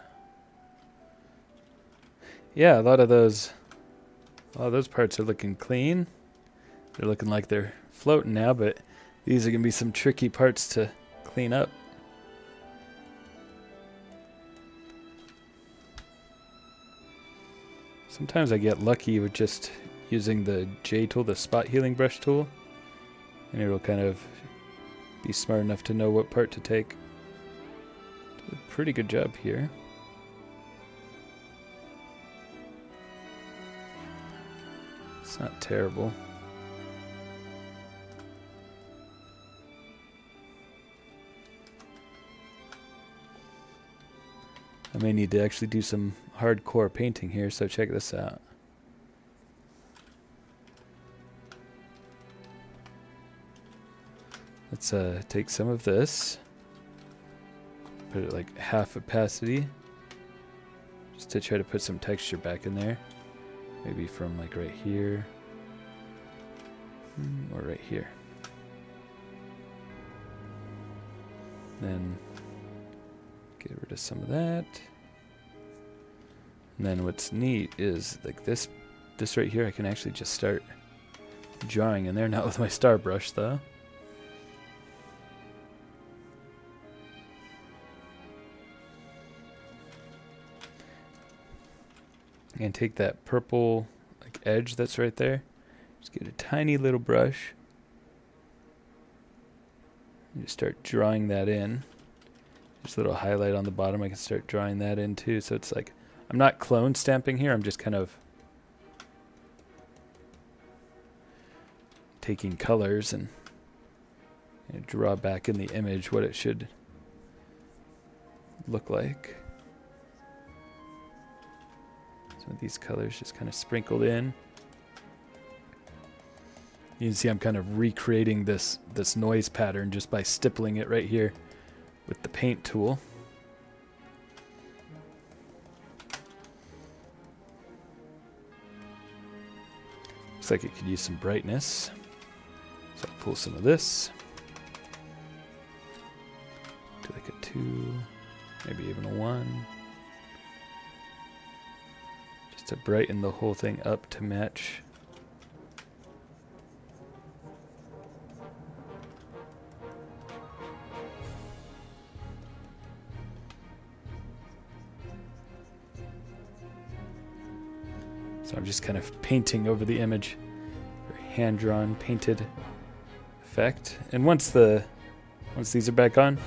Yeah, a lot of those parts are looking clean. They're looking like they're floating now, but these are going to be some tricky parts to clean up. Sometimes I get lucky with just using the J tool, the spot healing brush tool, and it'll kind of be smart enough to know what part to take. Did a pretty good job here. It's not terrible. I may need to actually do some hardcore painting here, so check this out. Let's take some of this, put it like half opacity, just to try to put some texture back in there. Maybe from like right here or right here. Then get rid of some of that. And then what's neat is like this right here, I can actually just start drawing in there, not with my star brush though. And take that purple like edge that's right there. Just get a tiny little brush. And just start drawing that in. Just a little highlight on the bottom. I can start drawing that in too. So it's like I'm not clone stamping here. I'm just kind of taking colors and draw back in the image what it should look like. Some of these colors just kind of sprinkled in. You can see I'm kind of recreating this noise pattern just by stippling it right here with the paint tool. Looks like it could use some brightness. So I'll pull some of this. Do like a 2, maybe even a 1. Just to brighten the whole thing up to match. So I'm just kind of painting over the image. Very hand-drawn, painted effect. And once these are back on,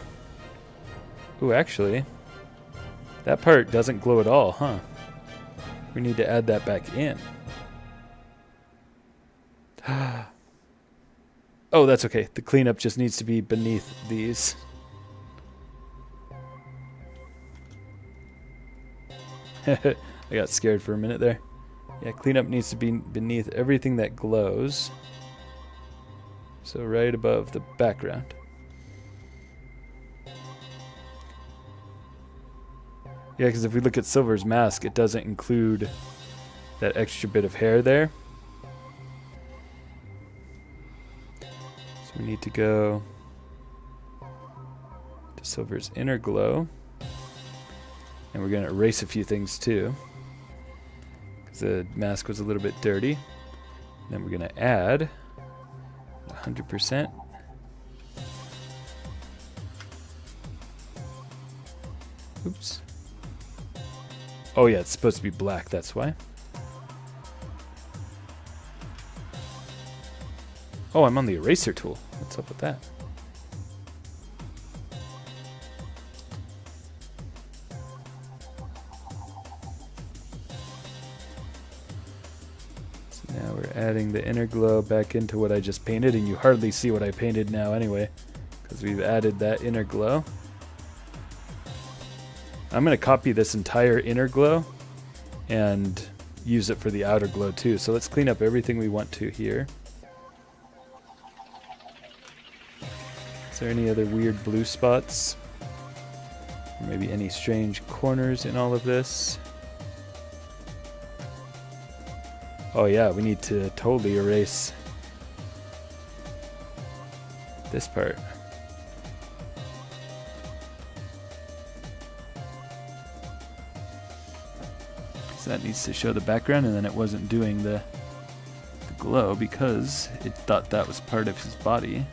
ooh, actually, that part doesn't glow at all, huh? We need to add that back in. Oh, that's okay. The cleanup just needs to be beneath these. I got scared for a minute there. Yeah, cleanup needs to be beneath everything that glows. So right above the background. Yeah, because if we look at Silver's mask, it doesn't include that extra bit of hair there. So we need to go to Silver's inner glow. And we're going to erase a few things too, because the mask was a little bit dirty. Then we're going to add 100%. Oops. Oh yeah, it's supposed to be black, that's why. Oh, I'm on the eraser tool. What's up with that? So now we're adding the inner glow back into what I just painted, and you hardly see what I painted now anyway, because we've added that inner glow. I'm going to copy this entire inner glow and use it for the outer glow too. So let's clean up everything we want to here. Is there any other weird blue spots? Or maybe any strange corners in all of this? Oh yeah, we need to totally erase this part. That needs to show the background, and then it wasn't doing the glow because it thought that was part of his body.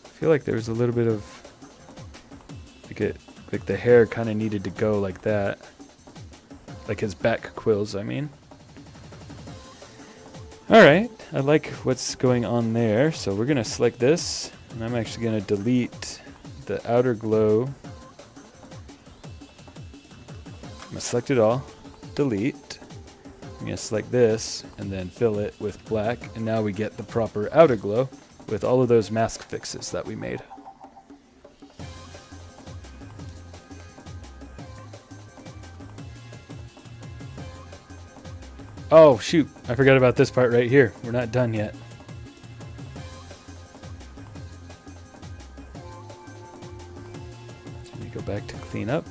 I feel like there was a little bit of like the hair kind of needed to go like that, like his back quills, I mean. Alright, I like what's going on there, so we're gonna select this, and I'm actually gonna delete the outer glow. I'm gonna select it all, delete. I'm I'm going to select this and then fill it with black, and now we get the proper outer glow with all of those mask fixes that we made. Oh shoot, I forgot about this part right here. We're not done yet. Let me go back to clean up.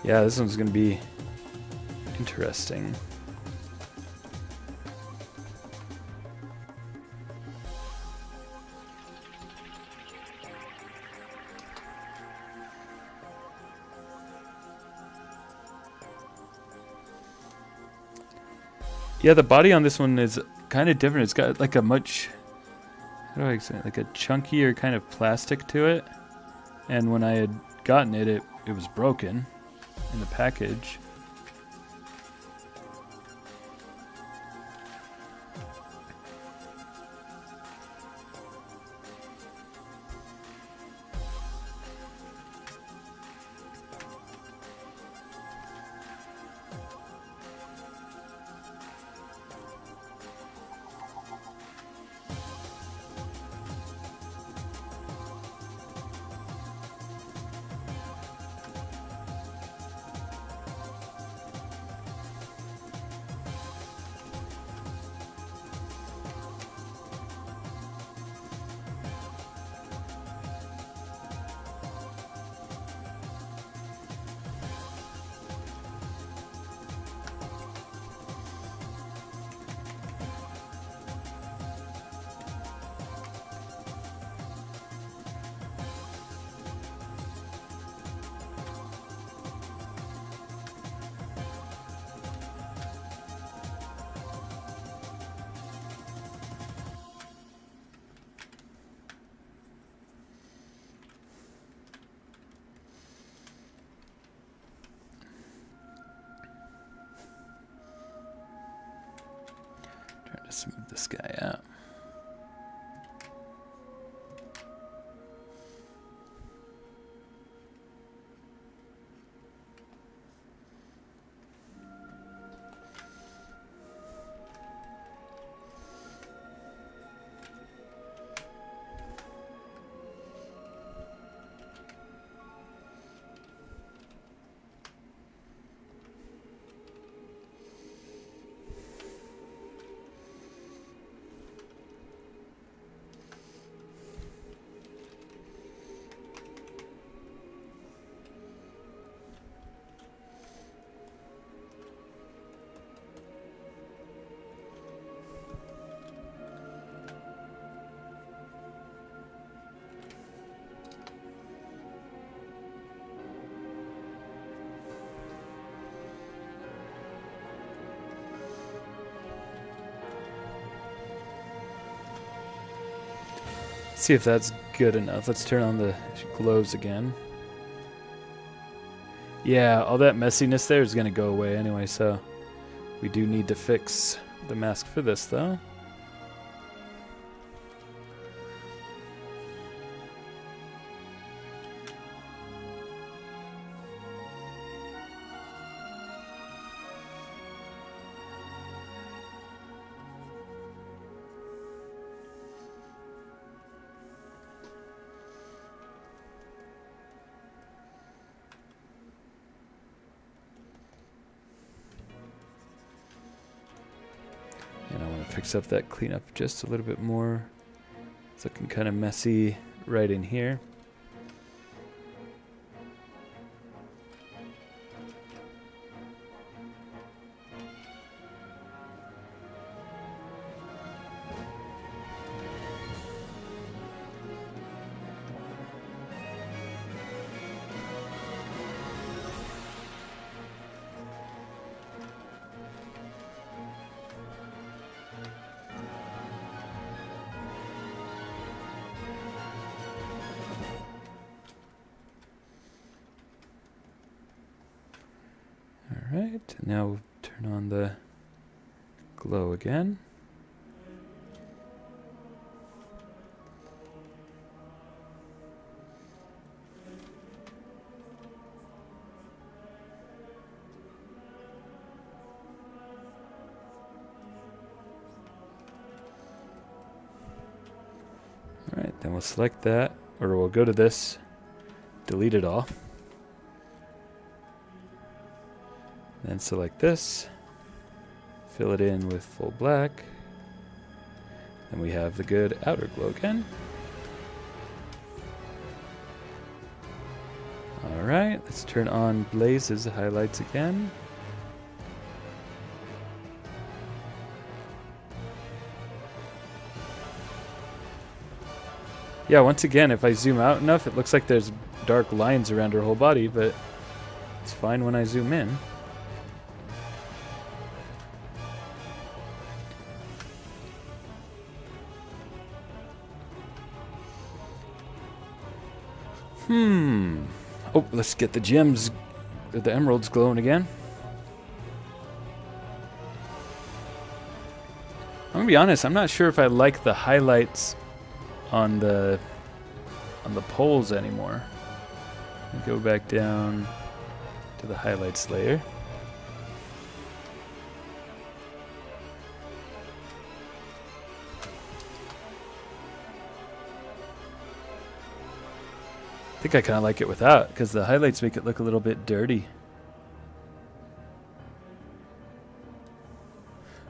Yeah, this one's going to be interesting. Yeah, the body on this one is kind of different. It's got like a much, how do I say it? Like a chunkier kind of plastic to it. And when I had gotten it, it was broken in the package. Trying to smooth this guy out. See if that's good enough. Let's turn on the glows again. Yeah, all that messiness there is going to go away anyway, so we do need to fix the mask for this, though. And I want to fix up that cleanup just a little bit more. It's looking kind of messy right in here. Alright, now we'll turn on the glow again. Alright, then we'll select that, or we'll go to this, delete it all. Then select this, fill it in with full black. Then we have the good outer glow again. Alright, let's turn on Blaze's highlights again. Yeah, once again, if I zoom out enough, it looks like there's dark lines around her whole body, but it's fine when I zoom in. Oh, let's get the gems, the emeralds glowing again. I'm gonna be honest, I'm not sure if I like the highlights on the poles anymore. Go back down to the highlights layer. I think I kind of like it without, because the highlights make it look a little bit dirty.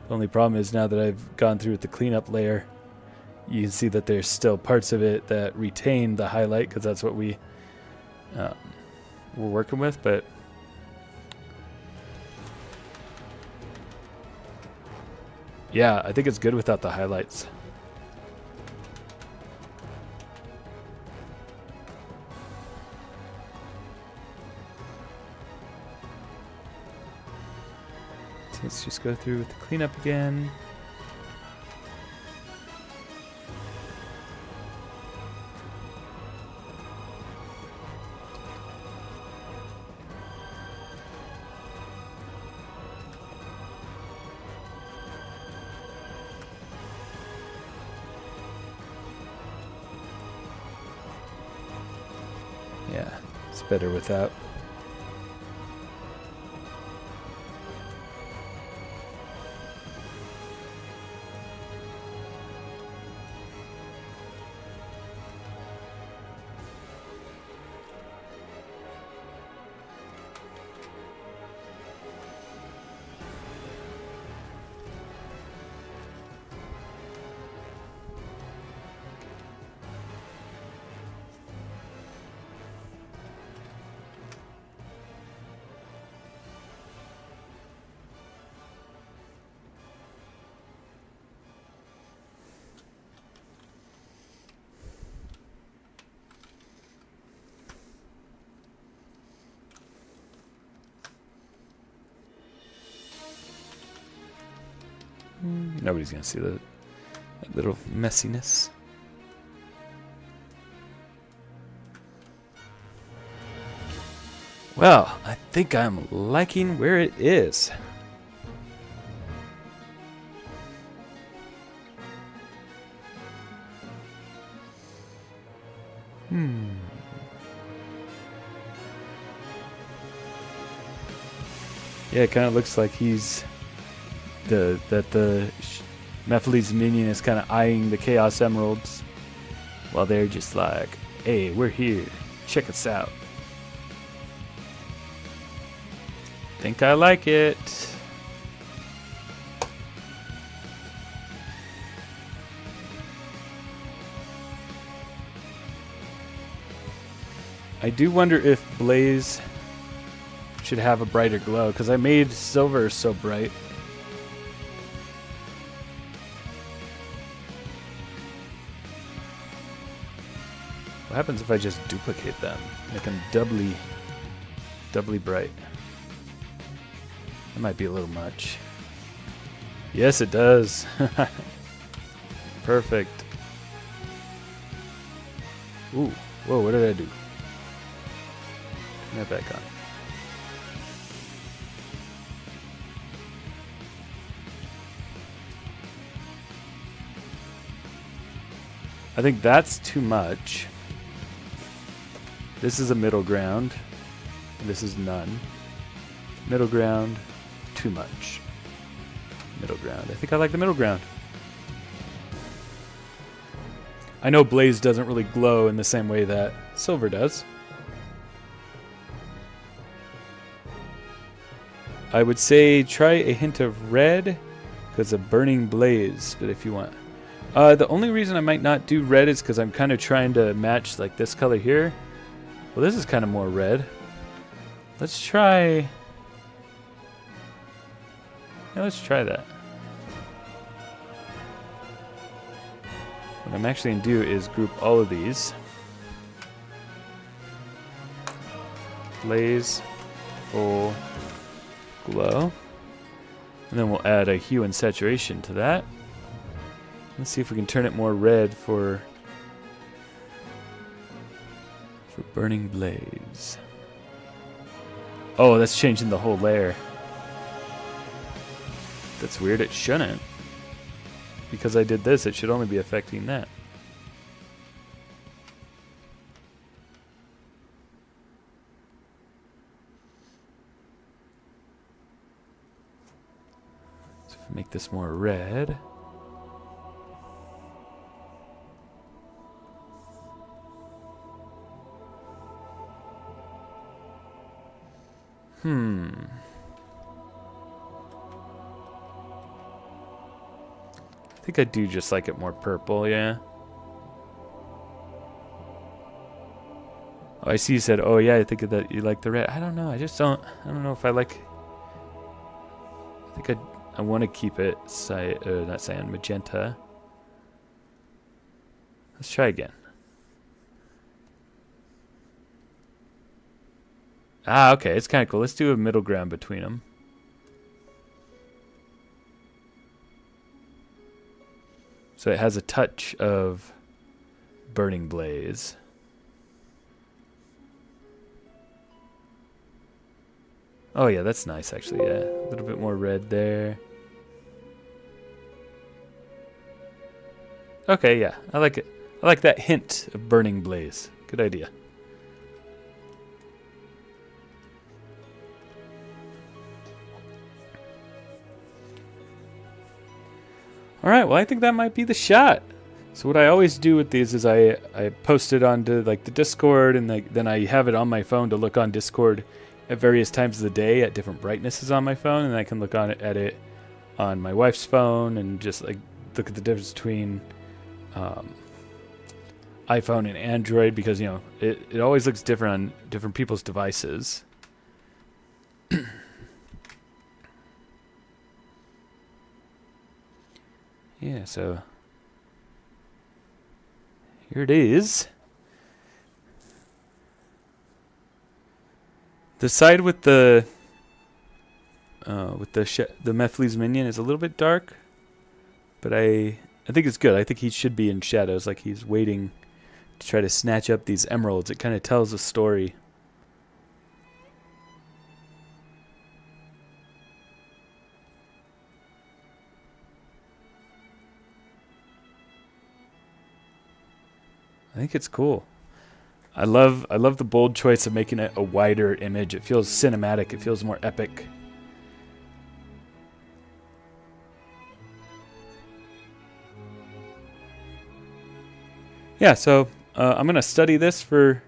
The only problem is now that I've gone through with the cleanup layer, you can see that there's still parts of it that retain the highlight, because that's what we're working with, but yeah, I think it's good without the highlights. So let's just go through with the cleanup again. Yeah, it's better without. Nobody's gonna see that little messiness. Well, I think I'm liking where it is. Yeah, it kind of looks like he's the Mephiles' minion is kind of eyeing the Chaos Emeralds while they're just like, hey, we're here, check us out. Think I like it. I do wonder if Blaze should have a brighter glow, because I made silver so bright. What happens if I just duplicate them? Make them doubly bright. That might be a little much. Yes, it does. Perfect. Ooh, whoa, what did I do? Turn that back on. I think that's too much. This is a middle ground. This is none. Middle ground, too much. Middle ground. I think I like the middle ground. I know blaze doesn't really glow in the same way that silver does. I would say try a hint of red because of burning blaze, but if you want. The only reason I might not do red is because I'm kind of trying to match like this color here. Well, this is kind of more red. Let's try... Yeah, let's try that. What I'm actually going to do is group all of these. Blaze, full, glow. And then we'll add a hue and saturation to that. Let's see if we can turn it more red for burning blaze. Oh, that's changing the whole layer. That's weird. It shouldn't. Because I did this, it should only be affecting that. So if we make this more red. I think I do just like it more purple, yeah. Oh, I see you said, oh yeah, I think that you like the red. I don't know, I don't know if I like... I think I want to keep it, not cyan, magenta. Let's try again. Ah, okay, it's kind of cool. Let's do a middle ground between them. So it has a touch of burning blaze. Oh yeah, that's nice actually, yeah. A little bit more red there. Okay, yeah, I like it. I like that hint of burning blaze. Good idea. Alright, well I think that might be the shot. So what I always do with these is I post it onto like the Discord, and then I have it on my phone to look on Discord at various times of the day at different brightnesses on my phone, and I can look at it on my wife's phone and just like look at the difference between iPhone and Android, because you know it always looks different on different people's devices. Yeah, so here it is. The side with the Mephiles minion is a little bit dark, but I think it's good. I think he should be in shadows, like he's waiting to try to snatch up these emeralds. It kind of tells a story. I think it's cool. I love the bold choice of making it a wider image. It feels cinematic. It feels more epic. Yeah, so I'm gonna study this for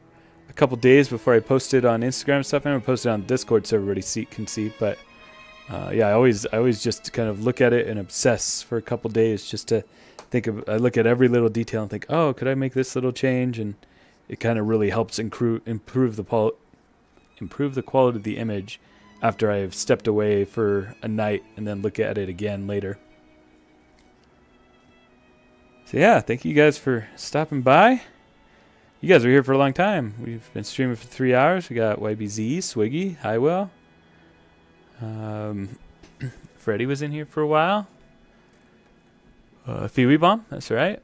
a couple days before I post it on Instagram and stuff. I'm gonna post it on Discord so everybody can see. But yeah, I always just kind of look at it and obsess for a couple days just to think of. I look at every little detail and think, oh, could I make this little change? And it kind of really helps improve the quality of the image after I have stepped away for a night and then look at it again later. So yeah, thank you guys for stopping by. You guys were here for a long time. We've been streaming for 3 hours. We got YBZ, Swiggy, Highwell. Freddy was in here for a while. Phoebe Bomb, that's right.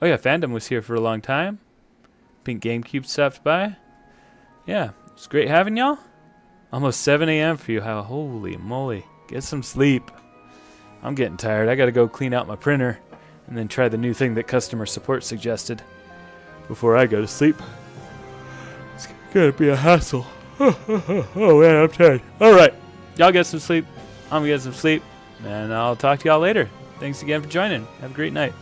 Oh yeah, Fandom was here for a long time. Pink GameCube stopped by. Yeah, it's great having y'all. Almost 7 a.m. for you. Holy moly. Get some sleep. I'm getting tired. I gotta go clean out my printer and then try the new thing that customer support suggested before I go to sleep. It's gonna be a hassle. Oh man, I'm tired. Alright, y'all get some sleep. I'm gonna get some sleep. And I'll talk to y'all later. Thanks again for joining. Have a great night.